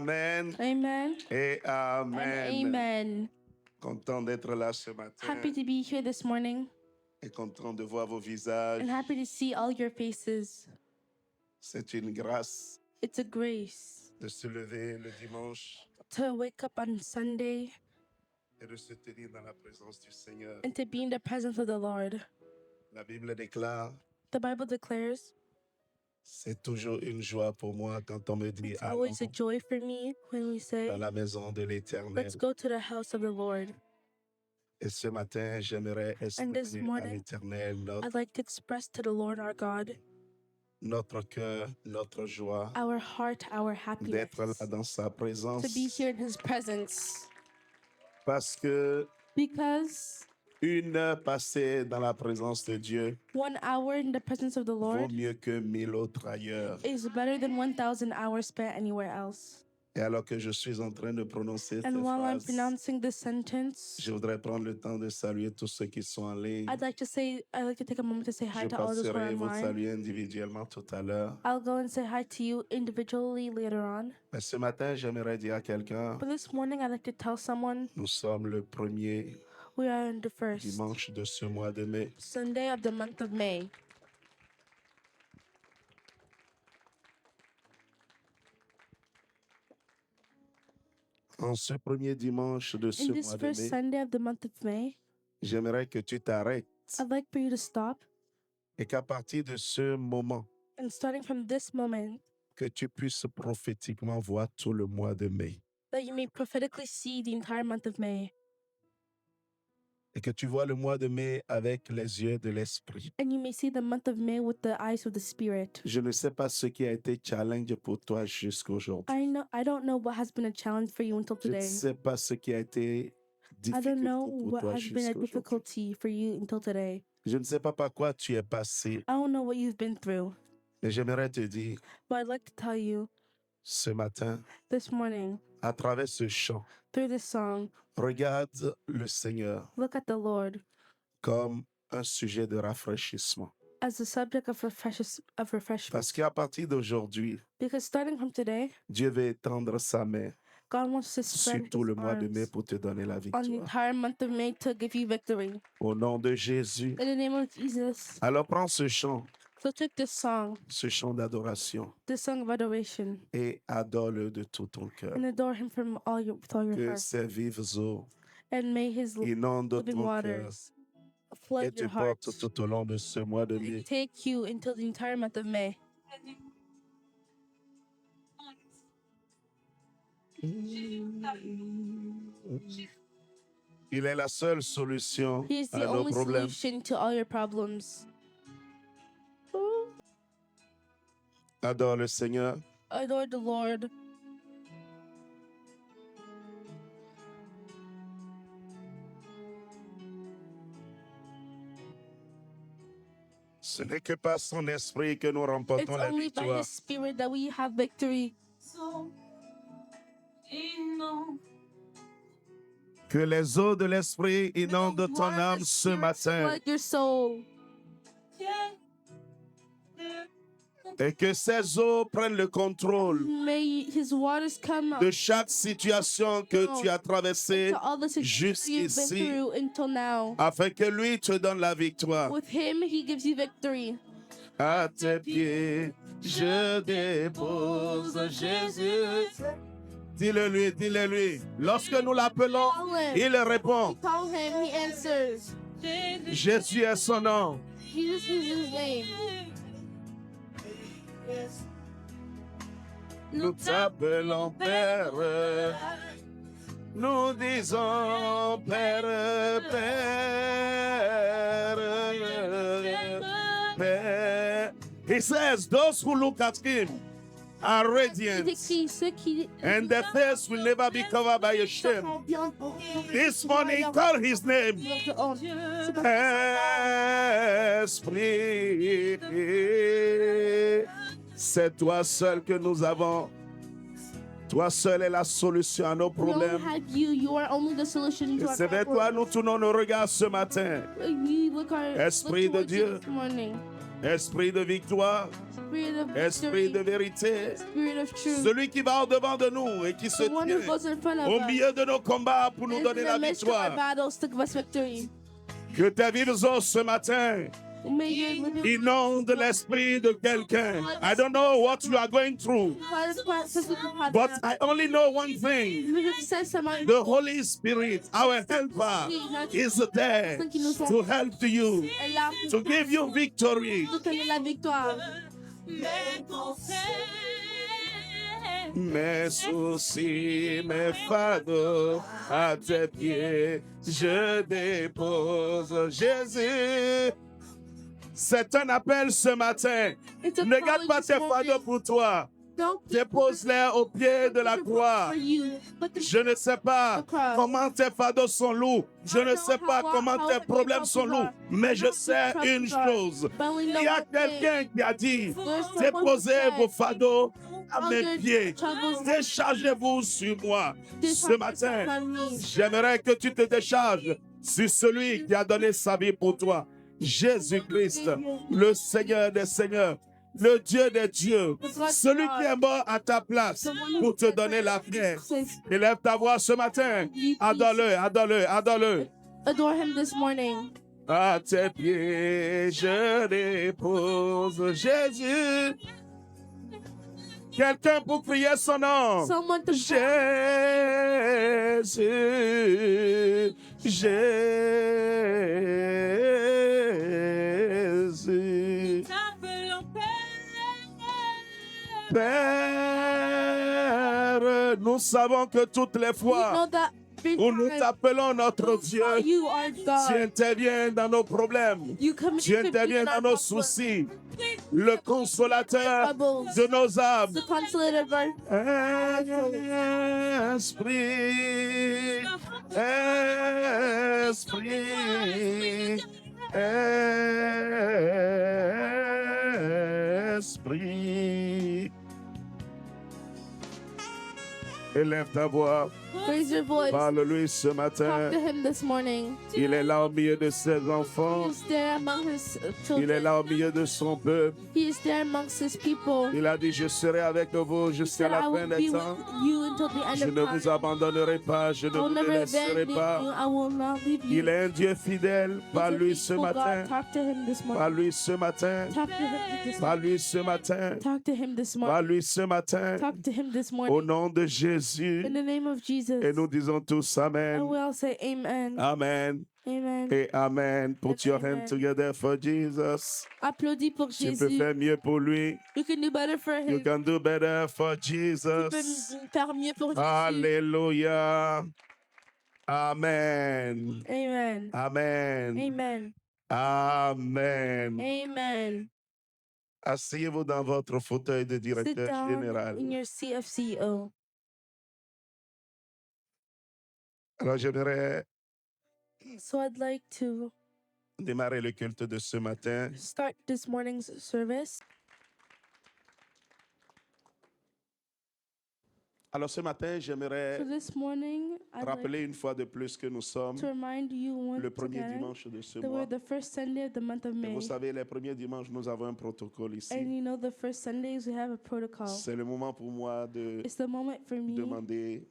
Amen Amen et and Amen. amen. Content d'être là ce matin Happy to be here this morning et content de voir vos visages. and happy to see all your faces. C'est une grâce It's a grace de se lever le dimanche to wake up on Sunday et de se tenir dans la présence du Seigneur. and to be in the presence of the Lord. La Bible déclare, The Bible declares c'est toujours une joie pour moi quand on me dit it's allons always a joy for me when we dans say, la maison de l'Éternel. let's go to the house of the Lord. Et ce matin, j'aimerais And this exprimer à morning, l'Éternel I'd like to express to the Lord our God notre cœur, notre joie our heart, our happiness d'être là dans sa présence. to be here in His presence. Parce que Because une heure passée dans la présence de Dieu 1 hour in the presence of the vaut Lord mieux que 1000 autres ailleurs. is better than 1,000 hours spent anywhere else. Et alors que je suis en train de prononcer ces And while I'm phrases, pronouncing this sentence, je voudrais prendre le temps de saluer tous ceux qui sont en ligne. I'd like to take a moment to say hi Je to all those who are passerai vous online. saluer individuellement tout à l'heure. I'll go and say hi to you individually later on. Mais ce matin, j'aimerais dire à quelqu'un, But this morning, I'd like to tell someone nous sommes le premier we are in the first dimanche de ce mois de mai. Sunday of the month of May. En ce premier dimanche de ce In this mois de first mai, Sunday of the month of May, j'aimerais que tu t'arrêtes I'd like for you to stop et qu'à partir de ce moment, and starting from this moment, que tu puisses prophétiquement voir tout le mois de mai that you may prophetically see the entire month of May. et que tu vois le mois de mai avec les yeux de l'esprit. And you may see the month of May with the eyes of the Spirit. Je ne sais pas ce qui a été challenge pour toi jusqu'aujourd'hui. I don't know what has been a challenge for you until Je ne today. sais pas ce qui a été I don't know difficile pour what toi has been a jusqu'aujourd'hui. difficulty for you until today. Je ne sais pas par quoi tu es passé, I don't know what you've been through, mais j'aimerais te dire but I'd like to tell you ce matin, this morning à travers ce chant, through this song, regarde le Seigneur look at the Lord comme un sujet de rafraîchissement. as a subject of refreshment. Parce qu'à partir d'aujourd'hui, Because starting from today, Dieu veut étendre sa main God wants to sur spread tout His le mois de mai arms pour te donner la on the victoire. entire month of May to give you victory. Au nom de Jésus. In the name of Jesus. Alors prends ce chant So take this song d'adoration of adoration, et adore-le de tout ton cœur. and adore Him with all your Que heart. ses vives eaux And may His inondent living ton cœur waters et flood te your heart portent tout au long de ce mois de mai. and take you until the entire month of May. Il est la seule solution He is the à nos only problèmes. solution to all your problems. Adore le Seigneur. Adore the Lord. Ce n'est que par son esprit que nous It's remportons la only by victoire. His Spirit that we have victory. Que les eaux de l'esprit inondent ton Water of âme the ce Spirit matin flood your soul. et que ces eaux prennent le contrôle May His waters come out de chaque situation que tu as traversée to all the situations you've been jusqu'ici through until now. afin que lui te donne la victoire. With Him, He gives you victory. À tes pieds, je dépose Jésus. Dis-le-lui, dis-le-lui. Lorsque nous l'appelons, il répond. Call Him, He answers. Jésus est son nom. Jesus is His name. Nous t'appelons Père. Nous disons Père, Père, Père. He says, those who look at him are radiant, and their face will never be covered by a shame. This morning, call his name. Esprit, c'est toi seul que nous avons. Toi seul est la solution à nos We only problèmes. have you. You are only the solution to Et our c'est vers toi problems. nous tournons nos regards ce matin. We look Esprit look de towards you Dieu. this morning. Esprit de victoire, Spirit of esprit de victory, vérité, Spirit of truth. celui qui va au-devant de nous et qui se The one who tient goes in front of au us. milieu de nos combats pour nous And donner in la the midst of our victoire. battles to give us victory. Que tes vives eaux ce matin May your living inonde l'esprit de quelqu'un. I don't know what you are going through, but I only know one thing. The Holy Spirit, our helper, is there to help you, to give you victory. Mes soucis, mes fardeaux, à tes pieds, je dépose. Jésus, c'est un appel ce matin. Ne garde pas tes fardeaux pour toi. Dépose-les au pied de la croix. Je ne sais pas comment tes fardeaux sont lourds. Je ne sais pas comment tes problèmes sont lourds. Mais je sais une chose. Il y a quelqu'un qui a dit, déposez vos fardeaux à mes pieds. Déchargez-vous sur moi. Ce matin, j'aimerais que tu te décharges sur celui qui a donné sa vie pour toi. Jésus-Christ, le Seigneur des Seigneurs, le Dieu des dieux, celui qui est mort à ta place pour te donner la vie. Élève ta voix ce matin. Adore-le, adore-le, adore-le. Adore him this morning. À tes pieds, je dépose Jésus. Quelqu'un pour crier son nom. Jésus, Jésus. Père, nous savons que toutes les fois où nous t'appelons notre Dieu, tu interviens dans nos problèmes, tu interviens dans nos soucis, le consolateur de nos âmes. Esprit, Esprit, Esprit. Élève ta voix. Raise your voice. Parle-lui ce Talk matin. to him this morning. Il est là au milieu de ses enfants. He is there among his Il est children. là au milieu de son peuple. He is there amongst his people. Il a dit, je serai avec vous jusqu'à Said, la I fin will des be temps. with you until the end Je of ne vous time. abandonnerai pas, je ne I will vous never laisserai abandon you. pas. I will not leave you. Il est un Dieu fidèle. He's a Parle-lui ce faithful matin. God. Talk to him this morning. Parle-lui ce matin. Talk to him this morning. Parle-lui ce matin. Talk to him this morning. Parle-lui ce matin. Talk to him this Au morning. nom de Jésus. In the name of Jesus. Et nous disons tous And Amen. we all say amen. Amen. Amen. Et Amen. Put your Amen. hand together for Jesus. Applaudis pour Tu peux Jésus. faire mieux pour lui. You can do better for You him. can do better for Tu Jesus. peux faire mieux pour Jésus. Alléluia. Amen. Amen. Amen. Amen. Amen. Amen. Asseyez-vous dans votre fauteuil de Sit directeur down général. in your CFCO. Alors, j'aimerais So I'd like to démarrer le culte de ce matin. start this morning's service. Alors, ce matin, So j'aimerais this morning, I'd like rappeler une fois de plus que nous sommes to remind you once le premier again dimanche de ce that we're mois. the first Sunday of the month of Et May. vous savez, les premiers dimanches, nous avons un protocole ici. And you know the first Sundays we have a protocol. C'est le moment pour moi de It's the moment for me demander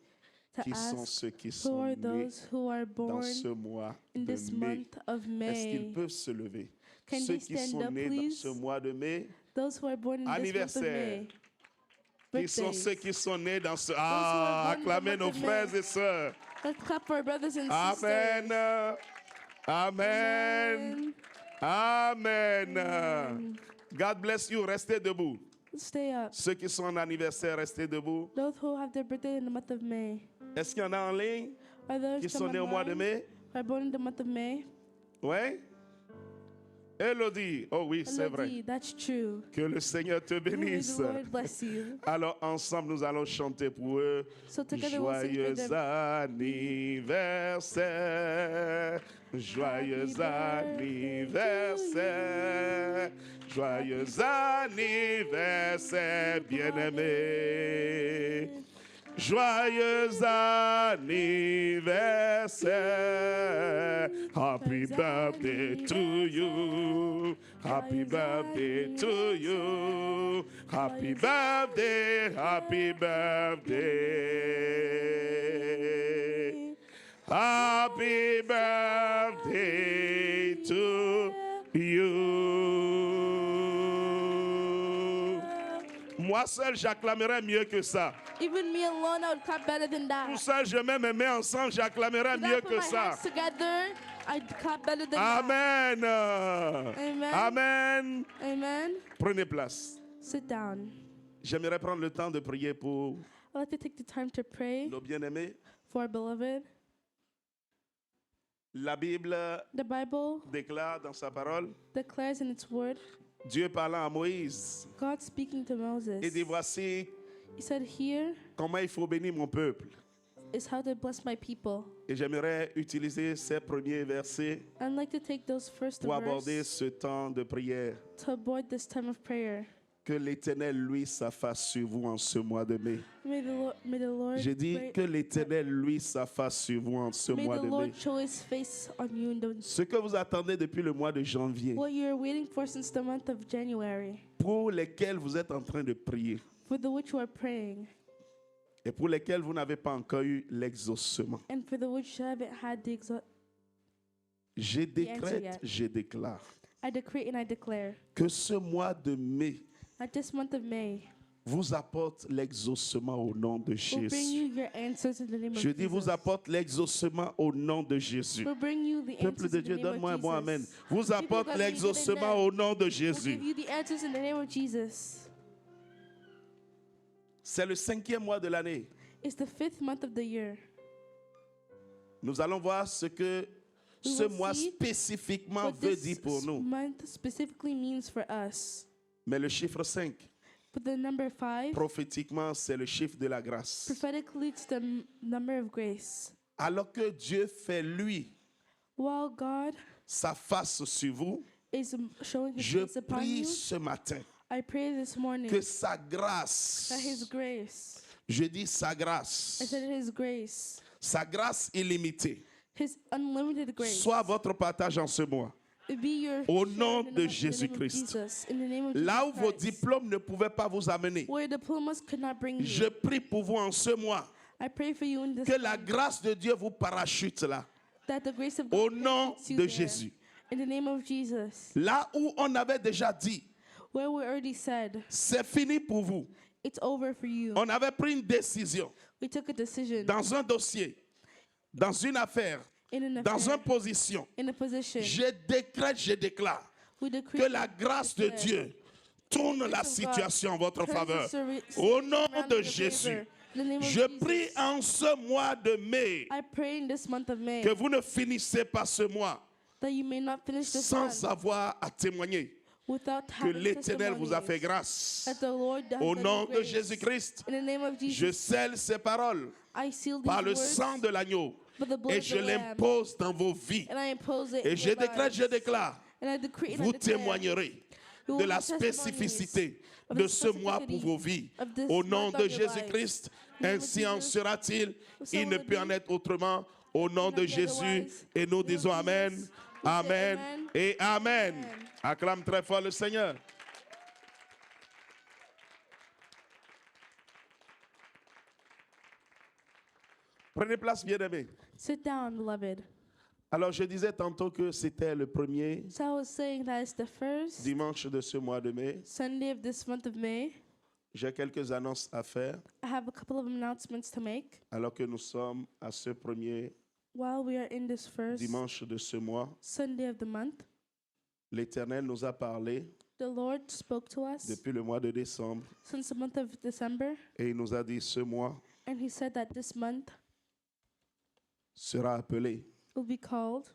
to qui sont ask ceux qui who sont are nés those who are dans born ce mois in de this mai. month of Est-ce qu'ils May. peuvent se lever? Can Ceux they qui stand sont up, nés dans please? ce mois de mai, Those who are born in this month of Anniversaire. May. qui sont ceux Birthdays. qui sont nés dans ce... who are Ah, born in the acclamez month nos of May. frères et sœurs. Let's clap for our brothers and Amen. sisters. Amen. Amen. Amen. God bless you. Restez debout. Stay up. Ceux qui sont en anniversaire, restez debout. Those who have their birthday in the month of May. Est-ce qu'il y en a en ligne Are those qui some sont nés au mois de online mai? who are born in the month of May? Oui? Elodie. Oh oui, c'est vrai. Elodie, that's true. Que le Seigneur te May the bénisse. Lord bless you. Alors ensemble, nous allons chanter pour eux. So together we'll sing for Joyeux them. anniversaire, joyeux Happy birthday to anniversaire, joyeux anniversaire, bien-aimé. Joyeux anniversaire. Happy birthday to you. Happy birthday to you. Happy birthday, happy birthday. Happy birthday to you. Moi seul, j'acclamerai mieux que ça. Even me alone, I would clap better than Tout that. seul, je mets mes mains ensemble, j'acclamerai If I mieux put que my ça. hands together, I'd clap better than that. Amen. Amen. Amen. Amen. Prenez place. Sit down. J'aimerais prendre le temps de prier pour I'd like to take the time to pray nos bien-aimés. for our beloved. La Bible The Bible déclare dans sa parole, declares in its word, Dieu parlant à Moïse, God speaking to Moses. et dit voici He said, here comment il faut bénir mon peuple. is how to bless my people. Et j'aimerais utiliser ces premiers versets I'd like to take those first pour aborder verses ce temps de prière. to avoid this time of prayer. Que l'Éternel, lui, s'afface sur vous en ce mois de mai. May the Lord J'ai dit pray- que l'Éternel, lui, s'afface sur vous en ce may mois the de mai. Lord show his face on you in the, Ce que vous attendez depuis le mois de janvier, what you're waiting for since the month of January, pour lesquels vous êtes en train de prier, for the which you are praying, et pour lesquels vous n'avez pas encore eu l'exaucement. and for the which you haven't had the Je décrète, yet. je déclare I decree and I declare que ce mois de mai that this month of May vous apporte l'exaucement au nom de will bring Jésus. you your answers in the name of Je dis Jesus. vous apporte l'exaucement au nom de Jésus. Will bring you the Peuple answers de in the Dieu, name of donne-moi un bon amen. Jesus. Vous People apporte of God, will you give l'exaucement amen? au nom de Will Jésus. give you the answers in the name of Jesus. C'est le 5e mois de l'année. It's the 5th month of the year. Nous allons voir ce que We ce will mois see spécifiquement What veut this dire pour nous. month specifically means for us. Mais le chiffre 5, But the number 5, prophétiquement, c'est le chiffre de la grâce. prophetically, it's the number of grace. Alors que Dieu fait, lui, While God sa face sur vous, is showing his je face upon prie you, ce matin I pray this morning que sa grâce, that his grace, je dis sa I grâce, said his grace, sa grâce illimitée, his unlimited grace, soit votre partage en ce mois. be your Au share nom in the de name of Jésus-Christ. Jesus, in the name of Là où Jesus vos Christ. diplômes ne pouvaient pas vous amener, Where diplomas could not bring je you, prie pour vous en ce mois I pray for you in this que la month, grâce de Dieu vous parachute là. that the grace of Au God nom takes you de there. Jésus. In the name of Jesus. Là où on avait déjà dit, Where we already said, c'est fini pour vous. it's over for you. On avait pris une décision We took a decision dans un dossier, dans une affaire, in an dans affair, une position. in a position. Je décrète, je déclare We decree que la grâce de declare Dieu tourne la of God situation en votre turns faveur. the surre- Au nom around de in your Jésus, favor. In the name of je Jesus. prie en ce mois de mai I pray in this month of May que vous ne finissez pas ce mois that you may not finish this sans month avoir à témoigner without que having l'Éternel vous a fait testimonies grâce. that the Lord has Au done nom you de grace. Jésus-Christ, In the name of je Jesus, scelle ces paroles I seal par these le words sang de l'agneau by the blood et of je the Lamb, l'impose dans vos vies. and I impose it Et in je your décrète, je lives. déclare, And I decree and vous I declare témoignerez you de will la give testimonies spécificité of de the ce mois pour specificity vos vies. of this Au nom month de of your lives. Jésus-Christ, In the name of ainsi en Jesus, sera-t-il. so Il ne will it peut be. en être autrement. Au nom Cannot de be Jésus. otherwise. Et nous In the name disons of Amen, Jesus, we say Amen amen et Amen. Amen. Acclame très fort le Seigneur. Prenez place, bien-aimés. Sit down, beloved. Alors, je disais tantôt que c'était le premier So I was saying that it's the first dimanche de ce mois de mai. Sunday of this month of May. J'ai quelques annonces à faire I have a couple of announcements to make. alors que nous sommes à ce premier While we are in this first dimanche de ce mois. Sunday of the month, L'Éternel nous a parlé the Lord spoke to us depuis le mois de décembre since the month of December, et il nous a dit ce mois and He said that this month sera appelé will be called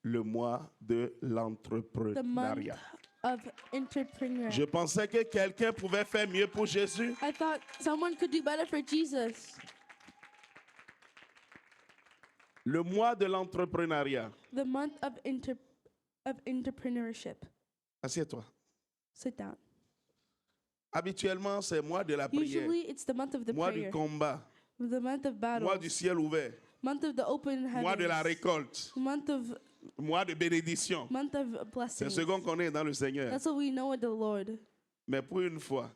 le mois de the month l'entrepreneuriat. of entrepreneur. Je pensais que quelqu'un pouvait faire mieux pour Jésus. I thought someone could do better for Jesus. Le mois de l'entrepreneuriat. The month of entrepreneurship. Assieds-toi. Sit down. Habituellement, c'est le mois de la prière, Usually, it's the month of the mois du prayer, combat, The month of mois battles. du ciel ouvert, Month of the open mois de la heavens. récolte, Month of mois de bénédiction. of C'est blessings. ce qu'on connaît dans le Seigneur. That's what we know with the Lord. Mais pour une fois,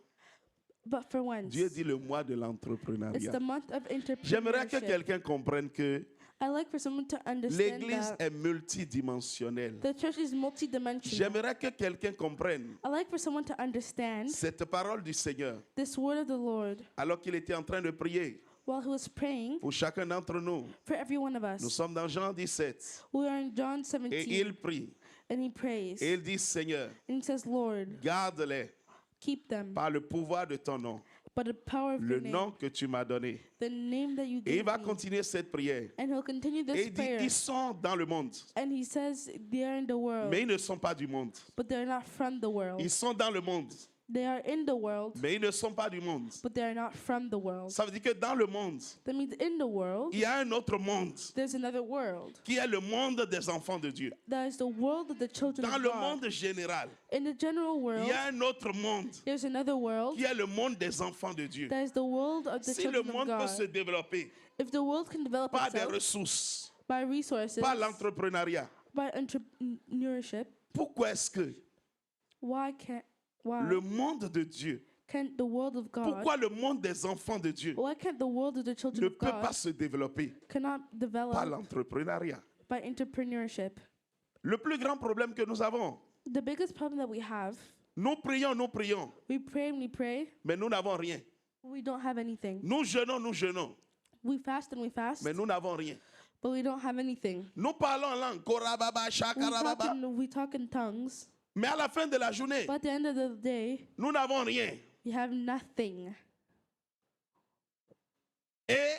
But for once, Dieu dit le mois de it's l'entrepreneuriat. the month of J'aimerais que entrepreneurship. quelqu'un comprenne que I like for someone to understand l'Église that est multidimensionnelle. the church is multidimensional. J'aimerais que quelqu'un comprenne I like for someone to understand cette parole du Seigneur this word of the Lord alors qu'il était en train de prier while he was praying pour chacun d'entre nous. for every one of Nous us. sommes dans Jean 17 We are in John et 17 il prie and he prays et il dit Seigneur, and he says, Lord, garde-les keep them par le pouvoir de ton nom, by the power of le your name, nom que tu m'as donné. the name that you Et il gave va me. continuer cette prière. And he'll continue Et this il dit, prayer. ils sont dans le monde, And he says they are in the world, mais ils ne sont pas du monde. but they're not from the world. Ils sont dans le monde, They are in the world, mais ils ne sont pas du monde. but they are not from the world. Ça veut dire que dans le monde, That means in the world, il y a un autre monde there's another world. qui est le monde des enfants de Dieu. That is the world of the children Dans of le God. monde général, In the general il world, y a un autre monde there's another world. qui est le monde des enfants de Dieu. That is the world of the Si le children of monde peut God. se développer If the world can develop par des itself ressources, by resources, par l'entrepreneuriat, by entrepreneurship, pourquoi est-ce que why le monde de Dieu, can't the world of God, pourquoi le monde des enfants de Dieu why can't the world of the children ne of peut pas God se développer cannot par develop l'entrepreneuriat? by entrepreneurship? Le plus grand problème que nous avons, The biggest problem that we have, nous prions, we pray and we pray, mais nous n'avons rien. we don't have anything. Nous jeûnons, We fast and we fast, mais nous n'avons rien. but we don't have anything. Nous parlons en langue, korababa, shakarababa, We talk in tongues, mais à la fin de la journée, but at the end of the day, nous n'avons rien. we have nothing. Et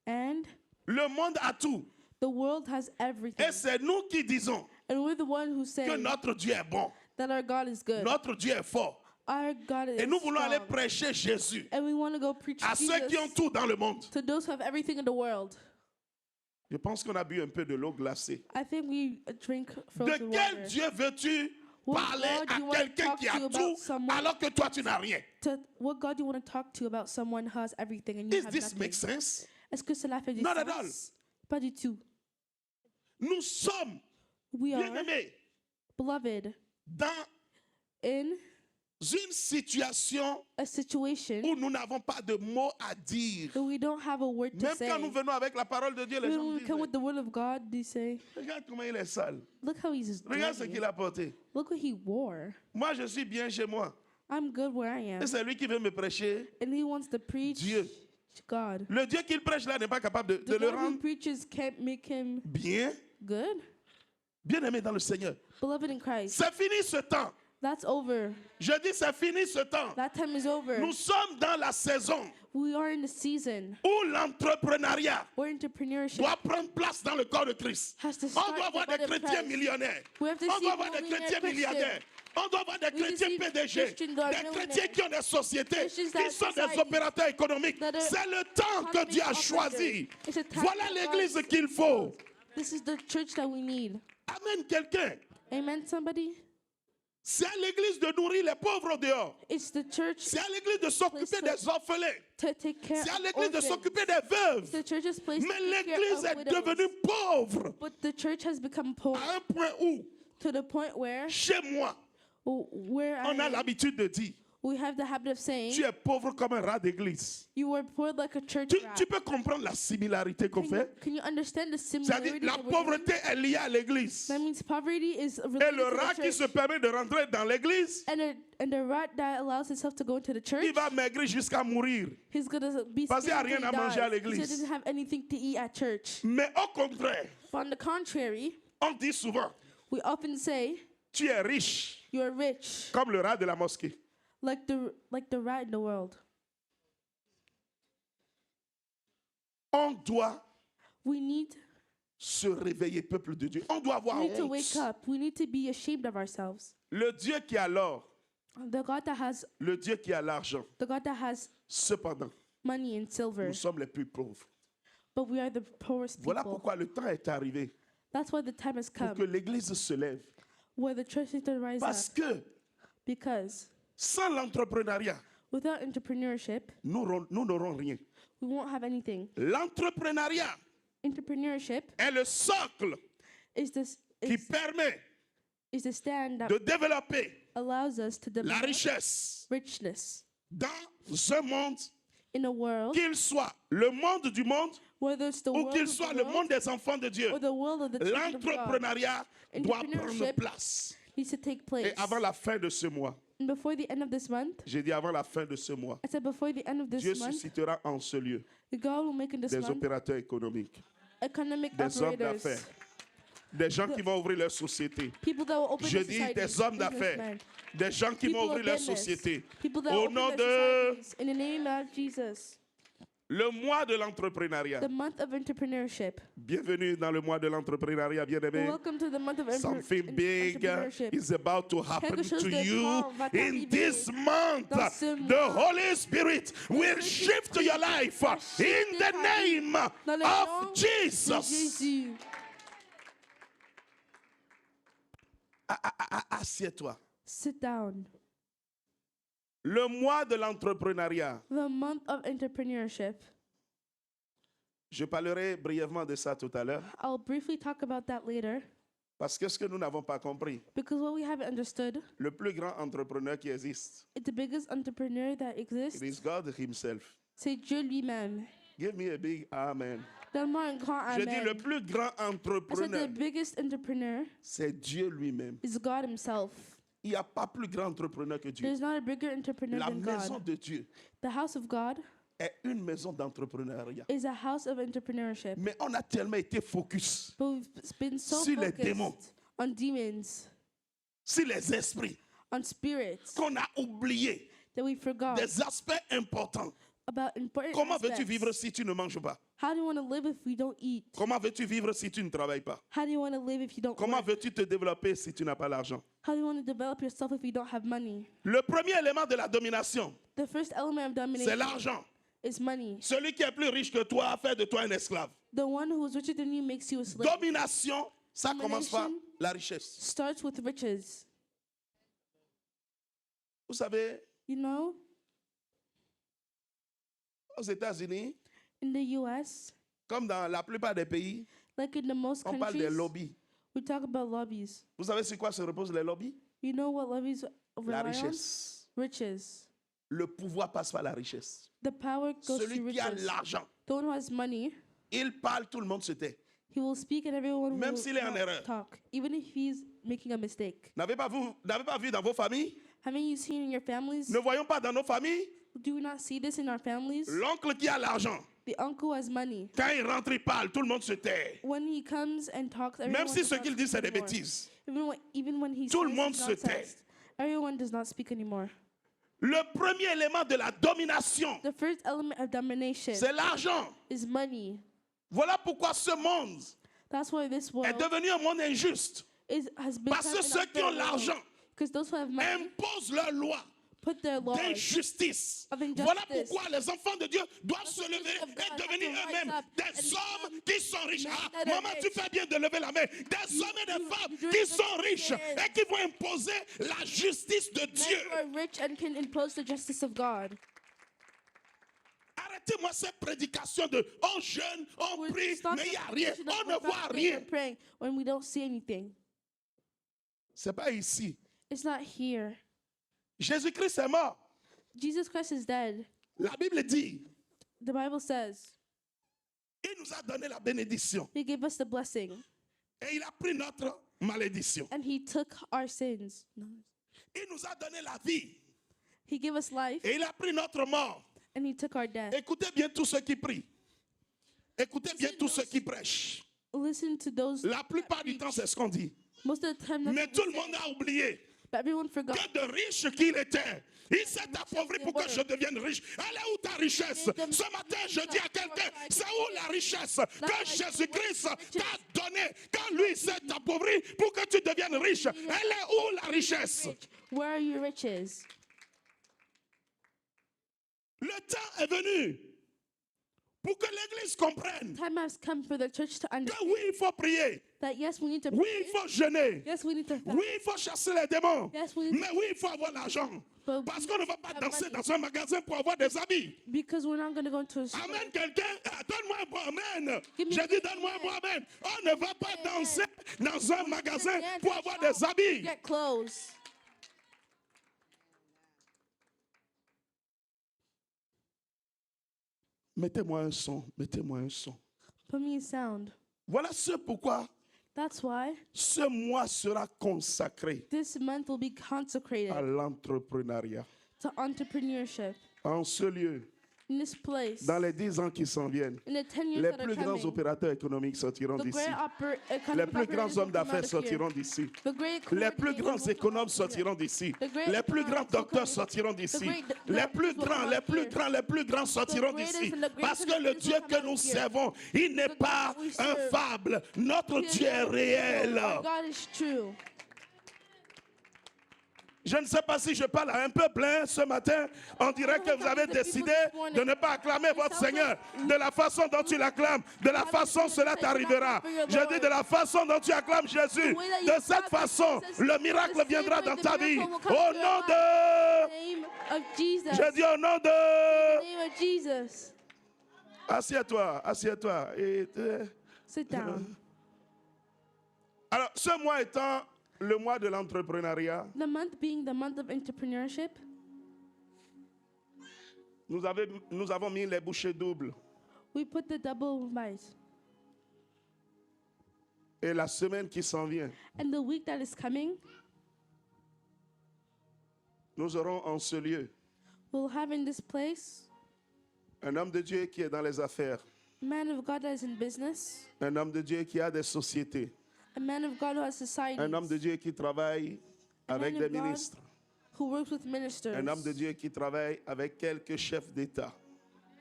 And le monde a tout. the world has everything. Et c'est nous qui disons And we're the one who que say notre Dieu est bon, that our God is good. notre Dieu est fort. Our God is Et nous voulons aller strong. prêcher Jésus And we want to go preach à ceux qui ont Jesus tout dans le monde. to those who have everything in the world. Je pense qu'on a bu un peu de l'eau glacée. I think we drink De frozen quel water. Dieu veux-tu What parler God you à wanna quelqu'un talk qui to a about tout someone- alors que toi tu n'as rien? What God do you want to talk to about someone who has everything and you Does have this nothing? make sense? Est-ce que cela fait du Not at all. sens? Pas du tout. Nous sommes, We are, bien-aimés, beloved, dans in une situation a situation où nous n'avons pas de mots à dire. that we don't have a word to Même say. quand nous venons avec la parole de Dieu, les gens When we disent, come with the word of God, they say, regarde comment il est sale. look how he's Regarde ce dirty. qu'il a porté. Look what he wore. Moi, je suis bien chez moi. I'm good where I am. Et c'est lui qui veut me prêcher. And he wants to preach Dieu. God. Le Dieu qu'il prêche là n'est pas capable de The le God who rendre preaches can't make him bien, good. bien aimé dans le Seigneur. Beloved in Christ, C'est fini ce temps. that's over. Je dis c'est fini ce temps. That time is over. Nous sommes dans la saison We are in the season où l'entrepreneuriat where entrepreneurship doit prendre place dans le corps de Christ. has to On start doit in the avoir des body of chrétiens Christ. millionnaires. We have to On see doit avoir des millionaire chrétiens milliardaires. On doit avoir des We chrétiens see PDG, Christians that are des chrétiens millionaires. qui ont des sociétés, Christians that qui are sont des society, opérateurs économiques. that are C'est le temps que economic Dieu a operators. choisi. It's a time Voilà that l'église God- qu'il faut. This is the church that we need. Amène quelqu'un. Amen, somebody? C'est à l'église de nourrir les pauvres au dehors. It's the church C'est à l'église de s'occuper des orphelins. to take care C'est à of l'église de orphans. s'occuper des It's veuves. the church's place Mais to take care l'église of est widows. devenue pauvre But the church has become poor à un point où, to the point where chez moi, where on a I am, l'habitude de dire, we have the habit of saying, tu es pauvre comme un rat d'église. you were poor like a church rat. Tu peux comprendre la similarité qu'on fait? Can you understand the C'est-à-dire, similarity? la that we're doing? pauvreté est liée à l'église. That means poverty is Et related le to rat the qui se church. permet de rentrer dans l'église, And the rat that allows itself to go into the church, il va maigrir jusqu'à mourir. he's gonna be Parce qu'il y a skinny rien until à he manger à dies. He l'église. doesn't have anything to eat at church. Mais au contraire, But on the contrary, on dit souvent, we often say, tu es riche, you're rich, comme le rat de la mosquée. like the rat in the world. On doit We need se réveiller, peuple de Dieu. On doit avoir we need to wake honte. up. We need to be ashamed of ourselves. Le Dieu qui a l'or, The God that has le Dieu qui a l'argent, cependant, money and silver, nous sommes les plus pauvres. but we are the poorest Voilà people. pourquoi le temps est arrivé That's why the time has pour come que l'Église se lève. where the church needs to rise Parce up. que Because sans l'entrepreneuriat, without entrepreneurship, nous n'aurons rien. we won't have anything. L'entrepreneuriat Entrepreneurship est le socle is this qui permet is the stand that de développer allows us to la develop richesse richness dans un monde, in a world, qu'il soit le monde du monde whether it's the ou world qu'il of the soit le world monde des enfants de Dieu. or the world of the children of God. L'entrepreneuriat doit prendre Entrepreneurship place. needs to take place. Et avant la fin de ce mois, And before the end of this month, j'ai dit avant la fin de ce mois, I said before the end of this Dieu month, suscitera en ce lieu God will make in this des month opérateurs économiques, economic des hommes operators, d'affaires, des gens qui vont ouvrir leur société. people that will open Je their dis societies, des hommes d'affaires, businessmen, des gens qui people vont of ouvrir leur business, société. people that Au open nom their de societies. In the name of Jesus, le mois de l'entrepreneuriat. the month of entrepreneurship. Bienvenue dans le mois de l'entrepreneuriat, bien-aimé. Welcome to the month of Something big entrepreneurship. is about to happen Quelque chose to de you grand va in t'arriver this month. dans ce The mois. Holy Spirit will shift your life in the name Dans le of nom de Jesus. Jésus. Assieds-toi. Sit down. Le mois de l'entrepreneuriat. The month of entrepreneurship. Je parlerai brièvement de ça tout à l'heure I'll briefly talk about that later parce que ce que nous n'avons pas compris, because what we haven't understood, le plus grand entrepreneur qui existe, it's the biggest entrepreneur that it exists. is God himself. C'est Dieu lui-même. Give me a big amen. Donne-moi un grand Je dis le amen. plus grand I said entrepreneur, the biggest entrepreneur c'est Dieu lui-même. is God himself. Il n'y a pas plus grand entrepreneur que Dieu. There's not a bigger entrepreneur La than maison God. de Dieu The house of God est une maison d'entrepreneuriat. is a house of entrepreneurship. Mais on a tellement été focus But we've been so sur les démons, focused on demons, sur les esprits, on spirits, qu'on a oublié that we forgot des aspects importants. about important Comment veux-tu aspects. vivre si tu ne manges pas? How do you want to live if we don't eat? Comment veux-tu vivre si tu ne travailles pas? How do you want to live if you don't Comment work? veux-tu te développer si tu n'as pas l'argent? How do you want to develop yourself if you don't have money? Le premier élément de la domination, The first element of c'est domination l'argent. is money. Celui qui est plus riche que toi fait de toi un esclave. The one who is richer than you makes you a slave. Domination, ça commence par Domination. la richesse. Starts with riches. Vous savez, You know, aux États-Unis, in the U.S., comme dans la plupart des pays, like in the most on parle des countries, lobbies. we talk about lobbies. Vous savez sur quoi se reposent les lobbies? You know what lobbies La rely on? richesse. Riches. Le pouvoir passe par la richesse. The power goes Celui through qui a riches. l'argent, The one who has money, il parle, tout le monde se tait. he will speak and everyone Même will s'il est en not erreur. talk, even if he's making a mistake. N'avez pas vu dans vos familles? Haven't you seen in your families? Ne voyons pas dans nos familles Do we not see this in our families? l'oncle qui a l'argent. The uncle who has money. Quand il rentre, il parle, tout le monde se tait. When he comes and talks, everyone Même si does ce not qu'il dit, speak c'est des anymore. bêtises. Even when he Tout le says monde it's se tait. nonsense, everyone does not speak anymore. Le premier élément de la domination, The first element of domination c'est l'argent. is money. Voilà pourquoi ce monde That's why this est world devenu un monde injuste. has become Parce que an ceux qui unfair ont world. l'argent Because those who have money imposent leurs lois put their laws. d'injustice. of injustice. Voilà pourquoi les enfants de Dieu doivent se the lever children of et God have devenir to rise eux-mêmes up des and hommes become qui sont riches. men Ah, that are maman, rich. tu fais bien de lever la main. Des hommes et des femmes you qui do sont the riches yes. et qui vont imposer la justice de Men Dieu. who are rich and can impose the justice of God. Arrêtez-moi cette prédication de on jeûne, on We're prie, starting mais il n'y a a rien. tradition of On ne we're voit fasting rien. and praying when we don't see anything. C'est pas ici. It's not here. Jésus-Christ est mort. Jesus Christ is dead. La Bible dit, The Bible says il nous a donné la bénédiction he gave us the blessing et il a pris notre malédiction. and he took our sins. No. Il nous a donné la vie He gave us life et il a pris notre mort. and he took our death. Écoutez bien tous ceux qui prient. Écoutez bien tous ceux qui prêchent. Listen to those. La plupart du temps, c'est ce qu'on dit. Most of the time, that's Mais what tout we le say, monde a oublié but everyone forgot. que de riche qu'il était, il s'est appauvri pour que je devienne riche. Elle est où ta richesse? Ce matin, je dis à quelqu'un, c'est où la richesse que Jésus-Christ t'a donnée quand lui s'est appauvri pour que tu deviennes riche? Elle est où la richesse? Where are your riches? Le temps est venu pour que l'Église comprenne Time has come for the church to que understand oui, il faut prier. that yes, we need to Oui, pray. il faut jeûner. Yes, we need to fast. Oui, il faut chasser les démons. Yes, we need Mais oui, il faut avoir l'argent. But Parce qu'on ne va pas have danser money. dans un magasin pour avoir des habits. Because we're not going to go into a store. Amen, quelqu'un. Donne-moi un bon amen. Give me J'ai a dit, big donne-moi un bon amen. amen. On ne va pas danser dans un magasin Dance pour at avoir shop des to habits. get clothes. Mettez-moi un son, mettez-moi un son. Put me a sound. Voilà ce pourquoi That's why ce mois sera consacré this month will be consecrated à l'entrepreneuriat. to entrepreneurship. En ce lieu, In this place, dans les 10 ans qui s'en viennent, in the 10 years les that are plus grands coming, opérateurs économiques sortiront the d'ici. great Les economic plus grands operators hommes will come out d'affaires of here. sortiront d'ici. The great Les plus coordinators grands will come économes out of here. sortiront d'ici. The great Les plus grands economics will docteurs come- sortiront d'ici. the great Les plus doctors will grands, come les out plus here. grands, les plus grands sortiront greatest d'ici. and the greatest Parce and que the le greatest Dieu will come que out nous of here. servons, il n'est The God pas that we un serve, fable. Notre He is Dieu est not réel. true. Our God is true. Je ne sais pas si je parle à un peuple ce matin. On dirait que vous avez décidé de ne pas acclamer votre Seigneur de la façon dont tu l'acclames. De la façon cela t'arrivera. Je dis de la façon dont tu acclames Jésus. De cette façon, le miracle viendra dans ta vie. Au nom de... Name of Jesus. Je dis au nom de... Name of Jesus. Assieds-toi, assieds-toi. Sit down. Alors, ce mois étant le mois de l'entrepreneuriat, The month being the month of entrepreneurship, nous avons mis les bouchées doubles. we put the double bite. Et la semaine qui s'en vient, And the week that is coming, nous aurons en ce lieu we'll have in this place un homme de Dieu qui est dans les affaires, a man of God that is in business, un homme de Dieu qui a des sociétés, a man of God who has society, un homme de Dieu qui travaille avec man des of God ministres, who works with ministers, un homme de Dieu qui travaille avec quelques chefs d'État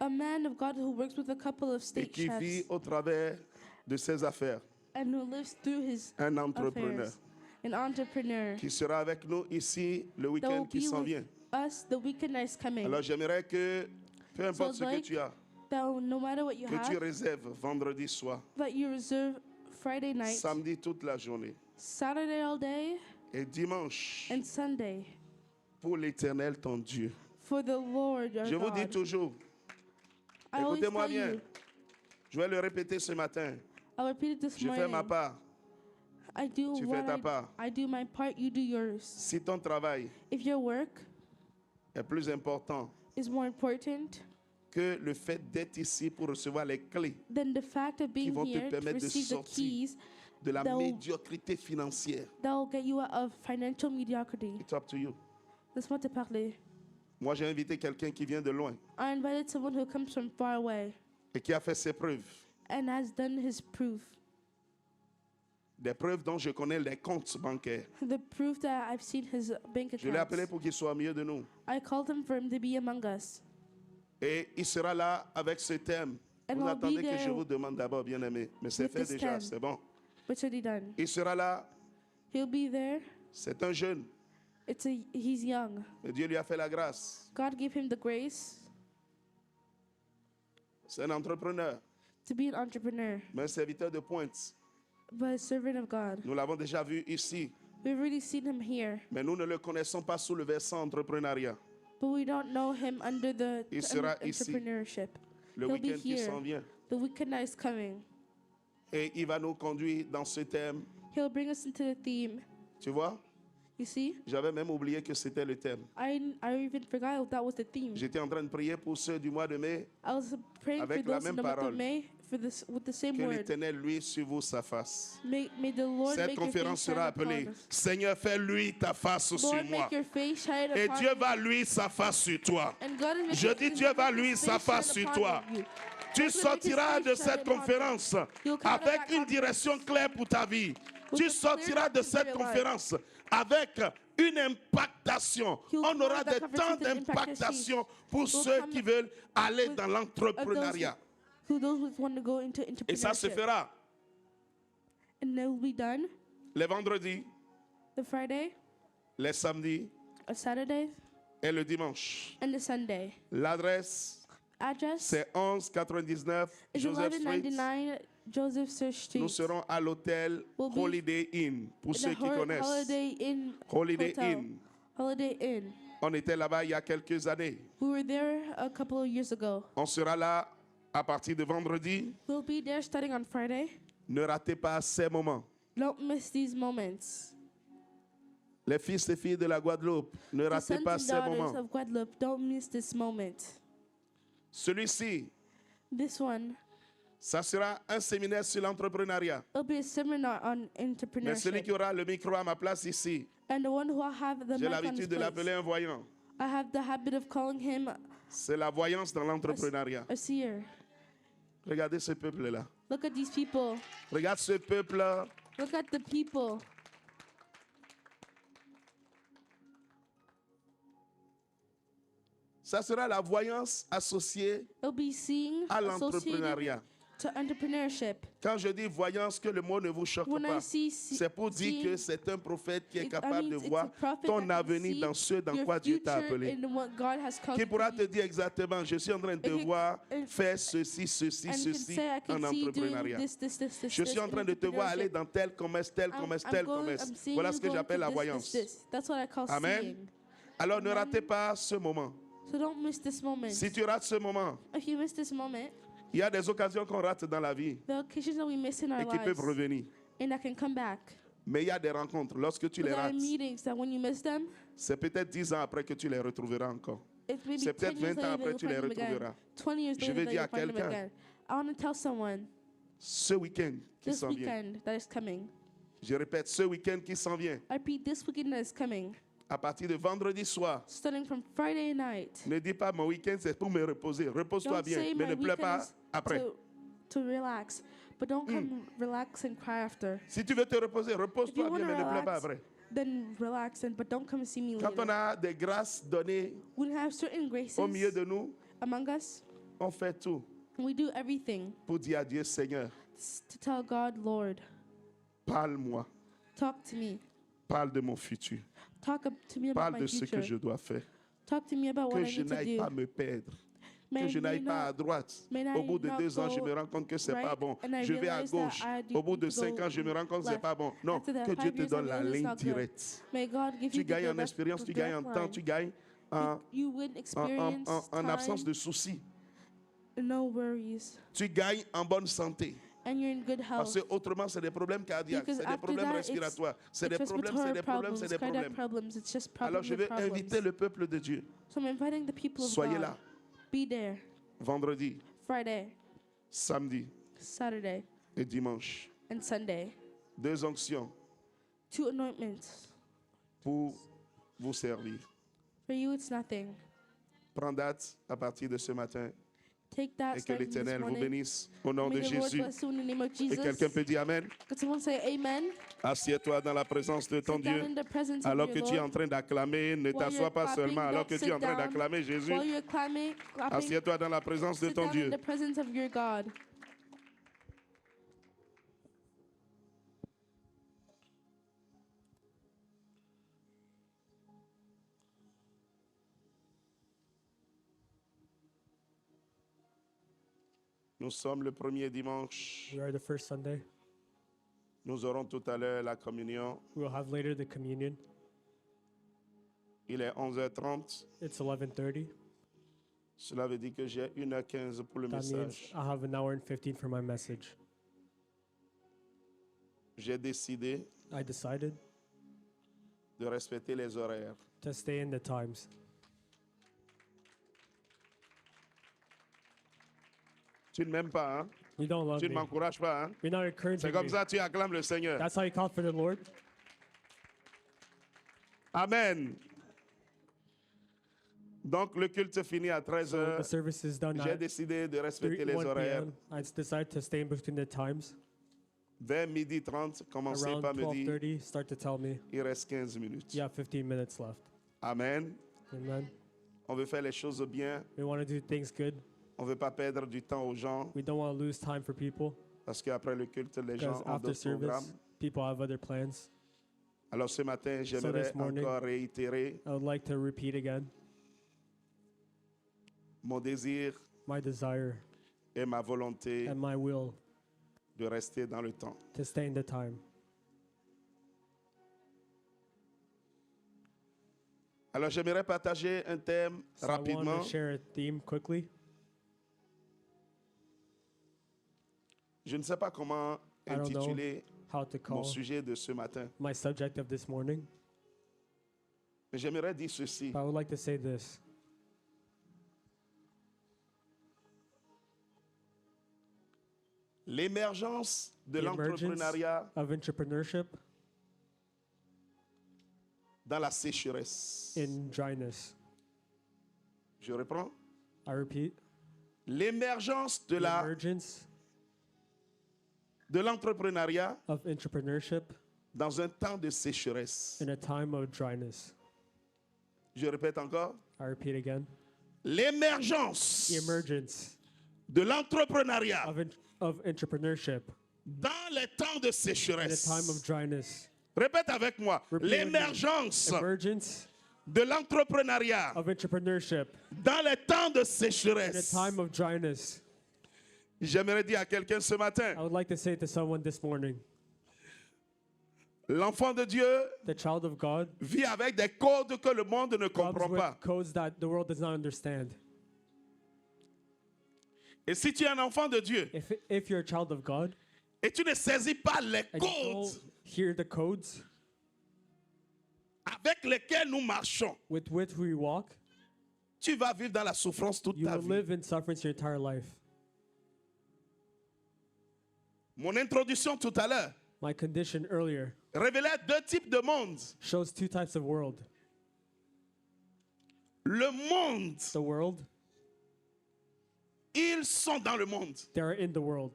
a man of God who works with a couple of et state qui vit chefs, au travers de ses affaires, and who lives through his un entrepreneur affairs. An entrepreneur qui sera avec nous ici le that will week-end qui be s'en with vient. us the weekend that is coming. Alors j'aimerais que, peu importe ce que like tu as, that no matter what you que tu have, réserves vendredi soir, that you reserve Friday night, samedi toute la journée Saturday all day, et dimanche and Sunday pour l'Éternel ton Dieu. for the Lord your Je vous dis God. toujours, I always écoutez-moi tell bien, you, je vais le répéter ce matin, I'll repeat it this je fais ma morning. part. I do Tu fais what ta part. I do my part, you do yours. Si ton travail If your work est plus important is more important que le fait d'être ici pour recevoir les clés than the fact of being vont te here to permettre de receive the sortir keys de la that will- médiocrité financière, that will get you out of financial mediocrity. it's up to you. Laisse-moi te parler. Moi, j'ai invité quelqu'un qui vient de loin I invited someone who comes from far away et qui a fait ses preuves. and has done his proof. Des preuves dont je connais les comptes bancaires. The proof that I've seen his bank Je l'ai appelé accounts. pour qu'il soit au milieu de nous. I called him for him to be among us. Et il sera là avec ce thème. And Vous I'll attendez be que je there vous demande d'abord, bien aimé. Mais c'est with fait this déjà, theme. c'est bon. What's already done? Il sera là, He'll be there. c'est un jeune. He's young. Mais Dieu lui a fait la grâce. God gave him the grace C'est un entrepreneur, to be an entrepreneur, mais un serviteur de pointe. but a servant of God. Nous l'avons déjà vu ici, We've already seen him here, mais nous ne le connaissons pas sous le versant entrepreneuriat. but we don't know him under the Il sera ici. entrepreneurship. Le He'll be week-end qui here. s'en vient. The weekend that is coming. Et il va nous conduire dans ce thème. He'll bring us into the theme. Tu vois, You see? j'avais même oublié que c'était le thème. I even forgot that was the theme. J'étais en train de prier pour ceux du mois de mai. I was praying Avec for la those in même the month parole. of May for this with the same Que word. l'Éternel, lui, sur vous sa face. May the Lord Cette make your conférence face shine sera upon appelée us. Seigneur, fais-lui ta face sur Lord, moi. make your face shine Et upon Dieu me. va lui sa face sur toi. And God is Je making dis, Dieu va lui his sa face face shine sur upon toi. you. Tu God will make his sortiras face de shine cette upon you. conférence You'll come out of avec that une conference direction claire pour ta vie. with Tu a clear sortiras de direction cette for your life. conférence avec une impactation. You'll On come aura out of that des conference temps with an d'impactation pour You'll ceux come qui veulent aller with- dans Of l'entrepreneuriat. those who want to go into Et ça se entrepreneurship. fera And they will be done les vendredis, the Friday, les samedis a Saturday, et le dimanche. and the Sunday. L'adresse, Address c'est 1199 is Joseph Street. 1199 Joseph Street. Nous serons à l'hôtel We'll be Holiday Inn, pour in ceux the qui connaissent. Holiday Inn Holiday Hotel. Inn. Holiday Inn. On était là-bas il y a quelques années. We were there a couple of years ago. On sera là à partir de vendredi. We'll be there starting on Friday. Ne ratez pas ces moments. Don't miss these moments. Les fils et filles de la Guadeloupe, ne The ratez sons pas and ces daughters moments. of Guadeloupe, don't miss this moment. Celui-ci, This one, ça sera un séminaire sur l'entrepreneuriat. it'll be a seminar on Mais celui qui entrepreneurship. aura le micro à ma place ici, And the one who I have the j'ai mic on his l'habitude de l'appeler place, un voyant. I have the habit of calling him C'est la voyance dans l'entrepreneuriat. a seer. Regardez ce peuple-là. Look at these people. Regarde ce peuple. Look at the people. Ça sera la voyance associée It'll be seeing à associated l'entrepreneuriat. to entrepreneurship. Quand je dis voyance, que le mot ne vous choque When I pas. see C'est pour dire que seeing, c'est un prophète qui est I capable de mean, it's voir a prophet ton that can avenir see dans ce dans your quoi Dieu t'a future appelé. in what God has called Qui you to pourra be. te dire exactement, je suis en train de te If you- voir if- faire ceci, ceci, And you can ceci say, I en can see you doing entrepreneuriat. this, Je suis en train de te voir aller dans tel commerce, tel commerce, tel commerce. Voilà ce que j'appelle la voyance. That's what I call Amen. seeing. Alors ne ratez pas ce moment. So don't miss this moment. Si tu rates ce moment, If you miss this moment, il y a des occasions qu'on rate dans la vie the occasions that we miss in our et qui peuvent lives, revenir. and that can come back. Mais il y a des rencontres. Lorsque tu But les there are rates, meetings that when you miss them, c'est peut-être 10 ans après que tu les retrouveras encore. it's maybe C'est 10 peut-être years 20 ans later après that tu you'll les find them again. retrouveras. 20 years Je later veux that dire à you'll find them quelqu'un, again. I want to tell someone ce week-end qui this s'en vient. weekend that is coming. Je répète, ce week-end qui s'en vient. I repeat, this weekend that is coming, À partir de vendredi soir, starting from Friday night. ne dis pas mon week-end c'est pour me reposer. Repose-toi Don't bien, say mais my ne pleure weekend pas is après. to relax, but don't come relax and cry after. Si tu veux te reposer, If you repose-toi want bien, to mais ne pleure pas relax, après. then relax, but don't come and see me Quand on later. a des grâces données We have certain graces au milieu de nous, among us, on fait tout and we do everything pour dire à Dieu, Seigneur, to tell God, Lord, parle-moi, talk to me. parle de mon futur, Talk to me about parle my de ce que future. je dois faire, Talk to me about what que I je need to n'aille do. pas me perdre, May que je I n'aille pas à not droite. may Au I bout de not 2 ans, je go me rends compte que c'est right, pas bon. and I Je vais à realize that gauche. I Au bout de need to 5 go ans, je me rends compte que c'est left. pas bon. Non, After that, que Dieu 5 te years, donne I la realize it's ligne not good. directe. May God give Tu you the gagnes en direct- expérience, tu gagnes en direct temps, line. tu gagnes en, You win experience, en absence time, de soucis. no worries, Tu gagnes en bonne santé. and you're in good Parce health. que autrement, c'est des problèmes cardiaques, Because c'est des after problèmes that, respiratoires, c'est it's des problèmes, respiratory c'est des problèmes, c'est des cardiac problèmes. problems. It's just Alors problems je and vais problems. inviter le peuple de Dieu. So I'm inviting the people of Soyez God. là, Be there vendredi, Friday, samedi Saturday, et dimanche. and Sunday. 2 onctions 2 anointments. pour vous servir. For you, it's nothing. Prends date à partir de ce matin Take that et que starting this l'Éternel vous morning. bénisse au nom May de the Lord Jésus. bless you in the name of Et Jesus. quelqu'un peut dire Amen. Could someone say amen? Assieds-toi dans la présence de ton Sit down Dieu. in the presence Alors of que your tu es en Lord. train d'acclamer, ne While t'assois you're pas clapping, seulement. Alors don't que tu es en sit train down. d'acclamer Jésus, While you're clapping, assieds-toi dans la présence de sit ton down in Dieu. the presence of your God. Nous sommes le premier dimanche. We are the first Sunday. Nous aurons tout à l'heure la communion. We will have later the communion. Il est 11h30. It's 11:30. Cela veut dire que j'ai 1h15 pour le That means message. I have an hour and 15 for my message. J'ai décidé I decided de respecter les horaires. to stay in the times. Tu ne m'aimes pas, hein? You don't love Tu ne me. m'encourages pas, hein? You're not C'est encouraging comme me. ça que tu acclames le Seigneur. That's how you call for the Lord. Amen. Donc, le culte finit à So the 13h. service is done J'ai at décidé de respecter 3, les 1 horaires. p.m. I decided to stay in between the times. Vers 12h30, commencez Around par me dire, 12:30, start to tell me il reste 15 minutes. you have 15 minutes left. Amen. Amen. On veut faire les choses bien. We want to do things good. On ne veut pas perdre du temps aux gens. We don't want to lose time for people Parce qu'après le culte, les gens because ont after d'autres programmes. service, people have other plans. Alors ce matin, j'aimerais this morning- encore réitérer I would like to repeat again mon désir my desire et ma volonté and my will de rester dans le temps. to stay in the time. Alors j'aimerais partager un thème So I want rapidement. to share a theme quickly. Je ne sais pas comment I don't know intituler how to mon call sujet de ce matin, my subject of this morning, mais j'aimerais dire ceci. but I would like to say this. L'émergence de The emergence l'entrepreneuriat of entrepreneurship dans la sécheresse. in dryness. Je reprends. I repeat, L'émergence de the la emergence de l'entrepreneuriat of entrepreneurship dans un temps de sécheresse. in a time of dryness. Je répète encore. I repeat again, L'émergence the emergence de l'entrepreneuriat of entrepreneurship dans les temps de in a sécheresse. time of dryness. Répète avec moi. Repeat with me. L'émergence Emergence de l'entrepreneuriat of entrepreneurship dans les temps de in a sécheresse. time of dryness. J'aimerais dire à quelqu'un ce matin, I would like to say to someone this morning, l'enfant de Dieu the child of God vit avec des codes que le monde ne comes comprend with pas. codes that the world does not understand. Et si tu es un enfant de Dieu If you're a child of God et tu ne saisis pas les and you codes don't hear the codes avec lesquels nous marchons, with which we walk, tu vas vivre dans la souffrance toute you ta will vie. live in suffering your entire life. Mon introduction tout à l'heure My condition earlier révélait deux types de monde. shows two types of world. Le monde, The world, ils sont dans le monde, they are in the world,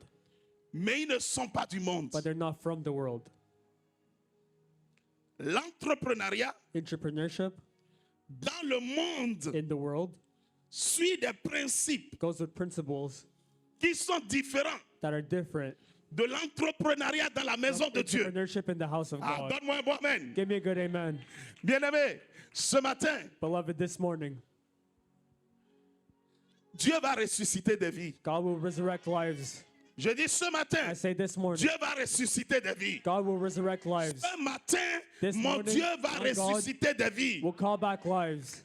mais ils ne sont pas du monde. but they're not from the world. L'entrepreneuriat Entrepreneurship dans le monde in the world suit des principes goes with principles qui sont différents that are different. de l'entrepreneuriat dans la maison de Dieu. Entrepreneurship in the house of Ah, God. donne-moi un bon amen. Give me a good amen. Bien-aimé, ce matin, Beloved, this morning, Dieu va ressusciter des vies. God will resurrect lives. Je dis ce matin, I say this morning, Dieu va ressusciter des vies. God will resurrect lives. Ce matin, This mon morning, Dieu va my God ressusciter des vies. We'll call back lives.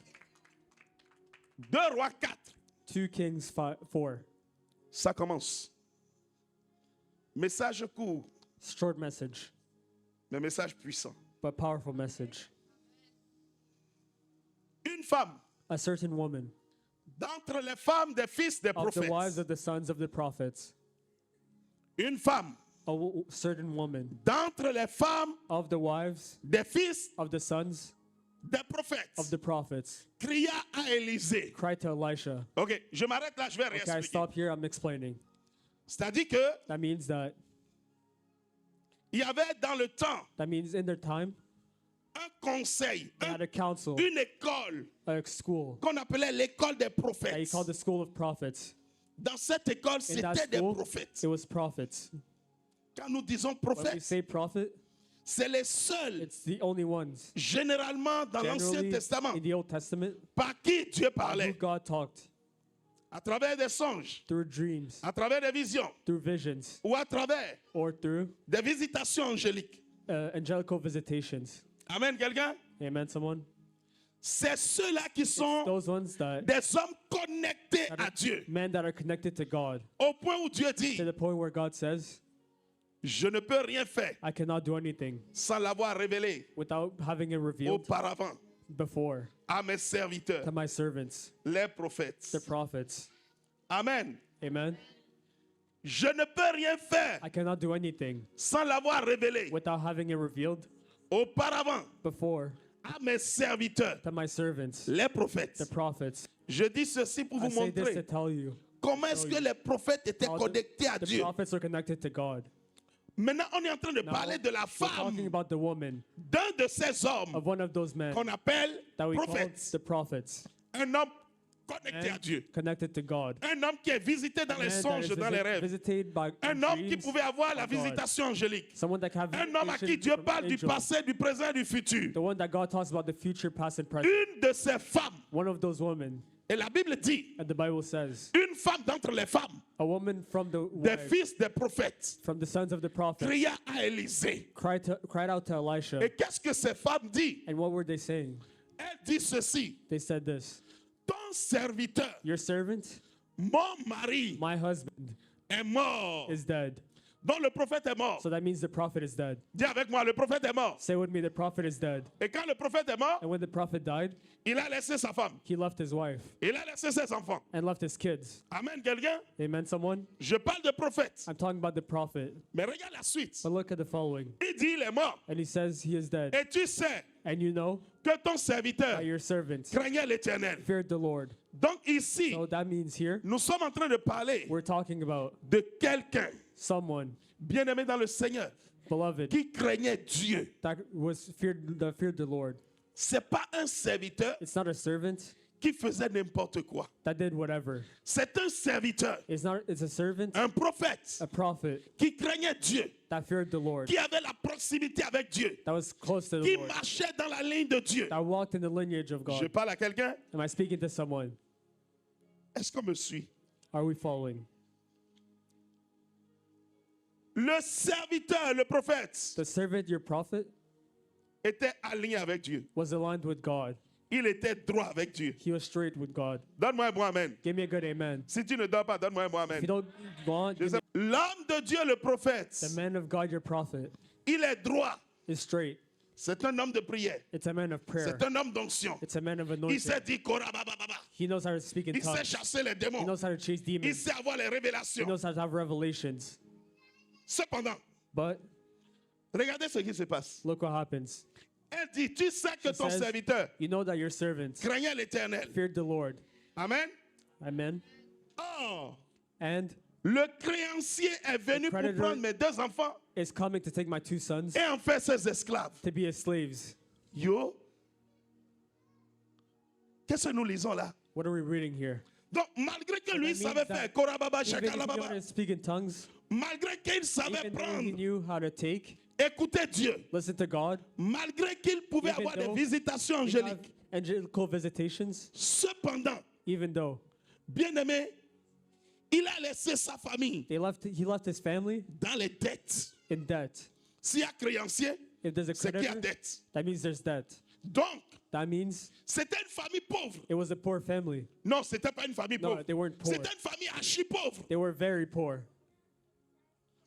2 Rois 4, 2 Kings 4. ça commence. Message court, Short message, mais message puissant. but powerful message. Une femme, A certain woman d'entre les femmes des fils des of the wives prophètes, of the sons of the prophets, une femme, a certain woman d'entre les femmes of the wives des fils of the sons des of prophètes, the prophets cria à Élisée. cried to Elisha. Ok, je m'arrête là, je vais Okay, I réexpliquer. stop here. I'm explaining. C'est-à-dire que That means that il y avait dans le temps in their time un conseil, they had a council, une école a school qu'on appelait l'école des that he prophètes. called the school of prophets. Dans cette école, In that c'était des school, prophètes. it was prophets. Quand nous disons When we prophètes, say prophet, c'est les seuls, it's the only ones. généralement dans l'Ancien Generally, Testament, in the Old Testament, par qui Dieu who parlait. God talked À travers des songes, through dreams, à travers des visions, through visions, ou à travers or through des visitations angéliques. angelical visitations. Amen, quelqu'un? Amen, someone? C'est ceux-là qui sont Those ones that des hommes connectés that à are Dieu. men that are connected to God, Au point où Dieu dit, to the point where God says, je ne peux rien faire I cannot do anything sans l'avoir révélé without having it revealed auparavant before à mes serviteurs, to my servants, les prophètes. the prophets. Amen. Amen. Je ne peux rien faire I cannot do anything sans l'avoir révélé without having it revealed auparavant before à mes serviteurs, to my servants, les prophètes. the prophets. Je dis ceci pour I vous say this to montrer tell you comment est-ce que les prophètes étaient how connectés à the Dieu. prophets are connected to God. Maintenant, on est en train de Now, parler de la we're talking femme about the woman d'un de ces hommes of one of those men qu'on appelle that we call prophète. the prophets, Un homme connecté à and Dieu. connected to God. Un homme qui est visité dans A les man that songes, is dans les rêves. visited by Un homme qui dreams pouvait avoir la of God. visitation angélique. Someone that can have Un homme à qui vision Dieu from parle du angels. passé, du présent et du futur. The one that God talks about the future, past and present. Une de ces femmes, One of those women, et la Bible dit, and the Bible says, une femme d'entre les femmes, a woman from the des wives, fils des prophètes, from the sons of the prophets, cria à Élisée. cried out to Elisha. Et qu'est-ce que ces femmes disent? And what were they saying? Elles dit ceci, They said this. ton serviteur, Your servant, mon mari, my husband, est mort. is dead. Donc le prophète est mort. So that means the prophet is dead. Dis avec moi, le prophète est mort. Say with me, the prophet is dead. Et quand le prophète est mort, And when the prophet died, il a laissé sa femme. he left his wife Il a laissé ses enfants. and left his kids. Amen, quelqu'un? Amen, someone? Je parle de prophète. I'm talking about the prophet. Mais regarde la suite. But look at the following. Il dit il est mort. And he says he is dead. Et tu sais And you know que ton serviteur that your servant craignait l'éternel. feared the Lord. Donc ici, So that means here, nous sommes en train de parler we're talking about de quelqu'un someone, bien-aimé dans le Seigneur beloved, qui craignait Dieu. that feared the Lord. C'est pas un serviteur It's not a servant qui faisait n'importe quoi. that did whatever. C'est un serviteur, It's a servant, un prophète a prophet qui craignait Dieu, that feared the Lord, qui avait la proximité avec Dieu, that was close to the qui Lord, marchait dans la ligne de Dieu. that walked in the lineage of Je God. parle à quelqu'un. Am I speaking to someone? Est-ce qu'on me suit? Are we following? Le serviteur, le prophète, The servant, your prophet, était aligné avec Dieu. was aligned with God. Il était droit avec Dieu. He was straight with God. Donne-moi un bon amen. Give me a good amen. Si tu ne dors pas, donne-moi un bon If you amen. don't want, Je sais- L'homme de Dieu, le prophète, the man of God, your prophet, il est droit. is straight. C'est un homme de prière. It's a man of prayer. C'est un homme d'onction. It's a man of Il anointing. sait dire korabababa. He knows how to speak in Il sait tongues. chasser les He démons. knows how to chase Il demons. sait avoir les He révélations. knows how to have revelations. Cependant, But regardez ce qui se passe. look what happens. Elle dit, tu sais que She ton says, serviteur you know that your servant craignait l'éternel. feared the Lord. Amen. Amen. Oh, And le créancier est venu pour creditor- prendre mes deux enfants is coming to take my two sons et en faire ses esclaves. to be his slaves. Yo. Qu'est-ce que nous lisons là? What are we reading here? Donc, malgré que lui that means savait that faire korababa, Even if he knew how shakalababa, to speak in tongues, malgré qu'il savait even though he prendre, knew how to take, écouter Dieu, listen to God, malgré qu'il pouvait Even avoir des though visitations he have angéliques, angelical visitations, cependant, even though bien-aimé, il a laissé sa famille he left his family dans les dettes. in debt. S'il y a créancier, If there's a c'est qu'il y a creditor, dette. that means there's debt. Donc, That means c'était une famille pauvre. it was a poor family. Non, c'était pas une famille No, pauvre. they weren't poor. C'était une famille archi pauvre. They were very poor.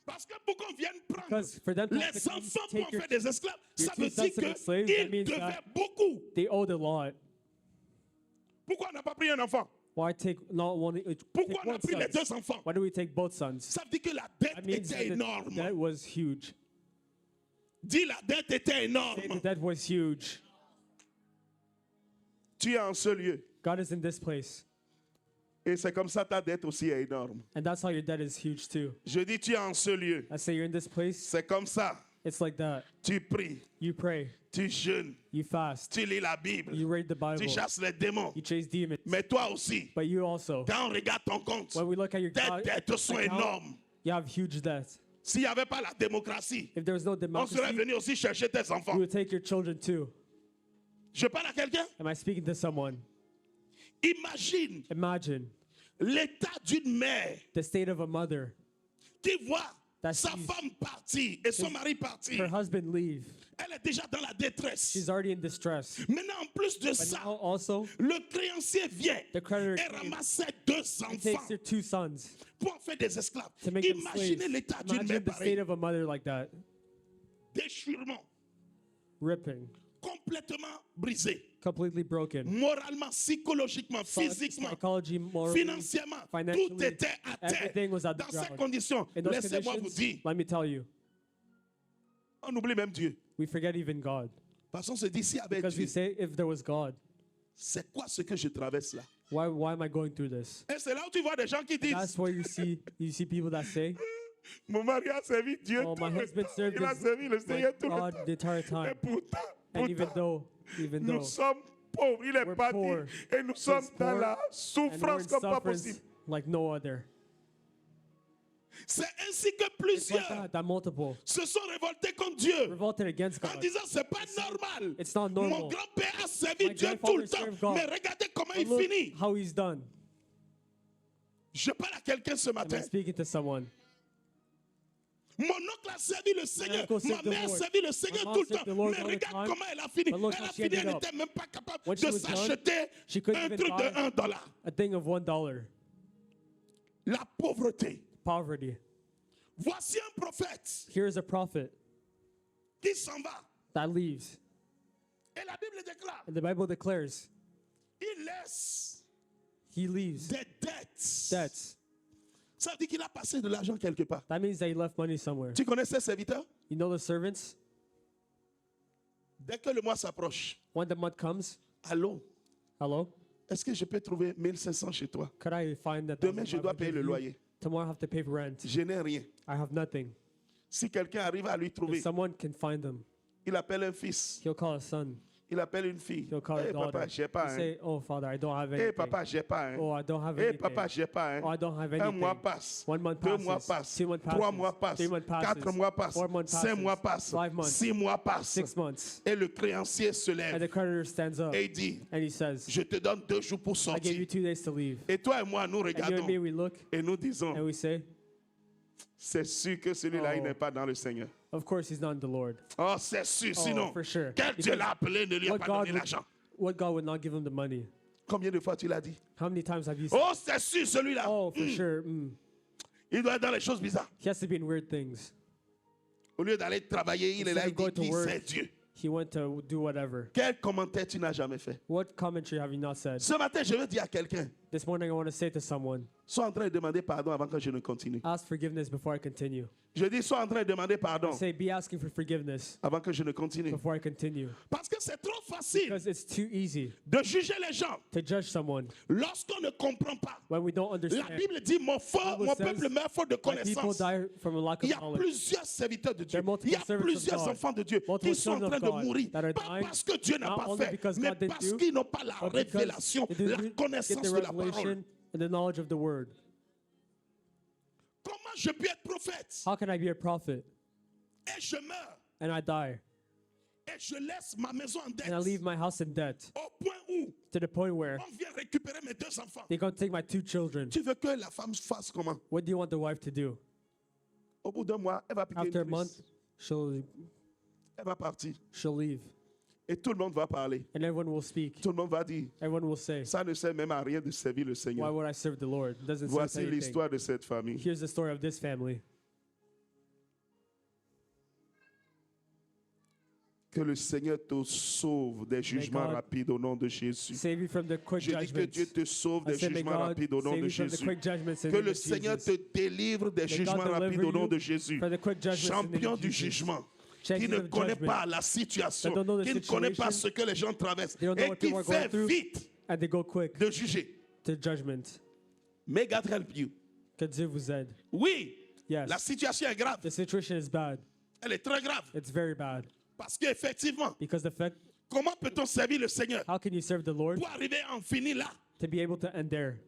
Parce que pour qu'on vienne prendre Because for them to have les to come enfants pour take en your, faire des esclaves, your ça two veut sons dire to make slaves, that qu'ils means devaient that beaucoup. they owed a lot. Pourquoi on n'a pas pris un enfant? Why take not one? Pourquoi Take on a one pris les deux son? enfants? Why do we take both sons? Ça veut dire que la dette That means était that énorme. that was huge. Dis la dette était Say énorme. that that was huge. Tu es en ce lieu. God is in this place, Et c'est comme ça ta dette aussi est énorme. and that's how your debt is huge too. Je dis tu es en ce lieu. I say you're in this place. C'est comme ça. It's like that. Tu pries, You pray, tu jeûnes, you fast, tu lis la Bible, you read the Bible, tu chasses les démons. you chase demons. Mais toi aussi, But you also, quand on regarde ton compte, when we look at your tes dettes sont account, énormes. you have huge debt. S'il n'y avait pas la démocratie, If there was no on democracy, serait venu aussi chercher tes you enfants. would take your children too. Je parle à quelqu'un. Am I speaking to someone? Imagine Imagine l'état d'une mère the state of a mother, qui voit That sa sees femme partir et son mari partir. her husband leave. Elle est déjà dans la détresse. She's already in distress. Maintenant, en plus de But ça, now also, le créancier vient the creditor et came ramasse deux and takes enfants their two sons pour en faire des esclaves. to make them Imaginez slaves. l'état d'une Imagine mère the state pareille. of a mother like that, Déchirement, ripping, complètement brisé. completely broken. Moralement, psychologiquement, physiquement, Psychology, morally, financièrement, tout financially, était à terre. everything was at the Dans ces ground. conditions, In those laissez-moi vous conditions, dire, let me tell you, on oublie même Dieu. we forget even God. Parce qu'on se dit, si avec Because Dieu, we say, if there was God, c'est quoi ce que je traverse là? why am I going through this? Et c'est là où tu vois des gens qui disent, That's where you see people that say, mon mari a servi Dieu oh, tout my le husband temps. served Il a his, servi le my Seigneur tout le God temps. the entire Et time. pourtant, And even though, nous sommes pauvres. Il est we're parti. poor, Et nous sommes dans poor, la and we're souffrance in comme pas suffering possible. like no other. C'est ainsi que It's like plusieurs that multiple se sont révoltés contre Dieu. revolted against En God. disant, c'est pas normal. It's not Mon normal. grand-père a servi My Dieu tout grandfather le temps. served God. Mais regardez comment But il look finit. how he's done. Je parle à quelqu'un ce Am matin. I speaking to someone? Mon oncle a servi le Seigneur. uncle Ma served the mère a Lord. servi le Seigneur My tout mom le served temps. the Lord Mais all the regarde time. comment elle a fini. But look Elle how a she fini, ended elle up. n'était même pas capable When she de was done, s'acheter she couldn't un even truc de buy $1. a thing of $1. La pauvreté. Poverty. Voici un prophète Here is a prophet qui s'en va. that leaves. Et la Bible déclare, And the Bible declares il laisse he leaves des dettes. debts. Ça veut dire qu'il a passé de l'argent quelque part. That means that he left money somewhere. Tu connais ses serviteurs? You know the servants? Dès que le mois s'approche, When the month comes, allô, hello? est-ce que je peux trouver 1500 chez toi? Could I find that Demain, je dois 1,500 payer le for you? loyer. Tomorrow I have to pay for rent. Je n'ai rien. I have nothing. Si quelqu'un arrive à lui trouver, If someone can find them, il appelle un fils, he'll call a son. il appelle une fille. He'll call a Hey daughter. papa, j'ai pas. He'll Hein. say, oh, Father, I don't have Hey anything. papa, j'ai pas. Hein. Oh, I don't have Hey anything. papa, j'ai pas. Hein. Oh, I don't have Un anything. mois passe. 1 month 2 passes. mois passe. 2 months 3 passes. mois passe. 3 months passes. 4 mois passe. 4 months 5 mois passes. passe. 5 months. 6 mois passe. 6 months. Et le créancier se And lève the creditor stands up et il dit, and he says, je te donne 2 jours pour I gave you sortir. 2 days to leave. Et toi et moi, nous And you and regardons me, we look et nous disons, and we say, c'est sûr que celui-là, il Oh. n'est pas dans le Seigneur. of course he's not in the Lord. Oh, c'est sûr, sinon, for sure. quel Dieu Because l'a appelé ne lui a What pas God, donné would, l'argent. what God would not give him the money? Combien de fois tu l'as dit? How many times have you said, Oh, c'est sûr, celui-là. oh, for sure, Il doit être dans les choses bizarres. he has to be in weird things. Au lieu d'aller travailler, il est là, Instead il of going dit to qui work, c'est Dieu. he went to do whatever. Quel commentaire tu n'as jamais fait? What commentary have you not said? Ce matin, je veux dire à quelqu'un, This morning I want to say to someone, sois en train de demander pardon avant que je ne continue. ask forgiveness before I continue. Je dis, sois en train de demander pardon Say, be asking for forgiveness avant que je ne continue. before I continue. Parce que c'est trop facile Because it's too easy de juger les gens to judge someone lorsqu'on ne comprend pas. when we don't La understand. Bible dit, mon Bible says, peuple meurt faute de My people connaissance. die from a lack Il of y a knowledge. plusieurs serviteurs de Dieu. There are multiple Il y a servants of plusieurs God. enfants de Dieu Multiple qui sont en sons of train de God mourir. that are Pas dying, parce que Dieu n'a not pas only fait, because mais God didn't parce do, qu'ils n'ont pas la but because révélation, they la didn't get connaissance the de la parole. revelation and the knowledge of the word. Comment je peux être prophète How can I be a prophet et je meurs and I die et je laisse ma maison en dette and I leave my house in debt au point où to the point where on vient récupérer mes 2 enfants? they're going to take my 2 children? Tu veux que la femme fasse comment? What do you want the wife to do? Au bout d'un mois, elle va piquer After a une month, crise. Elle va partir. she'll leave Et tout le monde va parler. and everyone will speak. Tout le monde va dire, Everyone will say, ça ne sert même à rien de servir le why Seigneur. would I serve the Lord? It doesn't Voici serve anything. l'histoire de cette famille. Here's the story of this family. Que le Seigneur te sauve des jugements God rapides au nom de Jésus. Save you from the quick Je dis que judgments. Dieu te sauve I des say, may jugements God rapides au nom save de you from the Jésus. quick judgments in Que the name le of Seigneur Jesus. te délivre des May God jugements rapides deliver au nom you de Jésus. from the quick judgments in the name Champion of du Jesus. jugement, qui Champions ne of connaît judgment. pas la situation, That don't know the qui ne connaît pas situation. ce que les gens traversent They don't know et what qui people are going fait through. vite And they go quick de juger. to judgment. May God help you. Que Dieu vous aide. Oui, Yes. la situation est grave. The situation is bad. Elle est très grave. It's very bad. Parce qu'effectivement, Because the fact, comment peut-on servir le Seigneur how can you serve the Lord pour arriver à en finir là? to be able to end there?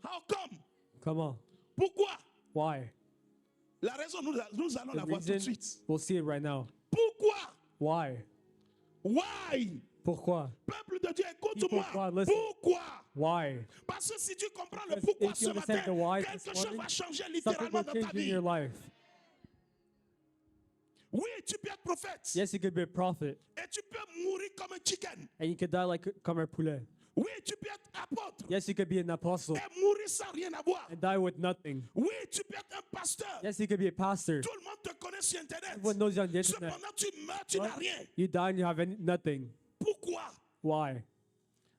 How come? Come on. Pourquoi? Why? La raison, nous allons The la voir tout de reason, suite. we'll see it right now. Pourquoi? Why? Why? Pourquoi? Peuple de Dieu, People écoute-moi. of God, listen. Pourquoi? Why? Parce que si tu comprends le Because pourquoi if you ce matin, understand the why quelque this chose morning, va changer Something littéralement will dans ta change in vie. your life. Oui, tu peux être prophète. Yes, you could be a prophet. Et tu peux mourir comme un chicken. And you could die comme un poulet. Oui, tu peux être apôtre. Yes, you could be an apostle Et mourir sans rien avoir. and die with nothing. Oui, tu peux être un pasteur. Yes, you could be a pastor. Tout le monde te connaît sur Internet. Everyone knows you on the internet. Cependant, tu meurs, tu n'as rien. You die and you have nothing. Pourquoi? Why?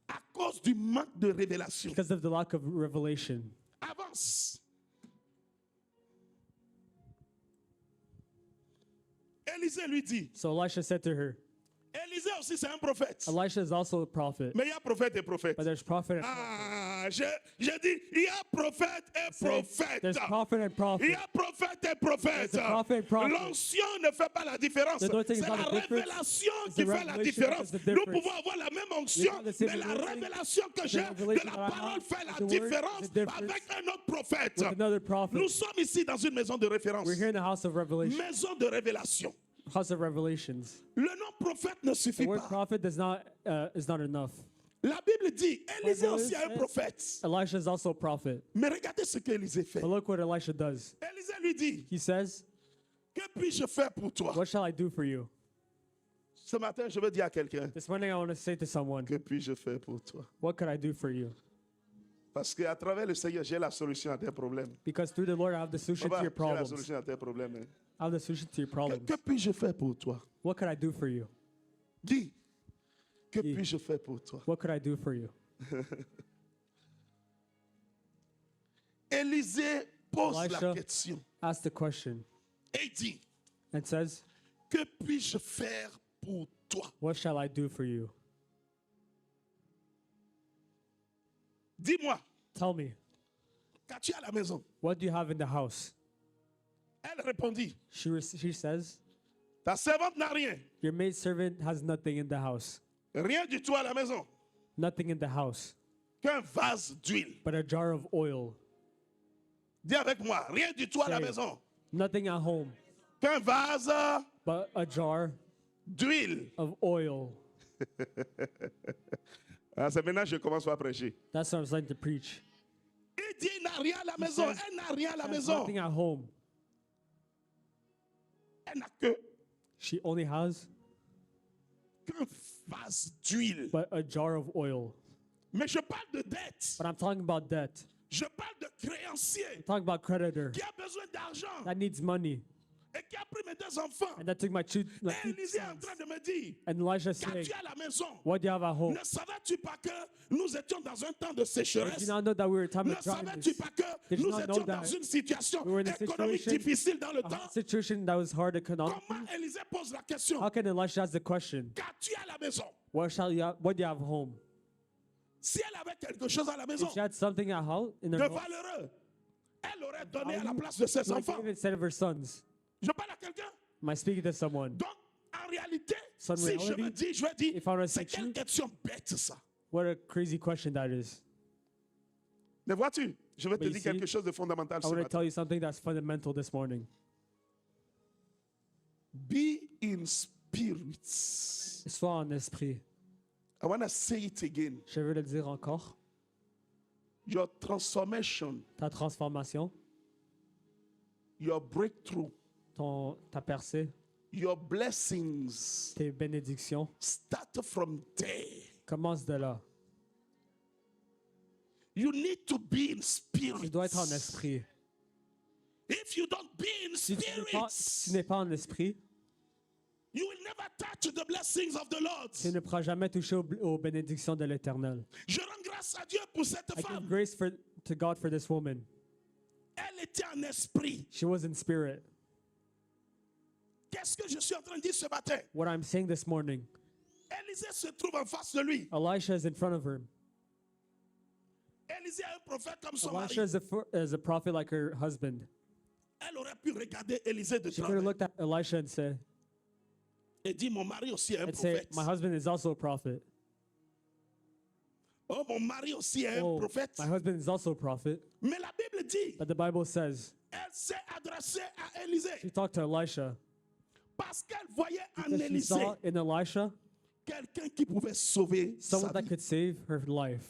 À cause du manque de révélation. Because of the lack of revelation. Avance. Élisée lui dit, So Elisha said to her, Élisée aussi c'est un prophète. Elisha is also a prophet, Mais il y a prophète et prophète. but there's prophet and Ah, j'ai dit, il y a prophète et prophète. there's prophet and Il prophet. y a prophète et prophète. There's a prophet and prophet. L'onction ne fait pas la différence. The anointing is C'est not la the difference. révélation It's qui the fait la revelation différence. that is the Nous difference. pouvons avoir la même onction, have the same mais la anointing. révélation que j'ai de revelation la that I parole have fait la of the word différence is the difference avec un autre prophète. with another prophet. Nous sommes ici dans une maison de référence. We're here in the house of revelation, Maison de révélation. house of revelations. Le nom prophète ne The suffit word pas. prophet is not enough. La Bible dit, Élisée Bible aussi est un says- prophète. Elisha is also a prophet. Mais regardez ce qu'Élisée fait. But look what Elisha does. Élisée lui dit, He says, que puis-je faire pour toi? what shall I do for you? Ce matin, je veux dire à quelqu'un, This morning I want to say to someone, que puis-je faire pour toi? what could I do for you? Parce qu'à travers le Seigneur, j'ai la solution à tes problèmes. Because through the Lord I have the solution Papa, to your j'ai la problems. solution à tes problèmes. Hein. I have the solution to your problems. Que puis-je faire pour toi? What could I do for you? Dis, que Dis. puis-je faire pour toi? What could I do for you? Élisée pose la Elisha question asked the question et dit, and says, que puis-je faire pour toi? what shall I do for you? Dis-moi, Tell me, qu'as-tu à la maison? what do you have in the house? Elle répondit, She says, ta servante n'a rien. your maidservant has nothing in the house. Rien du tout à la maison. Nothing in the house, Qu'un vase d'huile. but a jar of oil. Dis avec moi, rien du tout à la Say it. maison. Nothing at home, Qu'un vase but a jar d'huile. of oil. Ah, c'est maintenant que je commence à prêcher. That's what I'm starting to preach. Il dit, il n'a rien à la maison. says, Elle n'a rien à la Has maison. nothing at home. Elle n'a que She only has qu'un vase d'huile. but a jar of oil. Mais je parle de dette. But I'm talking about debt. Je parle de créancier I'm talking about creditor qui a besoin d'argent that needs money et qui a pris mes deux enfants. and that took my two Et Élisée est en train de me dire, and Elisha saying, qu'as-tu à la maison? what do you have at home? Ne savais-tu pas que nous étions dans un temps de Did sécheresse? you not know that we were in a time Ne of dryness? savais-tu pas que Did you nous not know étions that dans une situation we were in a économique situation- difficile dans le A temps? situation that was hard economically. Comment Élisée pose la question? How can Elisha ask the question, Qu'as-tu à la maison? what do you have home? Si elle avait quelque chose à la maison If she had something at home in de her home, valeureux, elle aurait donné à la place de ses she would enfants. give it instead of her sons. Je parle à quelqu'un. Am I speaking to someone? Donc, en réalité, So in si je reality, me dis, je vais dire, if I were to c'est say quelle you- question bête ça. What a crazy question that is. Mais vois-tu, je vais te But you dire see, quelque chose de fondamental I ce want to matin. tell you something that's fundamental this morning. Be in spirits. Sois en esprit. I want to say it again. Je veux le dire encore. Your transformation, Ta transformation, your breakthrough, ta percée, your blessings tes bénédictions, start from there. commence de là. You need to be in spirit. Tu dois être en esprit. If you don't be in Si tu spirits, n'es pas en esprit, you will never touch the blessings of the Lord. tu ne pourras jamais toucher aux bénédictions de l'Éternel. Je rends grâce à Dieu pour cette I give femme. grace to God for this woman. Elle était en esprit. She was in spirit. Qu'est-ce que je suis en train de dire ce matin? What I'm saying this morning, Élisée se trouve en face de lui. Elisha is in front of her. Élisée est un prophète comme son Elisha mari. is a prophet like her husband. Elle aurait pu regarder Élisée de She could have travers looked at Elisha and said, et dit, mon mari aussi est un say, prophète. my husband is also a prophet. Oh, mon mari aussi est un Oh, prophète. my husband is also a prophet. Mais la Bible dit, But the Bible says, elle s'est adressée à Élisée she talked to Elisha parce qu'elle voyait en because she Élisée saw in Elisha quelqu'un qui pouvait sauver sa someone that vie. could save her life.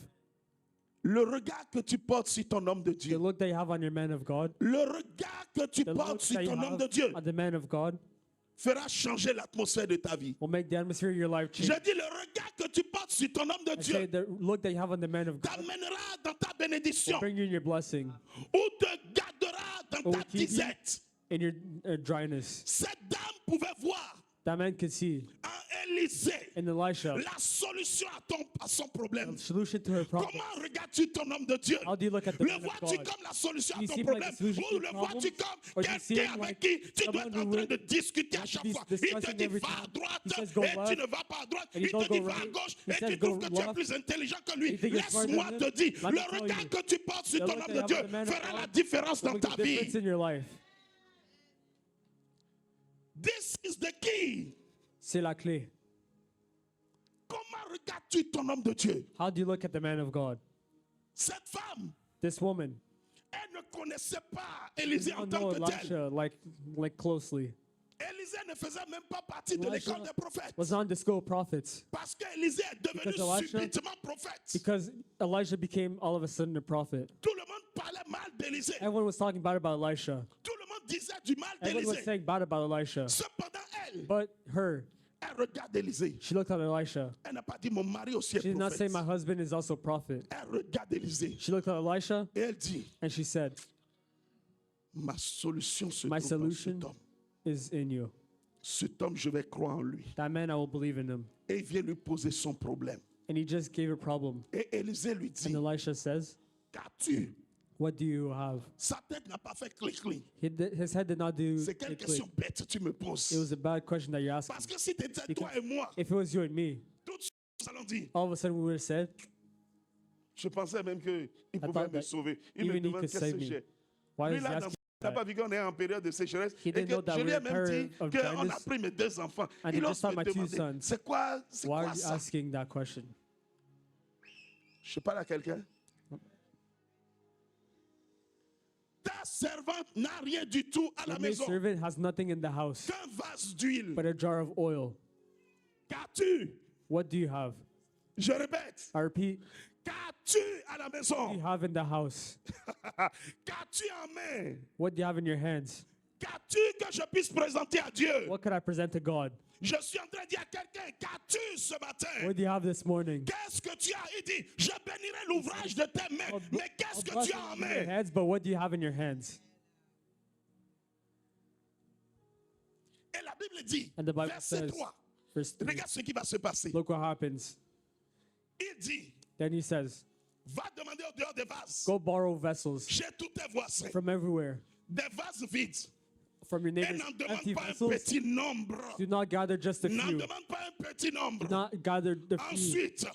Le regard que tu portes sur ton homme de The Dieu, look that you have on your man of God, le regard que tu the look portes sur that you ton homme have de Dieu on the man of God fera changer l'atmosphère de ta vie. will make the atmosphere of your life Je change. dis, le regard que tu portes sur ton homme de I say Dieu the look that you have on the man of God t'amènera dans ta will bénédiction bring you in your blessing, ou te gardera dans will ta keep you disette. in your dryness. Cette dame pouvait voir That man could see en Élisée in Elisha la solution à son problème. a solution to her problem. Comment regardes-tu ton homme de Dieu? How do you look at the Le man of vois-tu God? comme la solution Do à you ton see him like problème the solution ou to le your vois-tu problem? comme Or do you see quelqu'un him avec like qui tu dois someone être en who train will- de discuter à have to chaque be fois? Il te discussing dit every va à time. droite He says go et tu left, ne vas pas à droite. and Il you don't te dit go va à right. gauche He et says tu go trouves que tu es left. plus intelligent que lui. You think you're smarter Laisse-moi than te him? dire, Let me le tell regard you. que tu portes sur The ton look homme that de you Dieu have on the man of fera God la différence will dans make ta a difference vie. in your life. This is the key. C'est la clé. Comment regardes-tu ton homme de Dieu? How do you look at the man of God? Cette femme, This woman, elle ne connaissait pas Élisée en don't tant know que tel. Elisha like closely. Élisée ne faisait même pas partie de Elisha l'école des prophètes. was on the school of prophets Parce qu'Élisée est devenu Because Elisha- subitement prophète. because Elijah became all of a sudden a prophet. Tout le monde parlait mal d'Élisée. Everyone was talking bad about Elisha. Tout le monde disait du mal Everyone was d'Élisée. saying bad about Elisha. Cependant, elle regarde Élisée. She looked at Elisha. Elle n'a pas dit mon mari aussi est She did not say prophète. my husband is also a prophet. Elle regarde Élisée. She looked at Elisha Et elle dit, and she said, ma solution se my trouve dans solution cet homme. is in you. Cet homme, je vais croire en lui. That man, I will believe in him. Et il vient lui poser son problème. And he just gave a problem. Et Élisée lui dit, And Elisha says, qu'as-tu? what do you have? Sa tête n'a pas fait clic-clic. His head did not do C'est quelle click, question click. bête tu me It poses? was a bad question that you're asking. Parce que si c'était toi et moi, If it was you and me, tout de suite, nous allons dire, all of a sudden we would have said, je pensais même qu'il pouvait thought me that sauver. Il me even he demande could qu'est-ce save que me. j'ai. why Lui, is he là, asking il n'a that? pas vu qu'on est en période de sécheresse. He Et didn't que know that je lui we ai were in même dit period of qu'on a dryness. pris mes deux enfants. And he Il just ose saw me my two demander, sons. c'est quoi Why are you ça? asking that question? Je parle à quelqu'un. Ta servante n'a rien du tout à la Your maid maison. servant has nothing in the house Qu'un vase d'huile. but a jar of oil. Qu'as-tu? What do you have? Je répète. I repeat, Qu'as-tu à la what do you maison? have in the house? Qu'as-tu en main? What do you have in your hands? Qu'as-tu que je puisse présenter à Dieu? What could I present to God? Je suis en train de dire à quelqu'un, qu'as-tu ce matin? What do you have this morning? Qu'est-ce que tu as? Il dit, je bénirai l'ouvrage de tes mains. Mais qu'est-ce I'll que bless tu you as en in your main? hands, but what do you have in your hands? Et la Bible dit, And the Bible verset says, 3, verse 3, regarde ce qui va se passer. look what happens. Il dit, Then he says, va demander au dehors des vases, go borrow vessels chez tous tes voisins, from everywhere, des vases vides. from your Et neighbors, n'en demande empty pas un vessels. petit nombre. Do not gather just a N'en few. demande pas un petit nombre. Do not gather the few. Ensuite,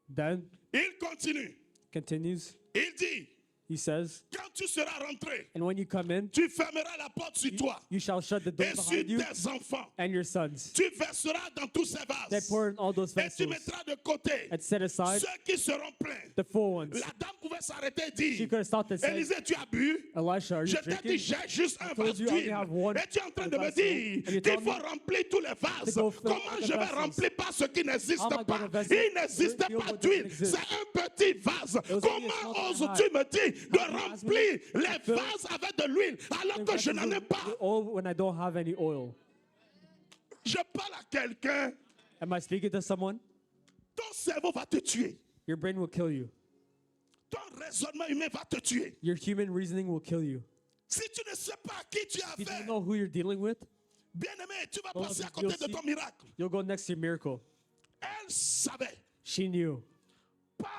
Then, il continue. continues, Il dit, he says, quand tu seras rentré, and when you come in, tu fermeras la porte sur toi you shall shut the door et sur behind you tes enfants. and your sons. Tu verseras dans tous ces Then vases. pour in all those Et tu vessels mettras de côté and set aside ceux qui seront pleins. the full ones. La dame pouvait s'arrêter et She dire, could have stopped and said, Élisée, tu as bu? Elisha, are you Je t'ai dit, drinking? j'ai juste un told vase you I only d'huile. have one Et tu es en train de me vessel, dire and you qu'il told faut me remplir tous les vases. go fill Comment all the je vais vessels. remplir pas ce qui n'existe How am I pas? gonna vessel Il n'existe fill pas what d'huile. doesn't exist? C'est un petit vase. was only a Comment small oses-tu me dire de How can you ask me remplir to les fill vases avec de l'huile alors que je n'en ai pas? With oil when I don't have any oil. Je parle à quelqu'un. Am I speaking to someone? Ton cerveau va te tuer. Your brain will kill you. Ton raisonnement humain va te tuer. Your human reasoning will kill you. Si tu ne sais pas à qui tu as If you don't affaire, know who you're dealing with, bien-aimé, tu vas Well, passer à you'll côté de see- ton miracle. you'll go next to your miracle. Elle savait She knew pas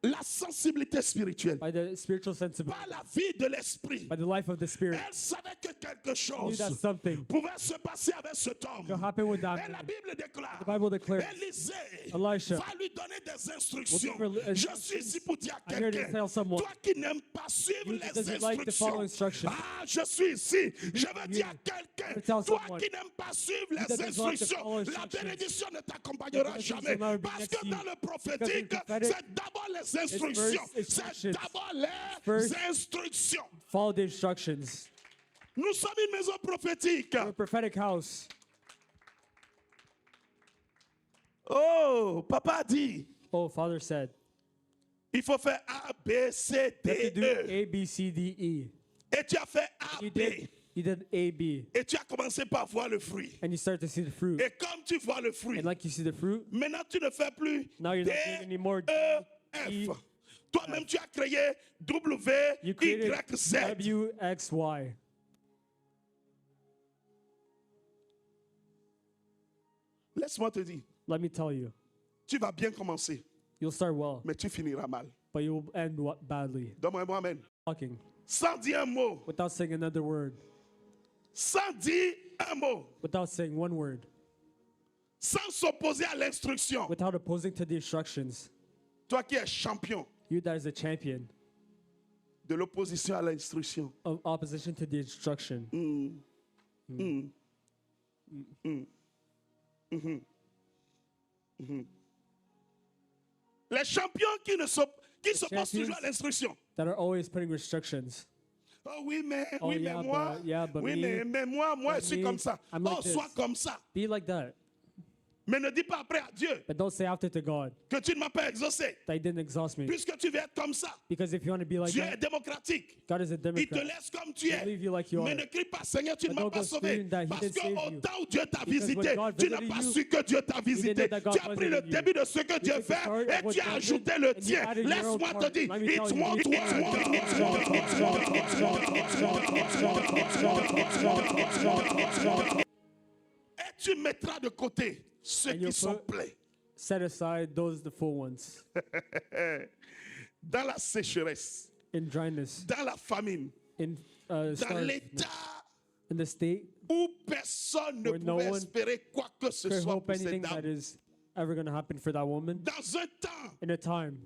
la sensibilité spirituelle, by the spiritual sensibility, pas la vie de l'esprit. by the life of the Spirit. Elle savait que quelque Knew chose that something pouvait se passer avec cet homme. could happen with that Et la man. Bible déclare, The Bible declares, Élisée Elisha va lui donner des instructions. will give her Je suis ici pour dire à I'm here to quelqu'un, tell someone, toi qui n'aimes pas suivre you les that doesn't like to follow instructions, instructions. ah, je suis ici. Je veux dire à to quelqu'un, tell toi someone, qui n'aimes pas suivre that les doesn't like to instructions, follow la instructions, bénédiction ne t'accompagnera the blessings jamais. will never be Parce next que to you. dans le Because in prophétique, prophetic, c'est d'abord les first instructions. C'est instructions. d'abord les First, instructions. Follow the instructions. Nous sommes une maison prophétique. We're a prophetic house. Oh, papa a dit, Oh, Father said, il faut faire A, B, C, you have to D, do E. A, B, C, D, E. Et tu as fait A, You B. did A, B, Et tu as commencé par voir le fruit. and you start to see the fruit. Et comme tu vois le fruit, And like you see the fruit, maintenant tu ne fais plus now you're D, not doing any more E, E. F. Toi-même, tu as créé W, You created Y, Z. W, X, Y. Laisse-moi te dire, Let me tell you, tu vas bien commencer, you'll start well, mais tu finiras mal. but you will end badly. Donne-moi un mot, amen. Talking Sans dire un mot, without saying another word, sans dire un mot, without saying one word, sans s'opposer à l'instruction. without opposing to the instructions. Toi qui es champion You that is a champion de l'opposition à l'instruction. of opposition to the instruction. Les champions qui s'opposent champions toujours à l'instruction. That are always putting restrictions. Oh oui, mais, Oh, oui, yeah, mais moi, but- yeah, but oui, me, mais moi, but je suis me, comme ça. I'm Oh, like sois this. comme ça. Be like that. Mais ne dis pas après à Dieu But don't say after to God que tu ne m'as pas exaucé. that He didn't exhaust me. Puisque tu veux être comme ça. Because if you want to be like Dieu est that, démocratique. God is a Il te Democrat. laisse comme tu He'll es. leave you like you Mais are. ne crie pas, Seigneur, tu ne But m'as don't pas go sauvé. screaming that He Parce didn't save qu'au you. temps où Dieu t'a Because when visité, God tu n'as visited pas you, su que Dieu t'a didn't visité. know that God Tu as pris le visited you. début de ce que Dieu took the fait start of et what tu as God did, ajouté le and you tien. added your own Laisse-moi te part. dire, Let me it's tell you, one, it's et tu mettras de côté ceux And qui you'll sont put- pleins. Set aside those the full ones. Dans la sécheresse, In dryness, dans la famine, in dans starvation, l'état in the state où personne ne where no pouvait one espérer quoi que ce could soit hope pour cette anything that dame. is ever going to happen for that woman. Dans un temps In a time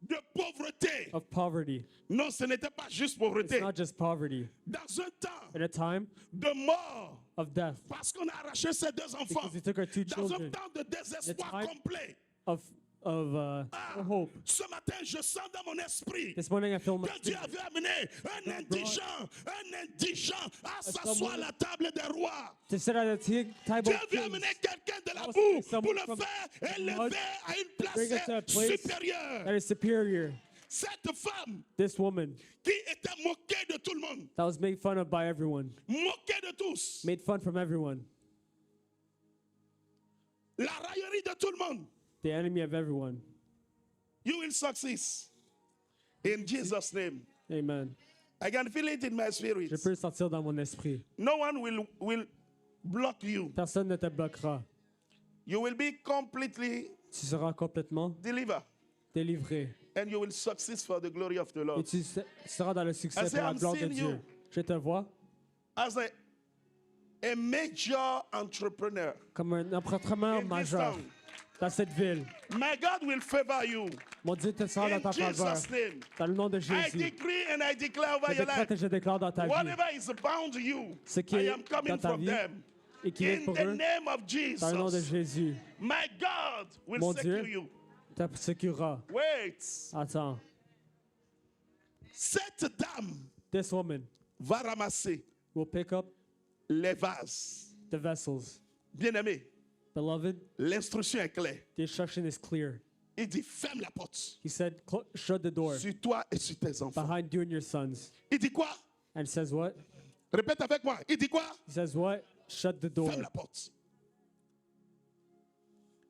de pauvreté. of poverty. Non, ce n'était pas juste It's pauvreté. not just poverty. Dans un temps In a time de mort, of death. parce qu'on a arraché ses deux enfants. Because He took our two Dans un children. temps de désespoir time- complet. Of no hope. Ce matin, je sens dans mon esprit This morning I feel my que Dieu spirit. avait amené un indigent à s'asseoir à someone- la table des rois. To sit at a table Dieu of avait kings. amené quelqu'un de la Also, boue someone pour le from faire the élever mud, à une bring it to a place place supérieure. that is superior. Cette femme This woman qui était moquée de tout le monde, that was made fun of by everyone. moquée de tous, Made fun from everyone. la raillerie de tout le monde. The enemy of everyone. You will succeed. In Jesus' name. Amen. I can feel it in my spirit. Je peux sentir dans mon esprit. No one will block you. Personne ne te bloquera. You will be completely Tu seras complètement delivered. délivré. And you will succeed for the glory of the Et Lord. tu seras dans le succès I say, pour la I'm gloire de seeing Dieu. you. Je te vois As a major entrepreneur comme un entrepreneur in this majeur town, dans cette ville. my God will favor you. Mon Dieu te sera dans In ta faveur. Jesus' name. Dans le nom de I Jésus. decree and I declare over Je your décrète life. et je déclare dans ta vie. Whatever is bound to you, Ce qui I est am coming dans ta from vie them. et qui est In pour the eux, name of dans le nom de Jesus, Jésus, my God will Mon secure Dieu. you. te sécurera. Wait. Attends. Cette dame This woman va ramasser will pick up les vases. the vessels. Bien-aimé, Beloved, l'instruction est claire. the instruction is clear. Il dit, ferme la porte He said, shut the door sur toi et sur tes enfants. behind you and your sons. Il dit quoi? And says what? Répète avec moi. Il dit quoi? He says what? Shut the door. Ferme la porte.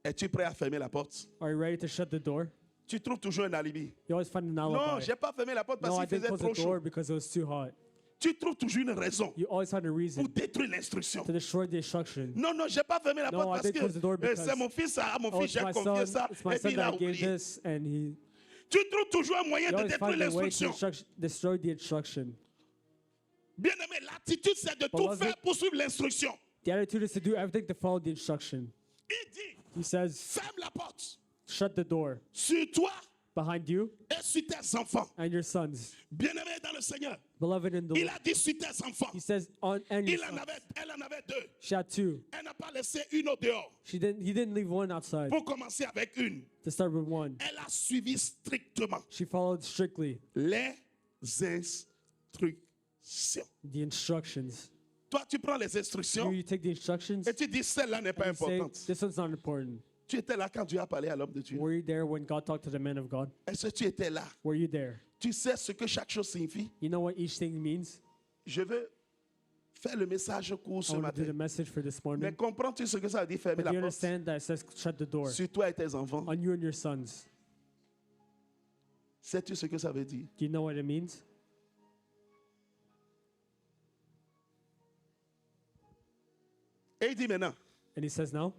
Es-tu prêt à fermer la porte? Are you ready to shut the door? Tu trouves toujours un alibi. You always find an Non, alibi. j'ai pas fermé la porte parce No, I qu'il didn't faisait close trop the door chaud. because it was too hot. Tu trouves toujours une raison You always find a pour reason détruire l'instruction. to destroy the instruction. Non, non, j'ai pas fermé la No, porte I parce didn't close the door que because- c'est mon fils, mon Oh, fils, it's j'ai my confié son. ça It's my et puis son il a that I gave oublié. this, and he. Tu trouves toujours un moyen You de always détruire find a way to l'instruction. destroy the instruction. Bien aimé, l'attitude c'est de tout Beloved, faire pour suivre l'instruction. The attitude is to do everything to follow the instruction. Il dit, He says, ferme la porte shut the door sur toi behind you et sur tes enfants. and your sons. Bien aimé dans le Seigneur, Beloved in the il Lord. a dit sur tes enfants. He says, on and your sons. Elle en avait deux. She had two. Elle n'a pas laissé une au dehors. He didn't leave one outside Pour commencer avec une, to start with one. elle a suivi strictement She followed strictly les instructions. the instructions. Toi, tu prends les instructions You take the instructions et tu dis celle-là n'est pas and you say, importante. this one's not important. Tu étais là quand Dieu a parlé à l'homme de Dieu. Were you there when God talked to the man of God? Est-ce que tu étais là? Were you there? Tu sais ce que chaque chose signifie? You know what each thing means? Je veux faire le message court ce I want to do the matin. message for this Mais morning. comprends-tu ce que ça veut dire fermer But do la you porte understand that it says shut the door sur toi et tes enfants? on you and your sons? Sais-tu ce que ça veut dire? Do you know what it means? Et il dit maintenant, And he says now,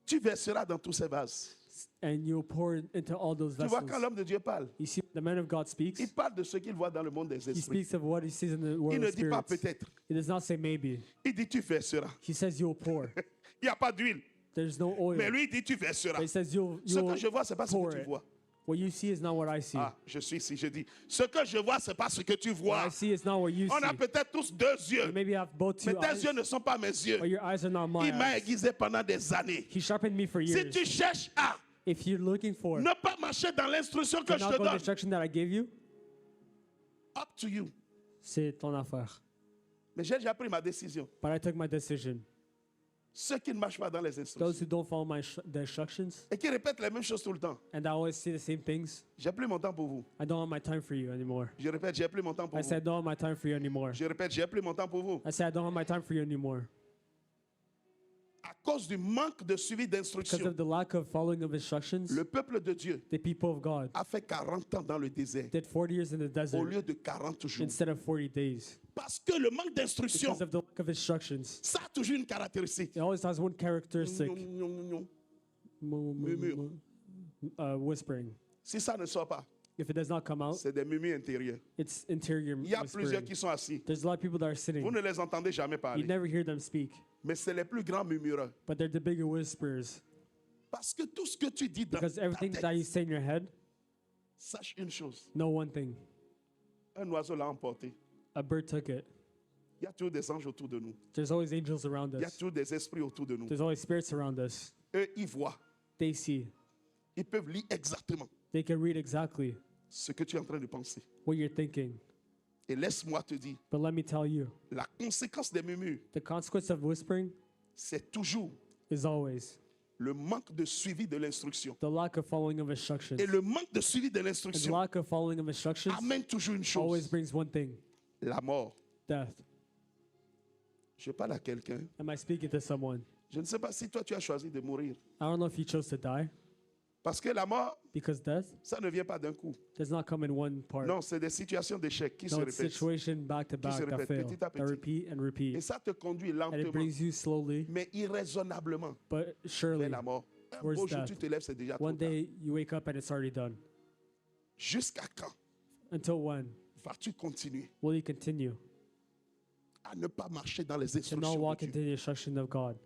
tu verseras dans tous ces vases. and you'll pour into all those Tu vois, vessels. quand l'homme de Dieu parle, You see, the man of God speaks. il parle de ce qu'il voit dans le monde des He esprits. speaks of what he sees in the world Il ne of dit pas spirits. peut-être. He does not say maybe. Il dit tu verseras. He says you'll pour. Il n'y a pas d'huile. There's no oil. Mais lui, il dit tu verseras. But he says you'll Ce que je vois, ce n'est pas ce pour que tu it. vois. What you see is not what I see. Ah, je suis ici, je dis. Ce que je vois, ce n'est pas ce que tu What vois. I see is not what you On a see. peut-être tous deux yeux. You maybe have both Mais two tes eyes, yeux ne sont pas mes yeux. but your eyes are not my Il m'a eyes. aiguisé pendant des années. He sharpened me for Si years. tu cherches à If you're looking for ne pas marcher dans l'instruction que to je not te go the donne, instruction that I gave you, up to you. c'est ton affaire. Mais j'ai déjà pris ma décision. But I took my decision. Ceux qui ne marchent pas dans les Those instructions who don't follow the instructions et qui répètent les mêmes choses tout le temps, and that always say the same things, j'ai plus mon temps pour vous. I don't have my time for you anymore. Je répète, j'ai plus mon temps pour I vous. said, I don't have my time for you anymore. Je répète, j'ai plus mon temps pour vous. I said, I don't have my time for you anymore. À cause du manque de suivi Because d'instruction, of the lack of following of instructions, le peuple de Dieu the people of God a fait 40 ans dans le désert did 40 years in the au desert lieu de 40 jours. instead of 40 days. Parce que le manque d'instruction, Because of the lack of instructions. ça a toujours une caractéristique. It always has one characteristic, Murmure. whispering. Si ça ne sort pas, If it does not come out, c'est des murmures intérieurs. it's interior Il y a plusieurs whispering. qui sont assis. There's a lot of people that are Vous sitting. ne les entendez jamais You parler. never hear them speak, Mais c'est les plus grands murmureurs. but they're the bigger whisperers. Parce que tout ce que tu dis dans Because ta everything tête, that you say in your head, sache une chose. know one thing. Un oiseau l'a emporté. A bird took it. Il y a toujours des anges autour de nous. There's always angels around Il y a us. toujours des esprits autour de nous. There's always spirits around us. Eux, ils voient. They see. Ils peuvent lire exactement They can read exactly ce que tu es en train de penser. what you're thinking. Et laisse-moi te dire, But let me tell you, la conséquence des murmures, the consequence of whispering c'est toujours is always le manque de suivi de l'instruction. the lack of following of instructions. Et le manque de suivi de And the l'instruction lack of following of instructions amène toujours une always chose, brings one thing, la mort. death. Je parle à quelqu'un. Am I speaking to someone? Je ne sais pas si toi tu as choisi de mourir. I don't know if you chose to die, Parce que la mort, because death ça ne vient pas d'un coup. does not come in one part. Non, c'est des situations d'échec qui se No, it's répètent. situation back to back se that répètent fail, petit à that petit. repeat and Et repeat. ça te conduit And it lentement, brings you slowly, mais irraisonnablement but vers surely. la mort. Un Where's beau jour, death? tu te lèves, c'est déjà trop One tard. day you wake up and it's already done. Jusqu'à quand Until when vas-tu continuer will you continue à ne pas marcher dans les to not instructions walk de into Dieu? the instruction of God?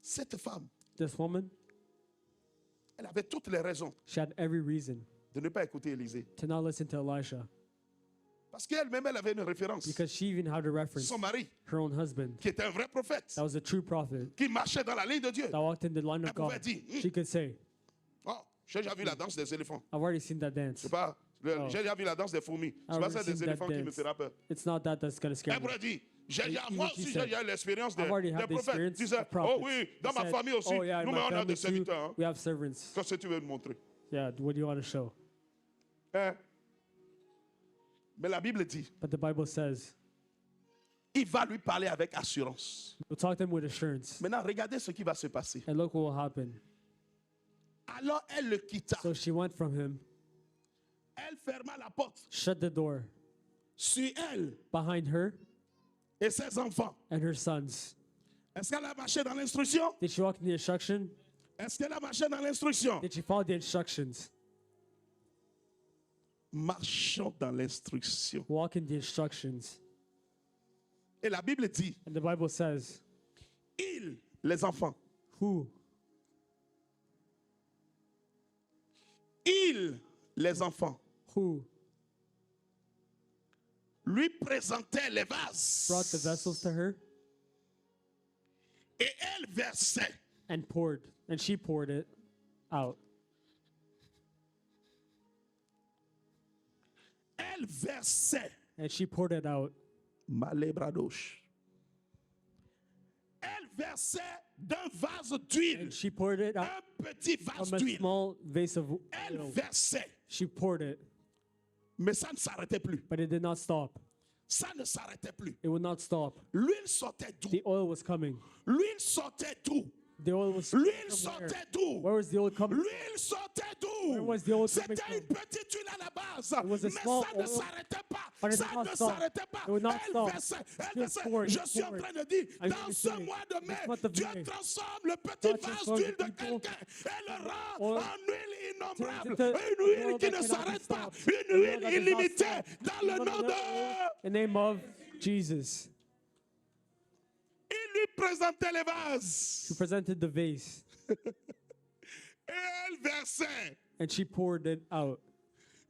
Cette femme, This woman, elle avait toutes les raisons she had every reason de ne pas écouter Élisée. to not listen to Elisha Parce qu'elle-même, elle avait une référence. because she even had a reference, Son mari, her own husband, qui était un vrai prophète, that was a true prophet, qui marchait dans la ligne de Dieu. that walked in the line of Elle pouvait God. dire, She could say, oh, j'ai déjà vu la danse des éléphants. I've already seen that dance. C'est pas, Oh. j'ai déjà vu la danse des fourmis. C'est I've pas already celle des seen that éléphants qui me dance. fera peur. It's not that that's going to scare Elle me. pourrait dire, Even moi she aussi said, j'ai eu l'expérience des I've already had the prophètes. experience Disait, of prophets. oh oui, dans She ma said, famille aussi, oh yeah, in nous my on a family des too, serviteurs. Hein. we have servants. Qu'est-ce que tu veux me montrer? Yeah, what do you want to show? Hein? Mais la Bible dit, But the Bible says, il va lui parler avec assurance. we'll talk to them with assurance. Maintenant, regardez ce qui va se passer. And look what will happen. Alors elle le quitta. So she went from him, Elle ferma la porte shut the door sur elle behind her et ses enfants. and her sons. Est-ce qu'elle a marché dans l'instruction? Did she walk in the instruction? Est-ce qu'elle a marché dans l'instruction? Did she follow the instructions? Marchons dans l'instruction. Walk in the instructions. Et la Bible dit, And the Bible says, ils, les enfants, who? ils, les enfants, Who lui présentaient les vases. brought the vessels to her Et elle versait. and poured, and she poured it out. Elle versait. And she poured it out. Malebradosh. Elle versait d'un vase d'huile. And she poured it out Un petit vase from a d'huile. small vase of Elle oil. versait. She poured it, Mais ça ne s'arrêtait plus. but it did not stop. Ça ne s'arrêtait plus. It would not stop. L'huile sortait d'où? The oil was coming. L'huile sortait d'où? The oil was L'huile from where? sortait d'où? Where was the oil coming? L'huile sortait d'où? Where was the oil coming C'était une from? petite huile à la base. It was a Mais small ça ne oil, s'arrêtait pas. but it Ça did not ne stop. s'arrêtait pas. It would not Elle stop. versait. Elle She was versait. pouring, Je she suis en poured. train de dire, I'm dans just ce saying, mois de this mai, month of Dieu May, transforme le petit God vase transforms d'huile the de people quelqu'un et le rend oil en huile innombrable. turns into Une huile oil qui that ne cannot be s'arrête pas. stopped. Une An oil huile that does not illimitée stop. dans le nom de... In the name of Jesus. Il lui présentait les vases. She presented the vase, Et elle versait. and she poured it out.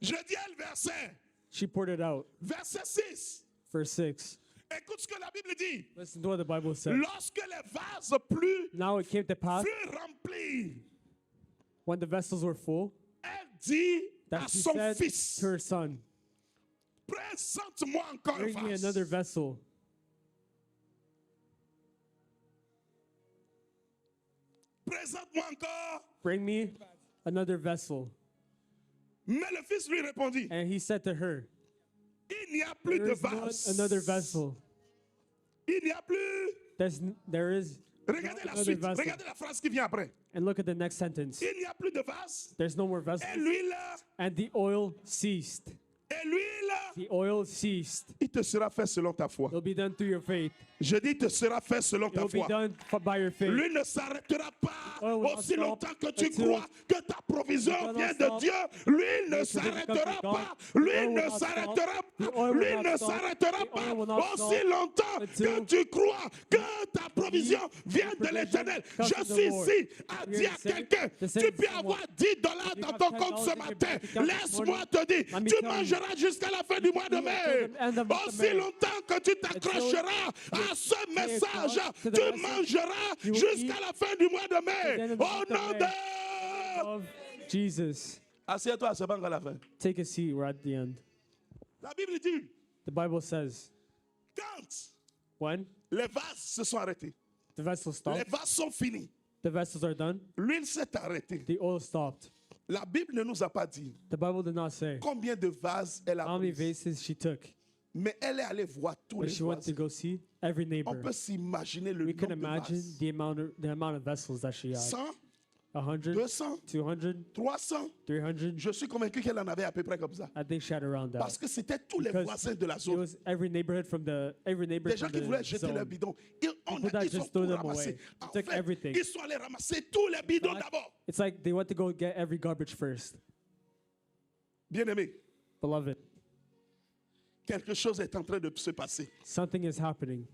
Je dis elle versait. She poured it out. Verset 6. Verse 6. Écoute ce que la Bible dit. Listen to what the Bible says. Lorsque les vases plus Now it came to pass, furent remplis, when the vessels were full, elle dit à that she son said fils, to her son, Présente-moi encore un Bring me vase. another vessel. Présente-moi encore. Bring me another vessel. Mais le fils lui répondit, And he said to her, il n'y a plus there de is not vase. another vessel. Il n'y a plus. There is. Regardez la Another suite. vessel. Regardez la phrase qui vient après. And look at the next sentence. Il n'y a plus de vase. There's no more Et vessels. l'huile. And the oil ceased. Et l'huile. The oil ceased. Il te sera fait selon ta foi. It'll be done through your faith. Je dis, il te sera fait selon ta It'll be foi. done by your faith. Lui ne s'arrêtera pas Oil will not aussi stop longtemps que tu until crois que ta provision it will vient not de stop. Dieu. Lui ne Your provision s'arrêtera comes from pas. God. Lui The oil will ne not stop. s'arrêtera The pas. oil will Lui not ne stop. s'arrêtera The pas oil will not aussi stop longtemps que until tu crois que ta provision vient de provision l'Éternel. comes Je from the suis Lord. ici à Here dire to à say- quelqu'un, to say tu to peux someone, avoir $10 you dans have ton $10 compte ce in your matin. bank account this Laisse-moi morning. te dire, Let me tu tell you. mangeras jusqu'à la fin du mois de You mai. will till the end of Aussi May. longtemps que tu t'accrocheras à ce message, tu mangeras You will jusqu'à eat la fin du mois de the mai. end of the Au month of nom May. de... Of Jesus. Assieds-toi à ce banc à la fin. Take a seat. We're at the end. La Bible dit, The Bible says, quand when les vases se sont arrêtés, the vessels les stopped, vases sont finis, the vessels are done, l'huile s'est arrêtée. the oil stopped. La Bible ne nous a pas dit The Bible did not say combien de vases elle a how many pris, vases she took, mais elle est allée voir tous but les she went to vases. go see every On neighbor. peut s'imaginer le We can nombre de imagine vases. the amount of vessels that she had. 100, 100, 200, 200, 300. 300. Je suis convaincu qu'elle en avait à peu près comme ça. I think she had around that. Parce que c'était tous les Because voisins de la It zone. was every neighbor from Des gens the qui voulaient jeter leur zone. bidon. Ils that ils ont just threw tout them ramassé. away. En Took fait, everything. ils sont allés ramasser tous les bidons Like, d'abord. It's like they went to go get every garbage first. Bien-aimé, Beloved, quelque chose est en train de se passer. something is happening.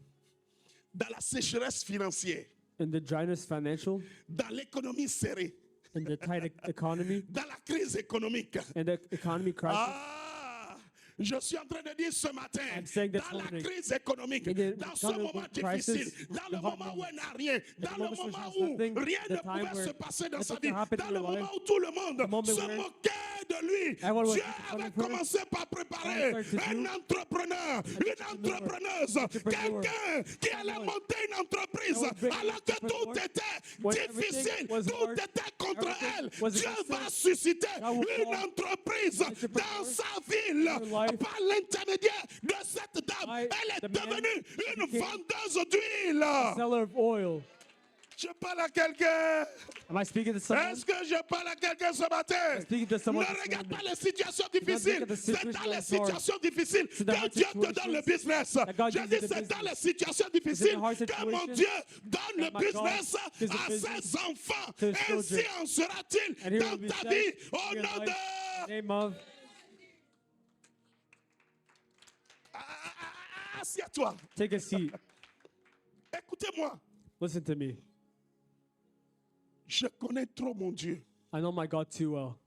Dans la sécheresse financière, In the dryness financial, dans l'économie serrée, in the tight economy, dans la crise économique. in the economy crisis, Ah, je suis en train de dire ce matin, I'm saying this dans la morning, crise économique, in the dans ce economic moment crisis, difficile, dans le the hard moment où moment, elle n'a rien, dans le moments when moment she has où nothing, rien the ne time pouvait where se passer dans sa nothing vie, happened dans in le your moment life, où tout le monde the moment se where moquait de lui, everyone was Dieu making avait fun of her, commencé par préparer God started to un do entrepreneur, une entrepreneuse, entrepreneur, quelqu'un qui allait monter une entreprise that would bring an alors que tout entrepreneur, était when everything difficile, was tout hard, était contre everything elle. was Dieu against va her. susciter God will une call entreprise an entrepreneur dans sa ville in your life par l'intermédiaire de cette dame. by Elle est the man devenue une became vendeuse d'huile. seller of oil. Je parle à quelqu'un. Am I speaking to someone? Est-ce que je parle à quelqu'un ce matin? Speaking to someone Ne this regarde morning. pas les situations look difficiles. at the C'est situation dans les that's hard. situations difficiles the que hard Dieu te donne situations le business. that God Je gives dis, you the c'est dans les business. situations It's in the difficiles hard que mon situation Dieu donne le that my God business gives the à business ses enfants. to his Ainsi children. en sera-t-il And he will dans be ta said vie in au your nom life. de... Name of Assieds-toi. take a seat. Écoutez-moi. Listen to me. Je connais trop mon Dieu. I know my God too well.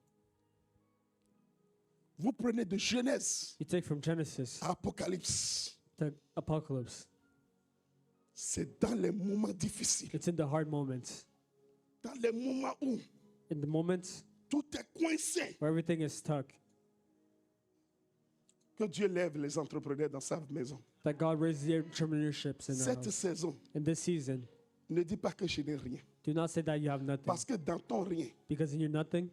Vous prenez de Genèse You take from Genesis à Apocalypse. to Apocalypse. C'est dans les moments difficiles, It's in the hard moments. dans les moments où In the moments tout est coincé, where everything is stuck, que Dieu lève les entrepreneurs dans sa maison. that God raises the entrepreneurships in their Cette house. saison, In this season, ne dis pas que je n'ai rien. do not say that you have nothing. Parce que dans ton rien, Because in your nothing,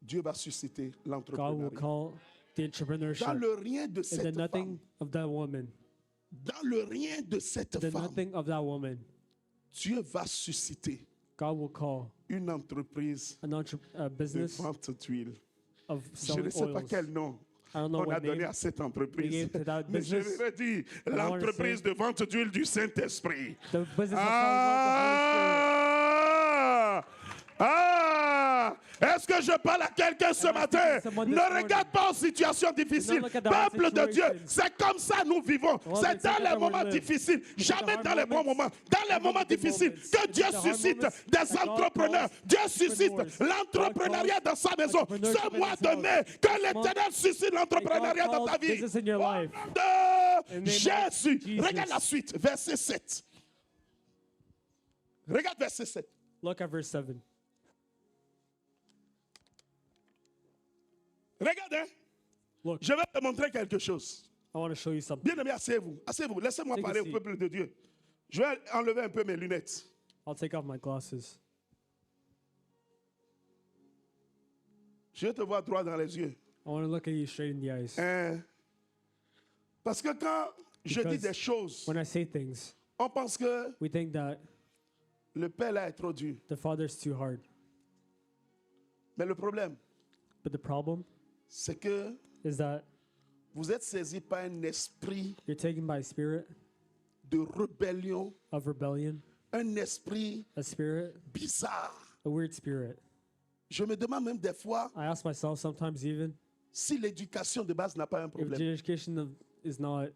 Dieu va susciter God will l'entrepreneuriat. call the Dans entrepreneurship. le rien de In the cette nothing femme, of that woman, dans le rien de cette the femme, nothing of that woman, Dieu va susciter God will call une entreprise a de business vente d'huile. of Je ne selling sais pas oils. quel nom I don't know on a what donné name à cette we entreprise. gave to that Mais je business. vais dire I wanna l'entreprise say- de vente d'huile du Saint-Esprit. The business of selling oils of the Holy Spirit. Ah! Ah! Est-ce que je parle à quelqu'un ce Am I matin? speaking to someone this Ne morning? regarde pas aux situations difficiles. look at the hard Peuple de Dieu, situations. c'est comme ça nous vivons. Well, C'est it's dans like les that we moments live. difficiles, It's jamais the dans hard les bons moments, moments. Dans les even moments the good difficiles, moments. que It's Dieu the hard suscite moments des that God entrepreneurs. calls Dieu suscite entrepreneurs. l'entrepreneuriat dans sa maison. Ce entrepreneurship in mois his de house. mai, que l'Éternel suscite l'entrepreneuriat God dans ta calls vie. business in your Au life. nom In de the name of Jésus. Jesus. Regarde la suite, verset 7. Regarde verset 7. Look at verse 7. Regarde, hein. Look, Je vais te montrer quelque chose. I want to show you something. Bien-aimés, asseyez-vous. Asseyez-vous. Laissez-moi Take a parler au seat. peuple de Dieu. Je vais enlever un peu mes lunettes. I'll take off my glasses. Je vais te voir droit dans les yeux. I want to look at you straight in the eyes. Hein? Parce que quand je dis Because des choses, when I say things, on pense que we think that le père là est trop dur. the Father's too hard. Mais le problème, But the problem c'est que is that vous êtes saisi par un esprit you're taken by a spirit de rébellion, of rebellion, un esprit a spirit, bizarre. a weird spirit. Je me demande même des fois I ask myself sometimes even si l'éducation de base n'a pas un if problème. the education is not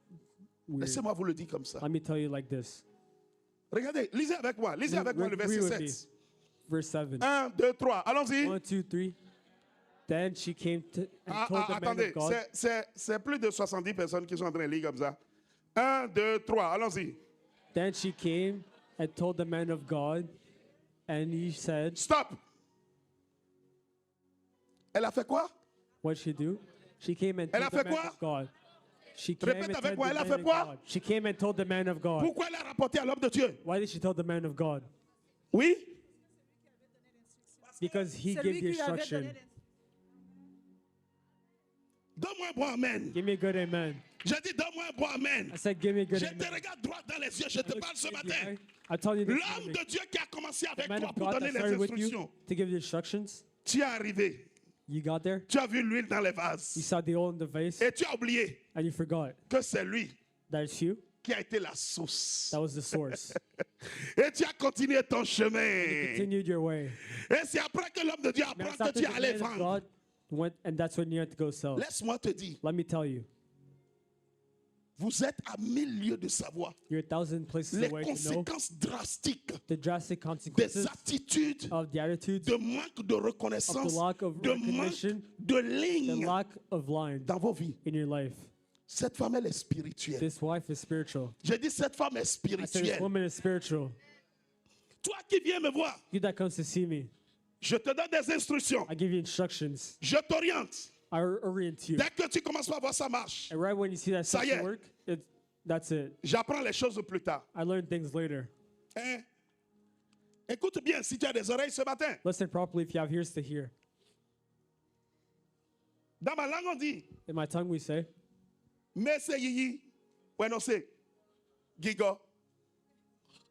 weird. Laissez-moi vous le dire comme ça. Let me tell you like this. Regardez, lisez avec moi. Lisez avec moi le Read verset with me. 7. Verse 7. 1, 2, 3. Allons-y. 1, 2, 3. Then she came to and told the man Attendez, of God. c'est plus de 70 personnes qui sont en train de lire comme ça. 1, 2, 3. Allons-y. Then she came and told the man of God, and he said, Stop. Elle a fait quoi? "What'd she do? She came and Elle a told the fait man quoi? of God. She came Répète and avec told moi, the elle a man fait of quoi? God. She came and told the man of God. Pourquoi elle a rapporté à l'homme de Dieu? Why did she tell the man of God? Oui? Because he C'est gave lui the qui lui avait instruction. donné l'instruction. Donne-moi un bon amen. Give me a good amen. J'ai dit donne-moi un bon amen. I said, give me a good Je te amen. regarde droit dans les yeux, je te parle ce matin. I told you this L'homme morning, de Dieu qui a commencé the avec man toi of pour God donner that les started with instructions. you to give the instructions. Tu es arrivé. You got there. Tu as vu l'huile dans les You vases. saw the oil in the vase, Et tu as oublié and you forgot que c'est lui that it's you. qui a été la source. That was the source. Et tu as continué ton chemin. Continued your way. Et c'est après que l'homme de Dieu Now, apprend it's que after tu the es allé man of vendre. God went, and that's when you had to go sell. Laisse-moi te dire, Let me tell you, vous êtes à 1000 lieues de savoir you're 1,000 places les away to know conséquences drastiques the drastic des consequences attitudes of the attitudes, de manque de reconnaissance, of the lack of de manque recognition, de the ligne lack of line dans vos vies. in your life. Cette femme, elle est spirituelle. This wife is spiritual. J'ai dit, cette femme est I said, this spirituelle. woman is spiritual. Toi qui viens me voir, You that comes to see me, je te donne des instructions. I give you instructions. Je t'oriente. I orient you. Dès que tu commences à voir ça marche, And right when you see that Ça y stuff est. work, that's it. j'apprends les choses plus tard. I learn things later. Hein? Écoute bien si tu as des oreilles ce matin. Listen properly if you have ears to hear. Dans ma langue, on dit, In my tongue we say, mais c'est yiyi. Ouais, non, c'est gigo.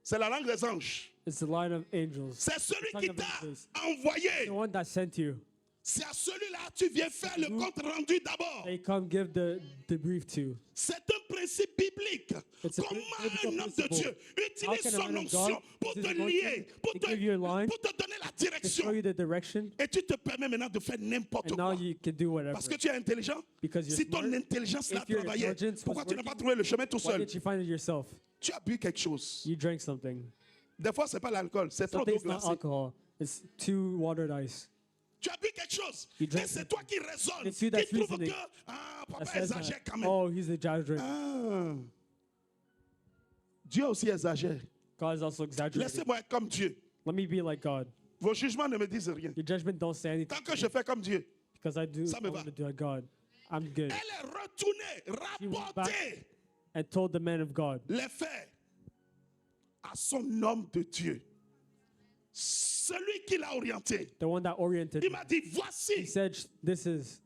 C'est la langue des anges. it's the line of angels. C'est celui Tongue qui of t'a angels. envoyé. The one that sent you. C'est à celui-là que tu viens faire le compte rendu d'abord. They come give the brief to. C'est un principe biblique. It's a Comment biblical un homme de principle. Dieu How utilise can a son man of onction God pour use te his lier, anointing pour to give you a line, pour te donner la to show direction. you the direction, Et tu te permets maintenant de faire n'importe and now quoi. you can do whatever. Parce que tu es intelligent. Because you're Si ton smart. intelligence If l'a your travaillé, intelligence pourquoi was tu n'as pas working, trouvé le chemin tout Why seul? didn't you find it yourself? Tu as bu quelque chose. You drank something. Des fois, ce n'est pas l'alcool, c'est trop d'eau Something's not glacée. alcohol. It's too watered ice. Tu as bu quelque chose. You Et drank c'est toi qui raisonnes, It's you qui that's trouve reasoning. que ah, That papa says exagère that, quand même. oh, he's exaggerating. Ah. Dieu aussi exagère. God is also exaggerating. Laissez-moi être comme Dieu. Let me be like God. Vos jugements ne me disent rien. Your judgment don't say anything Tant que je fais comme Dieu, because I do Ça me I va. want to do like God. I'm good. elle est retournée, She went rapportée And told the man of God, les faits à son homme de Dieu. Celui qui l'a orienté. the one that oriented Il me. m'a dit, He voici, said, this is,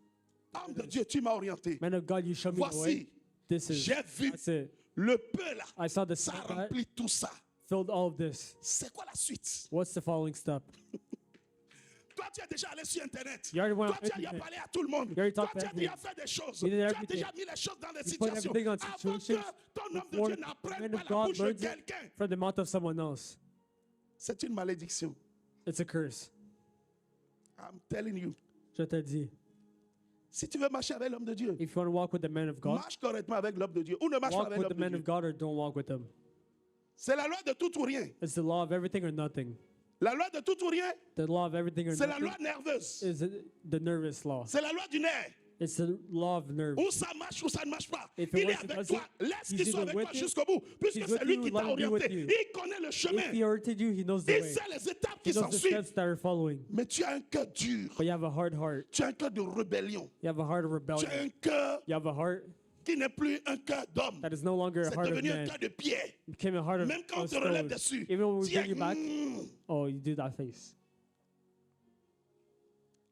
homme de Dieu, tu m'as orienté. man of God, you showed me the way. Voici, This is, j'ai vu that's it. le peu là. I saw the Ça sun that remplit tout ça. filled all of this. C'est quoi la suite? What's the following step? Toi, tu es déjà allé sur Internet. You already went Toi, on tu as déjà internet. parlé à tout le monde. You already Toi, talked tu to as déjà everyone. fait des choses. You Tu did as everything. déjà mis les choses dans des You put situations. everything on Avant situations que ton homme de before Dieu the n'apprenne man pas of la God bouche de learns it quelqu'un. from the mouth of someone else. C'est une malédiction. It's a curse. I'm telling you. Je te dis. Si tu veux marcher avec l'homme de Dieu, If you want to walk with the man of God, marche correctement avec l'homme de Dieu ou ne marche pas walk avec with the l'homme de man Dieu. of God or don't walk with him. C'est la loi de tout ou rien. It's the law of everything or nothing. La loi de tout ou rien, The law of everything or c'est la nothing loi nerveuse. is the nervous law. C'est la loi du nerf. It's the law of nerve. Ou ça marche ou ça ne marche pas. If it Il est works, it avec doesn't. toi. Laisse He's qu'il soit either avec with toi you, jusqu'au bout. Puisque he's c'est with lui you, qui let t'a him be with orienté. you. Il connaît le If chemin. he oriented you, he knows the Il way. sait les étapes He qui knows the s'ensuivent. steps that are following. Mais tu as un cœur dur. But you have a hard heart. Tu as un cœur de rébellion. You have a heart of Tu as rebellion. un cœur You have a heart qui n'est plus un cœur d'homme. that is no longer a C'est heart of devenu un man. cœur de pierre. It became a heart of Même quand on te stone. relève dessus, Even when we tu es, bring you back, oh, you do that face.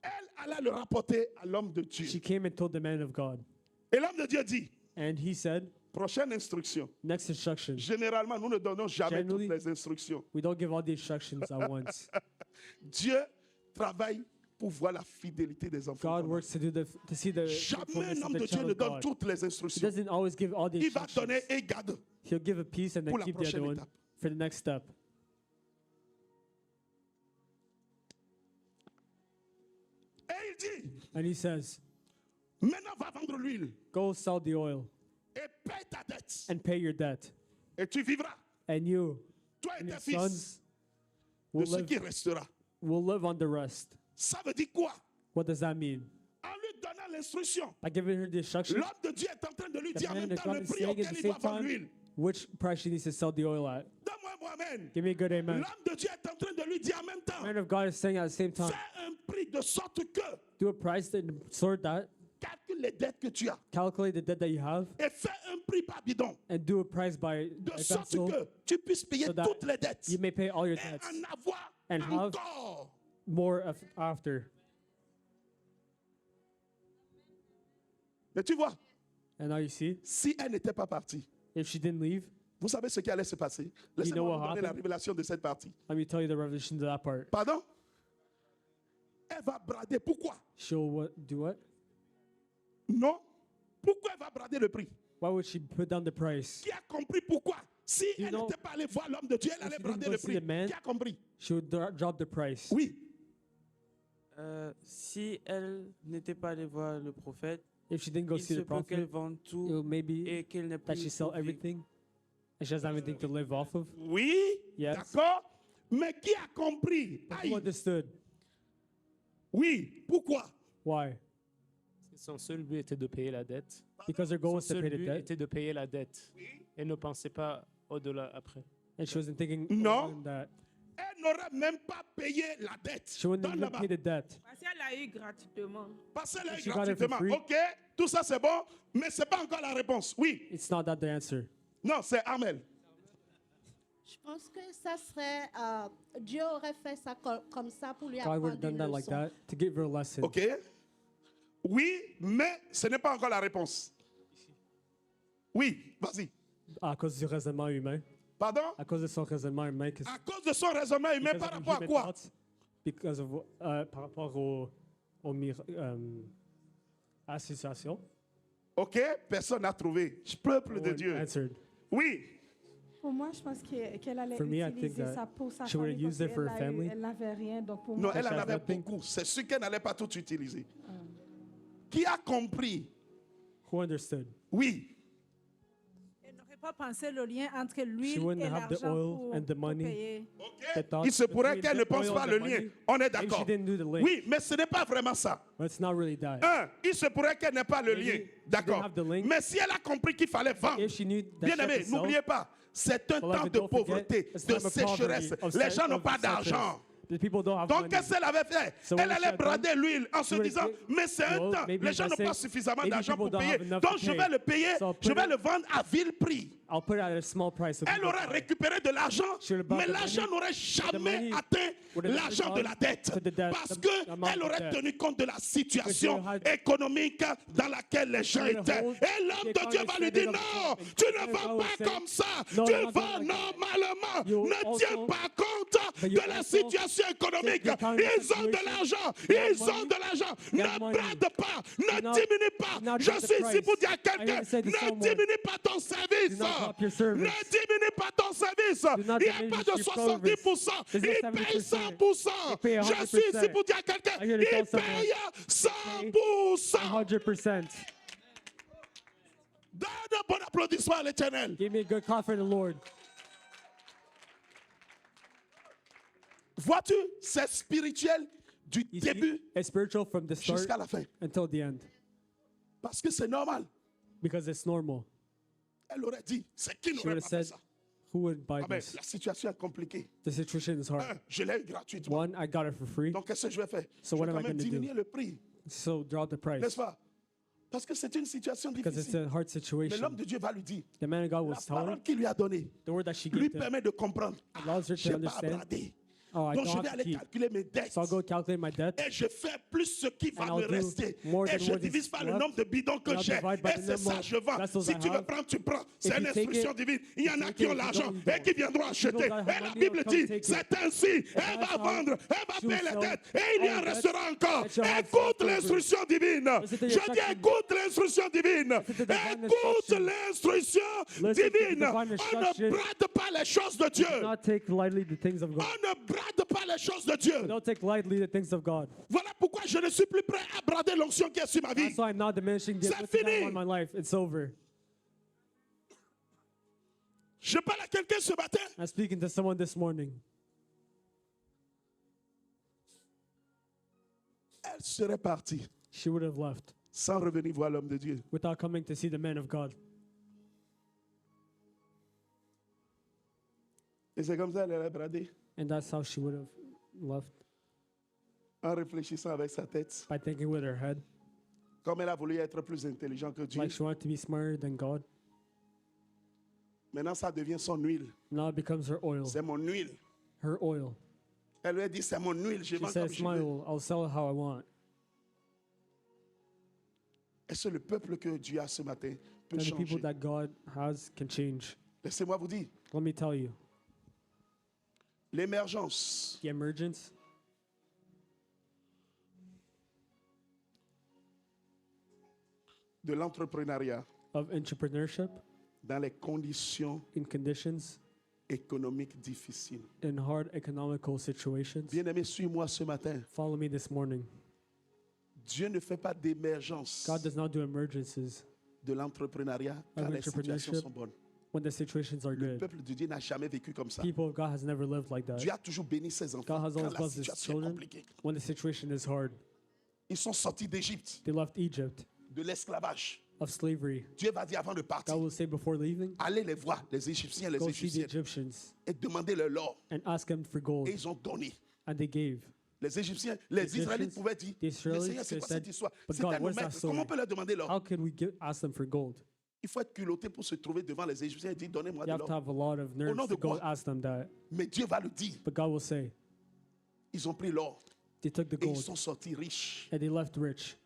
Elle alla le rapporter à l'homme de Dieu. She came and told the man of God. Et l'homme de Dieu dit, And he said, prochaine instruction. next instruction. Généralement, nous ne donnons jamais toutes Generally, les instructions. We don't give all the instructions at once. Dieu travaille pour voir la fidélité des enfants. God works to see the Jamais un faithfulness of homme the de Dieu child ne of donne God. toutes les He instructions. doesn't always give all the Il va instructions. donner et garde. He'll give a piece and Pour then la keep the other prochaine one étape. for the next step. Et il dit, And he says, maintenant va vendre l'huile go sell the oil et paye ta dette. and pay your debt. Et tu vivras, And you toi et and tes your fils, sons de will ce live, qui restera. will live on the rest. Ça veut dire quoi? What does that mean? En lui donnant l'instruction, By giving her the instruction, l'homme de Dieu est en train de lui the dire en man même of temps God le is prix saying at auquel the il same doit vendre time l'huile. which price she needs to sell the oil at. Donne-moi un bon amen. Give me a good amen. L'homme de Dieu est en train de lui dire en même The temps, man of God is saying at the same time, fais un prix de sorte que do a price and sort that, calcule les dettes que tu as calculate the debt that you have, et fais un prix par bidon and do a price by de sorte vessel, que tu puisses payer so that toutes les dettes you may pay all your et debts en avoir and have encore. more after. Mais tu vois, And now you see, si elle n'était pas partie, if she didn't leave, vous savez ce qui allait se passer? know Laissez-moi what vous donner la happened? révélation de cette partie. let me tell you the revelation to that part. Pardon? Elle va brader. Pourquoi? She'll do what? Non. Pourquoi elle va brader le prix? Why would she put down the price? Qui a compris pourquoi? Si You elle know, n'était pas allée voir l'homme de Dieu, elle allait she didn't brader go le see prix. the man, Qui a compris? She would drop the price. Oui. Si elle n'était pas allée voir le prophète, If she didn't go il see se the peut qu'elle prophet, vende it tout will maybe et qu'elle n'ait that plus she sell pour vivre. everything and she doesn't have anything to live off of. Oui. Yes. D'accord. Mais qui a compris? But Aïe. who understood? Oui. Pourquoi? Why? Son seul but était de payer la dette. Because her goal Son was to seul pay the but debt, était de payer la dette. Elle ne pensait pas au-delà après. and she wasn't thinking No. on that. Elle n'aurait même pas payé la dette. She wouldn't Donne even là-bas. pay the debt. Parce qu'elle a eu gratuitement. Parce qu'elle a eu She got it for gratuitement. free. Ok. Tout ça c'est bon, mais c'est pas encore la réponse. Oui. It's not that the answer. Non, c'est Armel. Je pense que ça serait, Dieu aurait fait ça comme ça pour lui God would apprendre have done une that like leçon. that to give her a lesson. Ok. Oui, mais ce n'est pas encore la réponse. Oui, vas-y. À cause du raisonnement humain. Pardon? À cause de son raisonnement humain. À cause de son raisonnement humain because par of rapport à human quoi? thoughts, because of, par rapport à la situation. Ok, personne n'a trouvé. Peuple No de one Dieu. answered. Oui. Pour moi, je pense qu'elle allait For me, I think utiliser that ça pour sa she would famille use it parce for her qu'elle family. elle n'avait rien. Donc pour Non, moi, elle en she has avait nothing. beaucoup. C'est sûr qu'elle n'allait pas tout utiliser. Qui a compris? Who understood? Oui. Elle n'aurait pas pensé le lien entre l'huile She wouldn't et have the l'argent oil pour, and the pour money. payer. Ok. thought Il se pourrait between qu'elle ne the pense oil pas and le the lien. money, On est maybe d'accord. she didn't do the link. Oui, mais ce n'est pas vraiment ça. But it's not really that. Il se pourrait qu'elle n'ait pas le Maybe lien. she didn't D'accord. have the link. Mais si elle a compris qu'il fallait vendre, If she knew that bien she had aimé, to sell, n'oubliez pas, c'est un beloved, temps de don't forget, pauvreté, it's de time of sécheresse. poverty, of Les gens of n'ont pas suffering. d'argent. The people don't have Donc, money. qu'est-ce qu'elle avait fait? So Elle what she allait had done, brader l'huile en se she would disant, get- mais c'est un well, temps. maybe Les gens by n'ont pas saying, suffisamment maybe d'argent people pour don't payer. have enough Donc, to je pay. vais le payer, So I'll je put vais it- le vendre à vil prix. I'll put it at a small price. So Elle people aurait buy. récupéré de l'argent, She would have bought mais the l'argent money, n'aurait the jamais money atteint would have l'argent never de la gone dette. to the debt, Parce the amount qu'elle of aurait debt. tenu compte de la situation Because she had- économique dans laquelle les gens would have étaient. hold Et l'homme the de Dieu va lui dire, economic non, standard of tu the ne earth. vends I would pas say, comme ça, no, tu you're not vends doing like that. normalement. You Ne also- tiens pas compte but de you la also situation économique. take account of the Ils ont de situation. l'argent, They have ils ont money. de l'argent. They have Ne money. brade pas, ne not- diminue pas. do not Je drop the suis ici price. pour dire à I quelqu'un, gotta say to ne someone, diminue pas ton service. do not drop your service. Ne diminue pas ton service. not Il n'y a diminish pas de your 70%. There's Il no paye 70%. 100%. He paye Je 100%. suis ici pour dire à quelqu'un, I'm here to tell il paye 100%. 100%. Donne un bon applaudissement à l'Éternel. Give me a good clap for the Lord. Vois-tu, c'est spirituel du You début see, it's spiritual from the start jusqu'à la fin. until the end. Parce que c'est normal. Because it's normal. Elle aurait dit, c'est qui She n'aurait would have pas fait said, ça? who would buy Ah ben, this? la situation est compliquée. The situation is hard. Je l'ai eu gratuitement. One, I got it for free, Donc, qu'est-ce que je vais faire? So Je what vais am quand I même gonna do? diminuer le prix. so drop the N'est-ce price. pas? Parce que c'est une situation because it's difficile. a hard Mais situation. l'homme de Dieu va lui dire, The man of God la was telling parole qu'il lui a donnée the word that she lui gave to him. permet de comprendre. Allows her to Je n'ai pas à understand. brader. Oh, I Donc je don't vais have to aller keep. calculer mes dettes. So I'll go calculate my debt. Et je fais plus ce qui va And me I'll do rester. more Et than je what is divise par le left. nombre de bidons que And I'll j'ai. divide by Et the c'est number ça, of je vends. vessels Si I tu veux have. prendre, tu prends. C'est If une you take instruction it, divine. Il y en you a take qui it. ont If you l'argent don't, you et qui viendront acheter. that have Et la money Bible will come dit, take it. c'est ainsi. Elle va that's how vendre, elle va she will payer les sell dettes. Et il y en all debts, restera encore. and she'll have Écoute some l'instruction divine. Listen to Je your dis, instruction. écoute l'instruction divine. Listen to the divine Écoute instruction. l'instruction Listen to the divine. divine On ne instruction. brade pas les choses de Dieu. Do not take lightly the things of On God. ne brade pas les choses de Dieu. Don't take lightly the things of God. Voilà pourquoi je ne suis plus prêt à brader l'onction qui est sur ma vie. That's why I'm not diminishing the C'est anointing I have fini. on my life. It's over. Je parle à quelqu'un ce matin. I'm speaking to someone this morning. Elle serait partie She would have left sans revenir voir l'homme de Dieu. without coming to see the man of God. Et c'est comme ça qu'elle a bradé, And that's how she would have left, en réfléchissant avec sa tête. by thinking with her head, Comme elle a voulu être plus intelligent que Dieu. like she wanted to be smarter than God. Maintenant, ça devient son huile. Now it becomes her oil. C'est mon huile. Her oil. Elle lui a dit, c'est mon huile, je She vends said, comme it's je my veux. oil. I'll sell it how I want. Est-ce que le peuple que Dieu a ce matin peut And the people changer? that God has can change. Laissez-moi vous dire, Let me tell you, l'émergence the emergence de l'entrepreneuriat of entrepreneurship dans les conditions in conditions, économiques difficiles. in hard economical situations. Bien-aimé, suis-moi ce matin. Follow me this morning. Dieu ne fait pas d'émergence God does not do emergencies de l'entrepreneuriat quand les situations entrepreneurship. sont bonnes. when the situations are Le good. peuple de Dieu n'a jamais vécu comme ça. People of God has never lived like that. Dieu a toujours béni ses enfants God has quand always la blessed his situation est children compliquée. when the situation is hard. Ils sont sortis d'Égypte, They left Egypt de l'esclavage. of slavery. Dieu va dire avant de partir, God will say before leaving, allez les voir, les Égyptiens, les go see the Égyptiennes, Egyptians et demandez-leur l'or. and ask them for gold. Et ils ont donné. And they gave. Les Égyptiens, les Israélites Egyptians, pouvaient dire, the mais Israelites, Seigneur, c'est they quoi said, cette histoire? "But C'est God, à nous where's that mettre. story? Comment on peut leur demander l'or? How can we ask them for gold? Il faut être culotté pour se trouver devant les Égyptiens et dire, donnez-moi You de have to l'or. have a lot of nerves nom de to go quoi? ask them that. Mais Dieu va le dire. But God will say, Ils ont pris l'or they took the et ils gold sont sortis riches. and they left rich.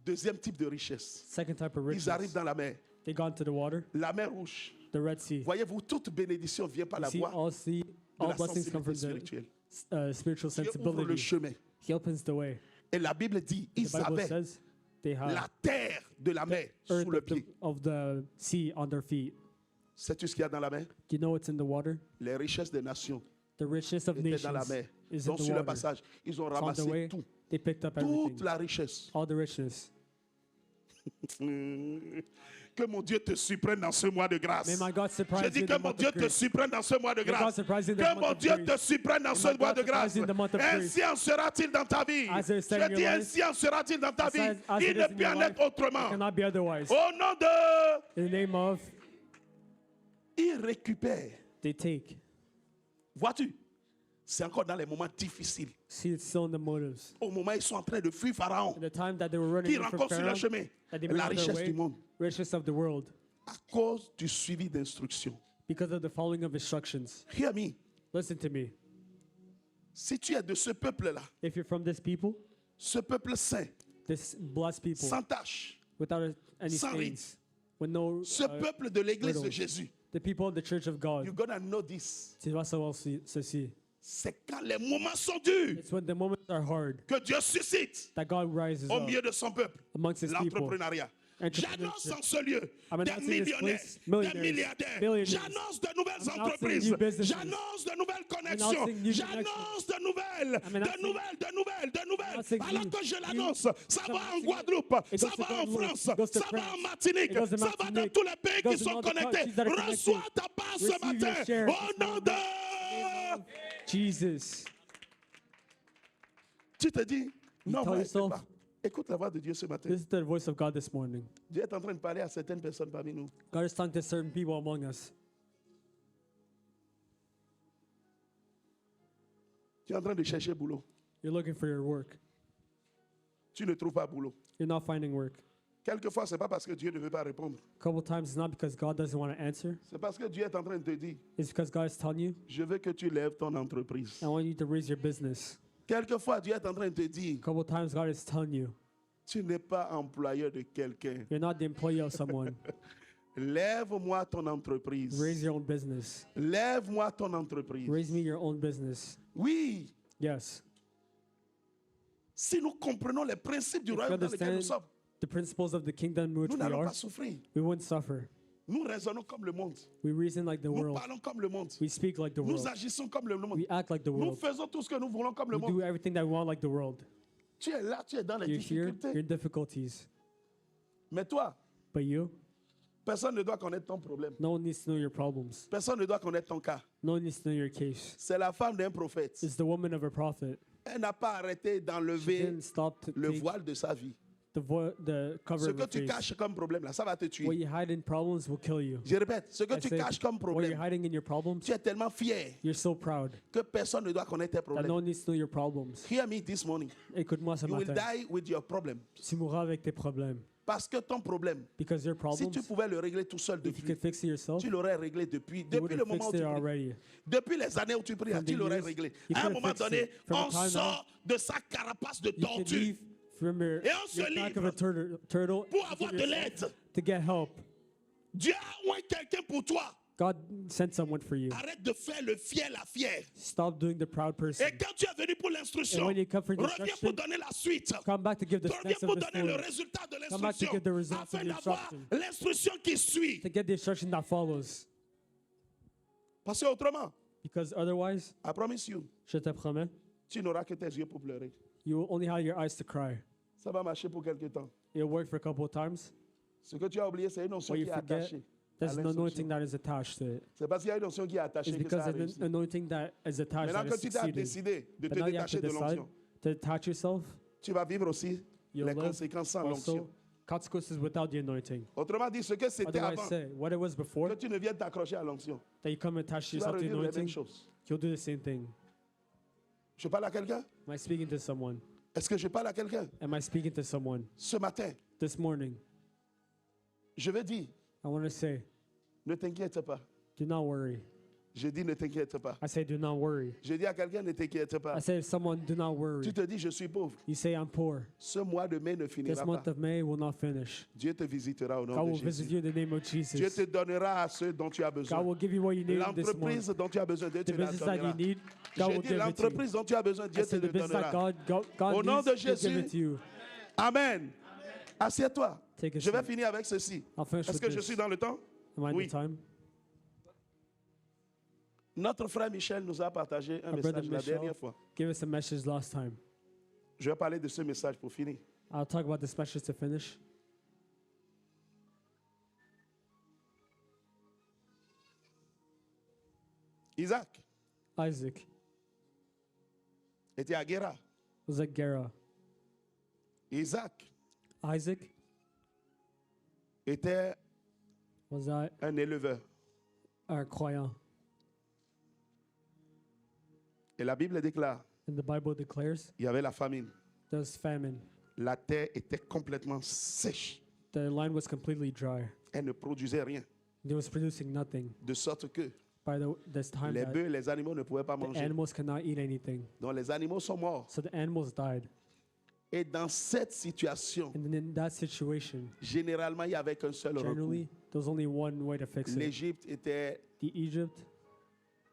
Deuxième type de richesse. Second type of Ils arrivent richness. dans la mer. They got into the water, La mer rouge. the Red Sea. Voyez-vous, toute bénédiction vient par You la see, voie all de all la blessings come from sensibilité the spirituelle. spiritual Dieu ouvre le sensibility. chemin. He opens the way. Et la Bible dit, The ils Bible avaient says they la have terre de la mer earth sous le of the, pied. of the sea on their feet. Sais-tu ce qu'il y a dans la mer? You know what's in the water? Les richesses des nations The richness of étaient dans la nations mer. is in Donc the sur le water. passage, ils ont It's on the ramassé way. tout. They picked up Toute everything. la richesse. All the richness. Que mon Dieu te surprenne dans ce mois de grâce. May my God Je surprise dis you in que the mon month Dieu of te grace. surprenne dans ce mois de May God grâce. surprise you in the Que month mon of Dieu te grace. surprenne dans May ce my mois God de grâce. surprise you in the month of grace. Ainsi en sera-t-il dans ta vie. As it is in Je your dis life, ainsi en sera-t-il dans ta vie. as Il it ne is in peut your en life, être autrement. It cannot be otherwise. Au nom de... In the name of, Il récupère. they take. Vois-tu? C'est encore dans les moments difficiles. See, it's still in the motives. Au moment où ils sont en train de fuir Pharaon. In the time that they were running Qui from rencontrent sur Pharaoh, leur chemin that they la made on their richesse way, du monde. richness of the world, À cause du suivi d'instructions. because of the following of instructions. Hear me. Listen to me. Si tu es de ce peuple-là, If you're from this people, ce peuple saint, this blessed people, sans tache, without any sans stains, with no, ce peuple de l'église de riddles. Jésus, the people of the Church of God, you're gonna know this. tu vas savoir ceci. C'est quand les moments sont durs It's when the moments are hard que Dieu suscite that God rises au up milieu de son peuple amongst his people. l'entrepreneuriat. J'annonce en ce lieu I'm des announcing this millionnaires, place, des millionaires, milliardaires. billionaires. J'annonce de nouvelles I'm announcing entreprises. new businesses. J'annonce de nouvelles connexions. announcing new J'annonce de nouvelles, I'm de announcing- nouvelles, de nouvelles, de nouvelles. announcing Alors new- que je new- l'annonce, ça va en announcing- Guadeloupe, It ça goes to va en Guadeloupe, France, it goes to ça va en France, Martinique, it goes to ça va dans Martinique, tous les pays it goes qui in sont all the connectés. countries that are connected. Reçois ta part ce Receive your matin share au this nom morning. de... Jesus. Tu te dis, non, tell moi, yourself- écoute pas. Écoute la voix de Dieu ce matin. This is the voice of God this morning. Dieu est en train de parler à certaines personnes parmi nous. God is talking to certain people among us. Tu es en train de chercher boulot. You're looking for your work. Tu ne trouves pas boulot. You're not finding work. Quelquefois, ce n'est pas parce que Dieu ne veut pas répondre. A couple times, it's not because God doesn't want to answer. C'est parce que Dieu est en train de te dire, It's because God is telling you, je veux que tu lèves ton entreprise. I want you to raise your business. Quelquefois, Dieu est en train de te dire, A couple times, God is telling you, tu n'es pas employeur de quelqu'un. you're not the employee of someone. Lève-moi ton entreprise. Raise your own business. Lève-moi ton entreprise. Raise me your own business. Oui, Yes. si nous comprenons les principes du If you royaume dans lequel nous understand sommes, the principles of the kingdom in which nous we n'allons are, pas souffrir. we wouldn't suffer. Nous raisonnons comme le monde. We reason like the Nous world. parlons comme le monde. We speak like the Nous world. agissons comme le monde. We act like the Nous world. faisons tout ce que nous voulons comme le We do monde. everything that we want like the world. Tu es là, tu es dans les You're here, you're difficultés. in difficulties. Mais toi, But you, personne ne doit connaître ton problème. no one needs to know your problems. Personne ne doit connaître ton cas. No one needs to know your case. C'est la femme d'un prophète. It's the woman of a prophet. Elle n'a pas arrêté She d'enlever didn't stop to le take voile de sa vie. the cover Ce of que her tu face. caches comme problème, là, ça va te What tuer. you hide in problems will kill you. Je répète, ce que I tu said, caches comme what you're problème, hiding in your problems, tu es tellement fier you're so proud que personne ne doit connaître tes that no problèmes. one needs to know your problems. Hear me this morning. Écoute-moi ce You will matin. die with your problem. Tu mourras avec tes problèmes. Parce que ton problème, Because your si problems, tu pouvais le régler tout seul if you depuis, could fix it yourself, tu l'aurais réglé depuis you would le have moment où fixed tu it pries. already. Depuis les années où tu pries, From tu the l'aurais years, réglé. you À un could have moment fixed donné, it. From on a time now, sort de sa carapace de You can tortue leave from your Et on se back of livre a turtle pour and avoir give de yourself l'aide. to get help. Dieu a oint quelqu'un pour toi. God sent someone for you. Arrête de faire le fier, la fière. Stop doing the proud person. Et quand tu es venu pour l'instruction, And when you come for reviens instruction, pour donner la suite. Come back to give the Reviens next of pour the donner le story. résultat de Come back to give the l'instruction. results of Afin the d'avoir instruction. l'instruction qui suit. To get the instruction that follows. Parce que autrement, Because otherwise, I promise you, je te promets, tu n'auras que tes yeux pour pleurer. you will only have your eyes to cry. Ça va marcher pour quelque temps. It'll work for a couple of times. Ce que tu as oublié, c'est une notion What you qui est forget, attachée. à there's an l'instruction. anointing that is attached to it. C'est parce qu'il y a une notion qui est attachée It's que because ça a of réussi. an anointing that is attached Maintenant that que is tu t'as succeeded. décidé de te But now you have to détacher de decide l'onction, to detach yourself. tu vas vivre aussi You'll les live conséquences sans l'onction. also consequences without the anointing. Autrement dit, ce que c'était Otherwise, avant, say what it was que before, tu ne viennes t'accrocher à l'onction, that you come and attach tu vas yourself to the revivre les mêmes anointing, choses. you'll do the same thing. Je parle à quelqu'un? Am I speaking to someone? Est-ce que je parle à quelqu'un? Am I speaking to someone? Ce matin, This morning, je vais dire, I want to say, ne t'inquiète pas. do not worry. Je dis, ne t'inquiète pas. I say, do not worry. Je dis à quelqu'un, ne t'inquiète pas. I say, someone, do not worry. Tu te dis, je suis pauvre. You say, I'm poor. Ce mois de mai ne This finira month pas. of May will not finish. Dieu te visitera au nom God de will visit Jésus. you in the name of Dieu Jesus. te donnera à ceux dont tu as God besoin. will give you what you need this L'entreprise month. dont tu as besoin, Dieu The te la business that you donnera. need, God J'ai will dit give it to you. l'entreprise dont tu as besoin, I Dieu te said the le business that donnera. God Au nom needs, de He'll give Jésus. it to you. Amen. Assieds-toi. Take a Je vais seat. finir avec ceci. I'll finish Est-ce with que je this. suis dans le temps? Am I in Oui. the time? Notre frère Michel nous a partagé un Our brother message la Michel dernière fois. gave us a message last time. Je vais parler de ce message pour finir. I'll talk about this message to finish. Isaac Isaac était à Guéra. was at Gera. Isaac Isaac était was at un éleveur. croyant. Et la Bible déclare, And the Bible declares il y avait la famine. there was famine. La terre était complètement sèche. The land was completely dry. Elle ne produisait rien. It was producing nothing. De sorte que By this time, les that bœufs et les animaux ne pouvaient pas the manger. animals cannot eat anything. Donc les animaux sont morts. So the animals died. Et dans cette situation, And then in that situation, généralement, il n'y avait qu'un seul recours. generally, there's only one way to fix it. L'Égypte était The Egypt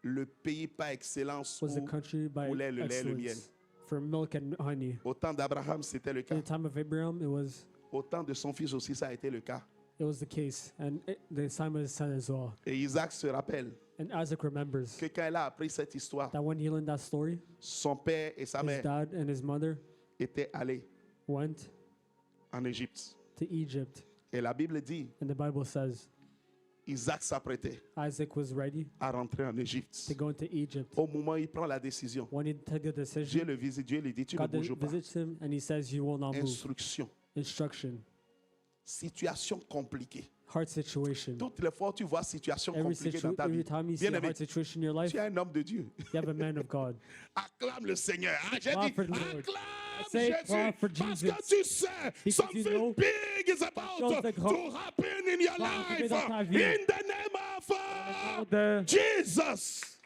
le pays par excellence was the où country by coulait le lait et le miel. excellence for milk and honey. Au temps d'Abraham, c'était le In cas. the time of Abraham, Au temps de son fils aussi, ça a été le cas. it was the case, and the time of his son as well. Et Isaac se rappelle And Isaac remembers que quand il a appris cette histoire, that when he learned that story, son père et sa his mère dad and his mother étaient allés went en Égypte. to Egypt. Et la Bible dit, And the Bible says Isaac s'apprêtait Isaac was ready à rentrer en Égypte. to go into Egypt. Au moment où il prend la décision, When he took the Dieu decision, le visite, Dieu lui dit, tu ne God bouges pas. visits him and he says, you will not move. Instruction. Instruction. Situation compliquée. Hard situation. Toutes les fois où tu vois situation compliquée dans ta Every vie, time you see a bien-aimé, hard situation in your life, tu es un homme de Dieu. you have a man of God. Acclame le Seigneur. Ah, j'ai Clap dit, for the Lord. acclame Say Jésus. clap for Parce Jesus. que tu sais, Because something you know big is about chose de to grand happen in your va arriver life. dans ta vie. In the name of The- Jesus.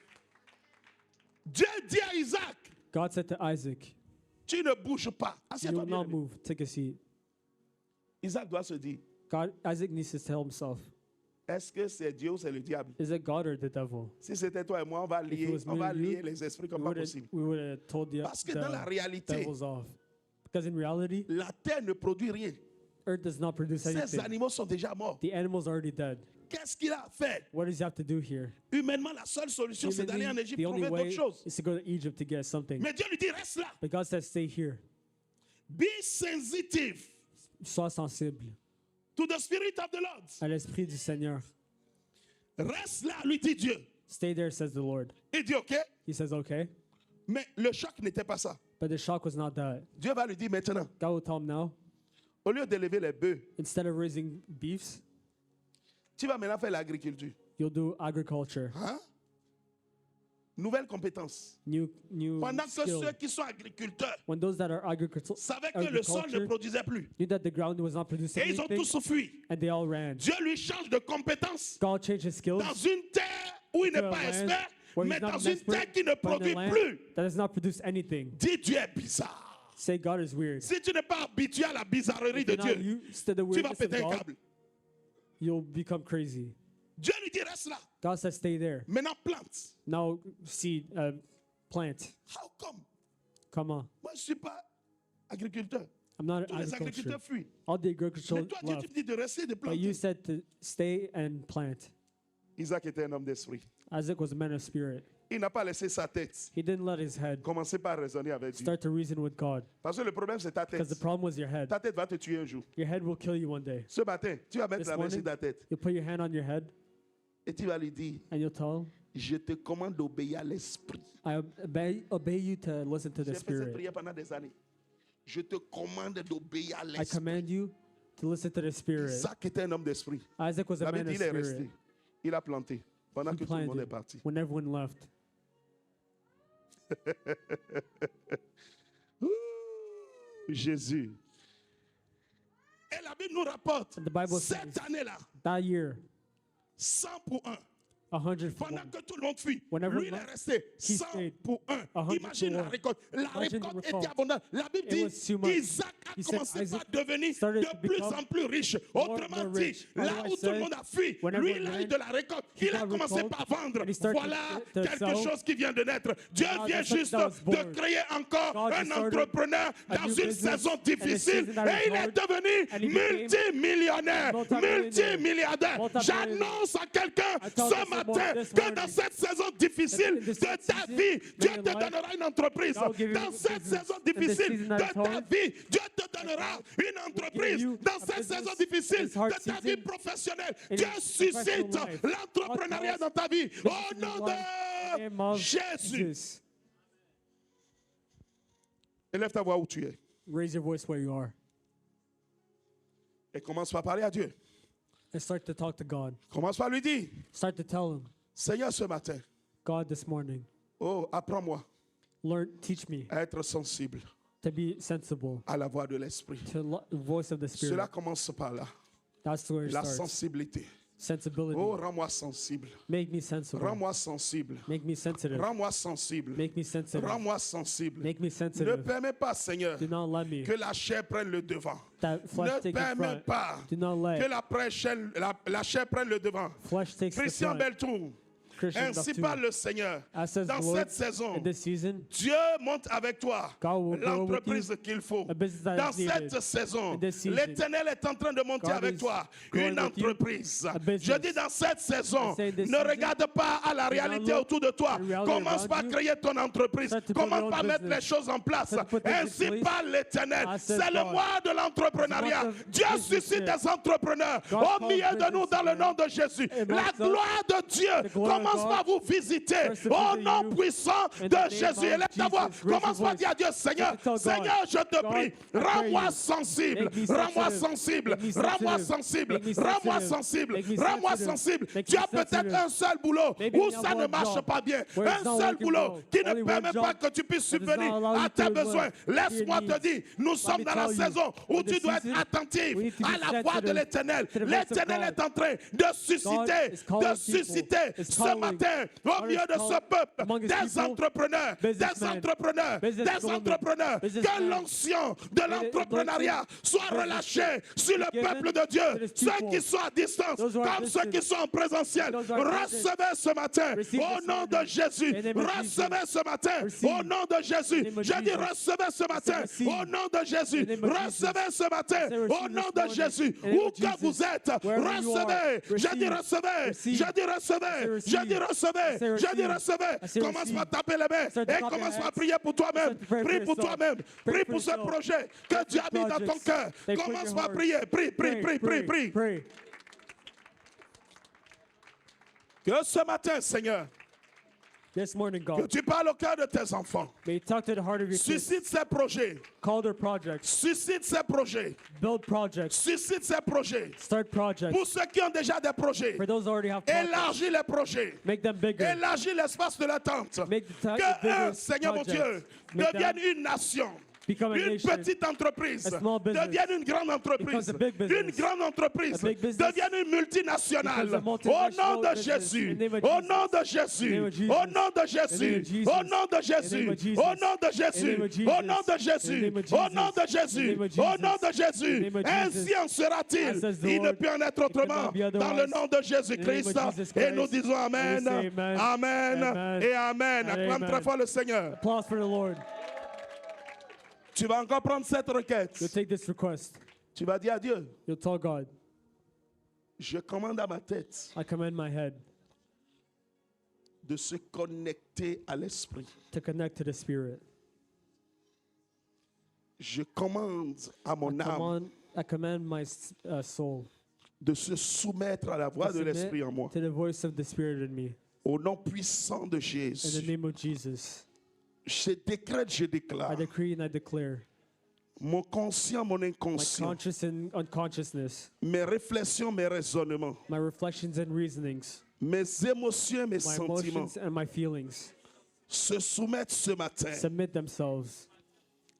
Dieu dit à Isaac, God said to Isaac, tu ne bouges pas. you Assieds-toi will bien. not move. Take a seat. Isaac doit se dire, Isaac needs to tell himself, est-ce que c'est Dieu ou c'est le diable? is it God or the devil? Si c'était toi et moi, on va it lier, was on me va and you, lier les esprits comme pas possible. We would have told the, Parce que dans la the réalité, devils off. Because in reality, la terre ne produit rien. earth does not produce Ces anything. animaux sont déjà morts. The animal's already dead. Qu'est-ce qu'il a fait? What does he have to do here? Humainement, la seule solution, c'est d'aller en Humanly, Égypte the only trouver way d'autres choses. is to go to Egypt to get something. Mais Dieu lui dit, reste là. But God says, stay here. Be sensitive Sois sensible to the spirit of the Lord. à l'esprit du Seigneur. Reste là, lui dit Dieu. Stay there, says the Lord. Il dit, OK. He says, okay. Mais le choc n'était pas ça. But the shock was not that. Dieu va lui dire maintenant, God will tell him now, au lieu d'élever les bœufs, instead of raising beefs, tu vas maintenant faire l'agriculture. you'll do agriculture. Hein? Nouvelle compétence. New Pendant que skill. ceux qui sont agriculteurs When those that are savaient que le sol ne agriculture produisait plus. knew that the ground was not producing Et ils ont anything, tous fui. and they all ran. Dieu lui change de compétence God changed his skills dans une terre où il to n'est a pas land expert, where mais he's not dans an une expert, terre qui ne but in a produit land plus. that does not produce anything. Dis Dieu est bizarre. Say God is weird. Si tu n'es pas habitué à la bizarrerie If de you're not Dieu, used to the tu vas weirdness of péter un God, câble. you'll become crazy. Dieu lui dit reste là. God says, stay there. Maintenant plante. Now, seed, plant. How come? Come on. Moi je ne suis pas agriculteur. I'm not Tous an les agriculture. agriculteurs fuient. All the Mais agriculture toi Dieu left. tu dis de rester et de But you planter. said to stay and plant. Isaac était un homme d'esprit. Isaac was a man of spirit. Il n'a pas laissé sa tête He didn't let his head commencer par raisonner avec Dieu. start to reason with God. Parce que le problème c'est ta tête. Because the problem was your head. Ta tête va te tuer un jour. Your head will kill you one day. Ce matin, tu vas mettre This la main sur morning, ta tête you'll put your hand on your head et tu vas lui dire, and you'll tell him, je te commande d'obéir à l'esprit. I obey you to listen to the J'ai fait cette Spirit. prière pendant des années. Je te commande d'obéir à I l'esprit. command you to listen to the Spirit. Isaac était un homme d'esprit. Isaac was a La man Bible of dit, il est spirit. resté. Il a planté pendant He que tout le monde est planted parti. when everyone left. Ouh, Jésus. Et la Bible nous rapporte And the Bible cette says année-là, that year, 100 pour 1. 100 for Pendant one. que tout le monde fuit, Whenever lui il est left, resté he 100 stayed. pour 1. 100 Imagine for la one. récolte. La Imagine the récolte result. était abondante. La Bible It was dit too much. Isaac a He said commencé Isaac par devenir started de to plus become en plus riche. more Autrement and dit, rich. là Otherwise où tout le said, monde a fui, when lui everyone il a eu ran, de la récolte. he Il a got commencé récolte, par vendre. and he started Voilà to quelque sell. chose qui vient de naître. Dieu Now vient there's something juste that was de born. créer encore God un just started entrepreneur a dans new une business saison in a difficile. season that is Et il est hard, devenu and he became multimillionnaire. Multimilliardaire. multimillionaire. J'annonce à quelqu'un I tell ce someone matin this que morning dans cette saison difficile that in this de ta season, vie, Dieu in te your life, donnera une entreprise. God will give you Dans a cette business. saison In this difficile season that de is ta hard, vie, Dieu te donnera une entreprise. you Dans a cette business saison in difficile this hard de ta season, vie professionnelle, in Dieu your suscite professional life. l'entrepreneuriat God dans ta vie. calls Au business in nom your life. In the name de of Jésus. Jesus. Élève ta voix où tu es Raise your voice where you are et commence par parler à Dieu. and start to talk to God. Commence par lui dire, Start to tell him, Seigneur, ce matin, God, this morning, oh, apprends-moi teach me à être sensible to be sensible à la voix de l'Esprit. to the voice of the Spirit. Cela commence par là. That's where it La starts. sensibilité. Sensibility. Oh, rends-moi sensible. Make me sensible. Rends-moi sensible. Make me sensitive. Rends-moi sensible. Make me sensitive. Rends-moi sensible. Make me Ne sensitive. permets pas, Seigneur, Do not let me que la chair prenne le devant. that flesh Ne take the permets front. pas Do not que let la chair prenne le devant. flesh takes the Christian front. Beltour, Christian ainsi Beltour. parle le Seigneur. As says Dans the Lord, cette saison, in this season, Dieu monte avec toi God will go with l'entreprise you, qu'il faut. a business that Dans is needed. cette saison, In this season, l'Éternel est en train de monter God avec is toi going une with you, entreprise. a business. Je dis dans cette saison, I say in this ne season, regarde pas à la do not réalité look autour de toi. at the reality Commence around par you. créer ton entreprise. Start to build Commence your own par mettre les business. choses en place. Start to put things in Ainsi place. parle l'Éternel. I said C'est le God. mois de l'entrepreneuriat. It's the month of Dieu business suscite year. des entrepreneurs God au calls milieu de nous dans le businessmen. nom de Jésus. And La myself, gloire de Dieu the glory of Commence par vous visiter First of au all, nom you, puissant in de the name Jésus. of Élève ta voix. Jesus, raise Commence your par dire à Dieu, Seigneur, Tell God, Seigneur, je te God, prie, I pray rends-moi you. sensible, Make me rends-moi sensitive. sensible, Make me rends-moi sensitive. sensible, Make me rends-moi sensitive. sensible, Make me rends-moi sensitive. sensible. Make Tu me as peut-être sensitive. un seul boulot Maybe où you ça have ne one marche job pas bien, where it's un not seul working boulot well. qui ne Only one permet pas job que tu puisses that does not subvenir allow you à tes to besoins. Laisse-moi meet your te dire, nous sommes me dans la tell you, saison où in the tu dois être season, attentif we need to be à la voix de sensitive l'Éternel. to the voice of L'Éternel God. est en train de susciter, is calling de people. susciter Is ce calling. matin au God milieu is de ce calling peuple among his des people, entrepreneurs, des businessmen, entrepreneurs, des businesswomen, entrepreneurs. Que businessmen. l'onction de l'entrepreneuriat soit relâchée sur le given peuple de to Dieu. his Ceux people. qui sont à distance, Those who are comme ceux qui distant. sont en présentiel, Those who are present. recevez ce matin Receive au this nom morning. de Jésus. In the name of Recevez Jesus. ce matin Receive. au nom de Jésus. In the name of Je dis Jesus. recevez ce matin receive. au nom de Jésus. In the name of Recevez ce matin I say au receive nom this de morning. Jésus. In the name Où of que Jesus. vous êtes, Wherever you are, recevez. Je dis receive. recevez. Receive. Je dis I say recevez. Je receive. dis recevez. I say Je dis receive. recevez. I say Commence receive. par taper les mains Start to et clap your commence par hands. prier pour toi-même. Start to pray Prie for pour yourself. toi-même. Pray Prie for pour ce yourself. projet que Dieu a mis dans ton projects cœur. they put in Commence your par heart. prier. Prie, prie, prie, prie, prie. Pray. Que ce matin, Seigneur, This morning, que God, tu parles au cœur de tes enfants. may you talk to the heart of your kids. Suscite ces projets. Call their projects. Suscite ces projets. Build projects. Suscite ces projets. Start projects. Pour ceux qui ont déjà des projets, For those who already have projects, élargis les projets. make them bigger. Élargis l'espace de l'attente. Make the Que bigger eux, Seigneur mon projects. Dieu, Make deviennent une nation. Become a Une nation. petite entreprise A small business devienne une grande entreprise. becomes a big business. Une grande entreprise A big business devienne une multinationale. becomes a Au nom multinational de business. Jésus. In the name of Au Jesus. nom de In the Jésus. name of Jesus. Au nom de In the name Jésus. of Jesus. Au nom de In the Jésus. name of Jesus. Au nom de In the Jésus. name of Jesus. Au nom de In the Jésus. name of Au nom de Jesus. Jésus. In the name of Au nom de Jesus. Jésus. In the name of Ainsi Jesus. en sera-t-il. As says the Il ne Lord, peut en être it cannot autrement. be Dans le otherwise. nom de In the name of Jésus-Christ. Jesus Et nous Christ. disons Amen. And we say amen. Amen. Amen. Et Amen. And Acclame amen. très fort le Seigneur. Applause for the Lord. Tu vas encore prendre cette requête. You'll take this request. Tu vas dire à Dieu, You'll tell God, je commande à ma tête I command my head de se connecter à l'esprit. to connect to the Spirit. Je commande à mon âme I command my soul de se soumettre à la voix to de l'esprit en submit moi. to the voice of the Spirit in me. Au nom puissant de In the Jésus, name of Jesus, je décrète, je I déclare, decree and I declare mon conscient, mon my inconscient, conscious and unconsciousness, mes réflexions, mes raisonnements, my reflections and reasonings, mes émotions, mes my sentiments emotions and my feelings se soumettent ce matin submit themselves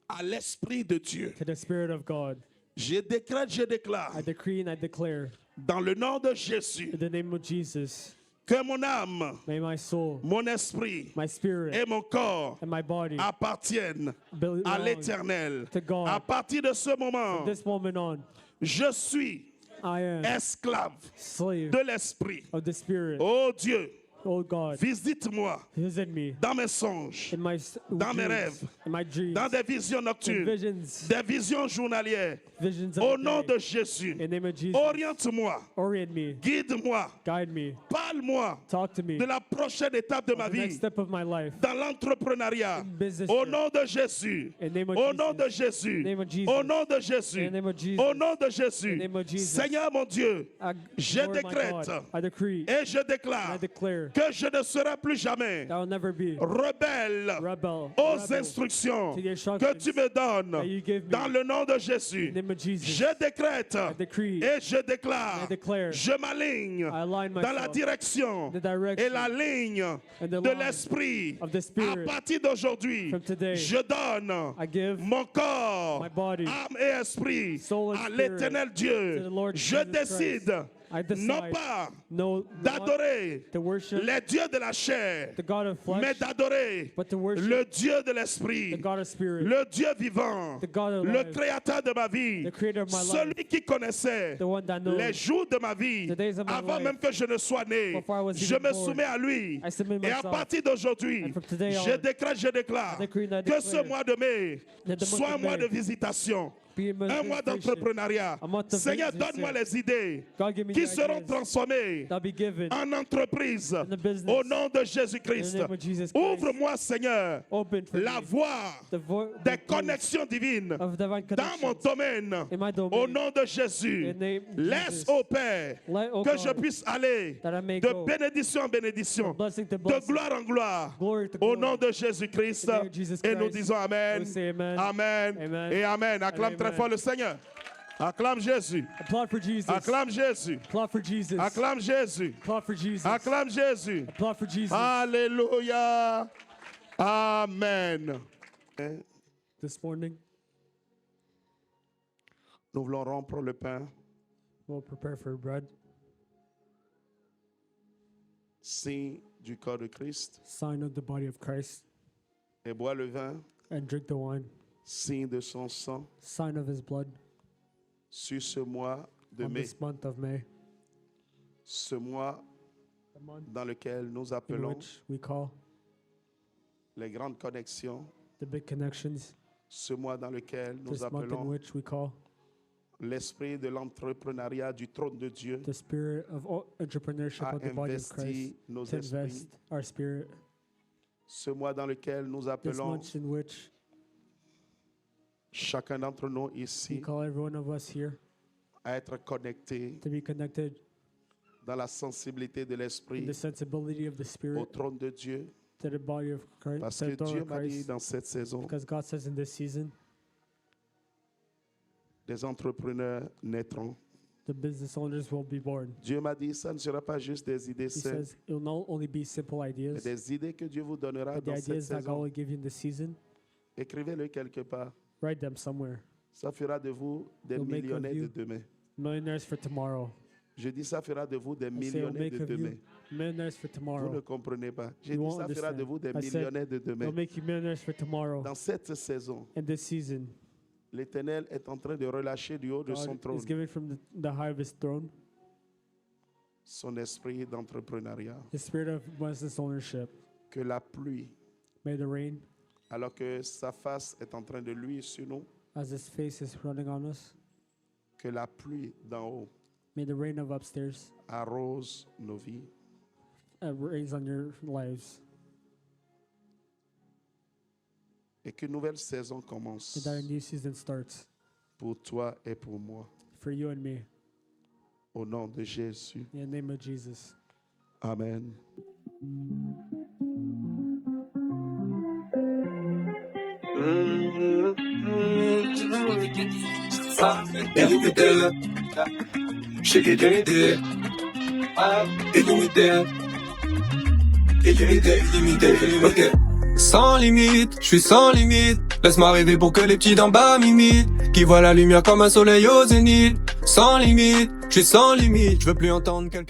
à l'esprit de Dieu. to the Spirit of God. Je décrète, je déclare, I decree and I declare dans le nom de Jésus, in the name of Jesus, que mon âme, may my soul, mon esprit my spirit, et mon corps and my body appartiennent belong à l'Éternel. to God. À partir de ce moment, From this moment on, je suis I am esclave slave de l'esprit. of the Spirit. Oh Dieu, Oh God, visite-moi visit me dans mes songes, in my dans mes dreams, rêves, in my dreams, dans des visions in nocturnes, visions, des visions journalières. visions Au of nom the day. de Jésus, In the name of Jesus, oriente-moi, orient me, guide-moi, guide me, parle-moi talk to me de la prochaine étape de ma of the next vie step of my life. dans l'entrepreneuriat. Business. Au nom de Jésus, In the name of au nom de Jesus. Jésus, In the name of Jesus. au nom de In Jésus, the name of Jesus. au nom de In Jésus. the name of Jesus. Seigneur mon Dieu, je Lord my décrète God, I decree et je and déclare I declare que je ne serai plus jamais that I will never be rebelle rebel, aux rebel instructions to the instructions que tu me donnes that you give me. dans le nom de In Jésus. the name of Jesus. Je décrète decree et je déclare, and I declare, je m'aligne I align dans la myself direction the direction et la ligne and the de line l'esprit. of the Spirit. À partir d'aujourd'hui, From today, je donne I give mon corps, my body, âme et esprit soul and à spirit l'éternel to Dieu. the Lord Je Jesus décide I decide non pas no, d'adorer to worship les dieux de la chair, the God of flesh, mais d'adorer but to worship le Dieu de l'esprit, the God of spirit, le Dieu vivant, the God of le life, créateur de ma vie, the creator of my celui life, qui connaissait the one that knows les jours de ma vie the days of my avant life, même que je ne sois né. before I was Je even me born. soumets à lui. I submit Et à myself. partir d'aujourd'hui, And from today je on, décrète, je déclare I decree and I que ce declare mois de mai that the month soit un of mois May de visitation Be in Un mois manifestation. d'entrepreneuriat. A month of Seigneur, business, donne-moi sir. les idées God, give me qui the seront ideas transformées that'll be given en entreprise in the business. au nom de In Jésus-Christ. the name of Jesus Christ. Ouvre-moi, Seigneur, Open for la me voie the des the connexions divines of divine dans mon connections. domaine. In my domain. Au nom de Jésus, In the name of laisse, Jesus. ô Père, Let, oh que God, je puisse aller that I may de go bénédiction en bénédiction, from blessing to de blessing, gloire en gloire. glory to Au glory. nom de Jésus-Christ. In the name of Jesus Et nous Christ, disons Amen, we say amen, Amen, amen, et Amen. Acclame and très amen. fort le Seigneur. Acclame Jésus. Applaud for Jesus. Acclame Jésus. Applaud for Jesus. Acclame Jésus. Applaud for Jesus. Acclame Jésus. Applaud for Jesus. Alléluia. Amen. This morning, Nous voulons rompre le pain, we'll prepare for bread, signe du corps de Christ, sign of the body of Christ, et boire le vin, and drink the wine, signe de son sang, sign of his blood, sur ce mois de on mai, this month of May, ce mois the month dans lequel nous in appelons which we call les grandes connexions, the big connections, ce mois dans lequel nous this month in appelons which we call l'esprit de l'entrepreneuriat du trône de Dieu the spirit of entrepreneurship a of the body of Christ, investi nos to invest esprits, our spirit, ce mois dans lequel nous this appelons month in which chacun d'entre nous we ici call every one of us here à être connecté to be connected dans la sensibilité de in l'esprit the sensibility of the au spirit trône de Dieu, to the body of Christ, parce to que the throne Dieu of m'a dit Christ. dans cette saison, Because God says in this season, des entrepreneurs naîtront. the business owners will be born. Dieu m'a dit, ça ne sera pas juste des idées He simples, says it will not only be simple mais ideas, des idées que Dieu vous donnera but the dans cette ideas that God saison. will give you in this season, Écrivez-le quelque part. write them somewhere. Ça fera de vous des It'll make of millionnaires de you demain. Millionaires for tomorrow. Je dis, ça fera de vous des I say it'll millionnaires make de of demain. you millionaires for Vous ne tomorrow. comprenez pas. J'ai You dit, won't ça fera de understand. vous des I said, millionnaires de demain. It'll make you millionaires for tomorrow. Dans cette saison, In this season, l'Éternel est en train de relâcher du haut de son God trône is giving from the high of his throne son esprit d'entrepreneuriat. the spirit of business ownership. Que la pluie, May the rain, alors que sa face est en train de luire sur nous, as his face is running on us, que la pluie d'en haut may the rain of upstairs arrose nos vies. rains on your lives. Et qu'une nouvelle saison And commence that a new season starts pour toi et pour moi. for you and me. Au nom de Jésus. In the name of Jesus. Amen. Ok. Sans limite, je suis sans limite. Laisse-moi rêver pour que les petits d'en bas m'imitent. Qui voient la lumière comme un soleil au zénith. Sans limite, je suis sans limite. Je veux plus entendre quelqu'un.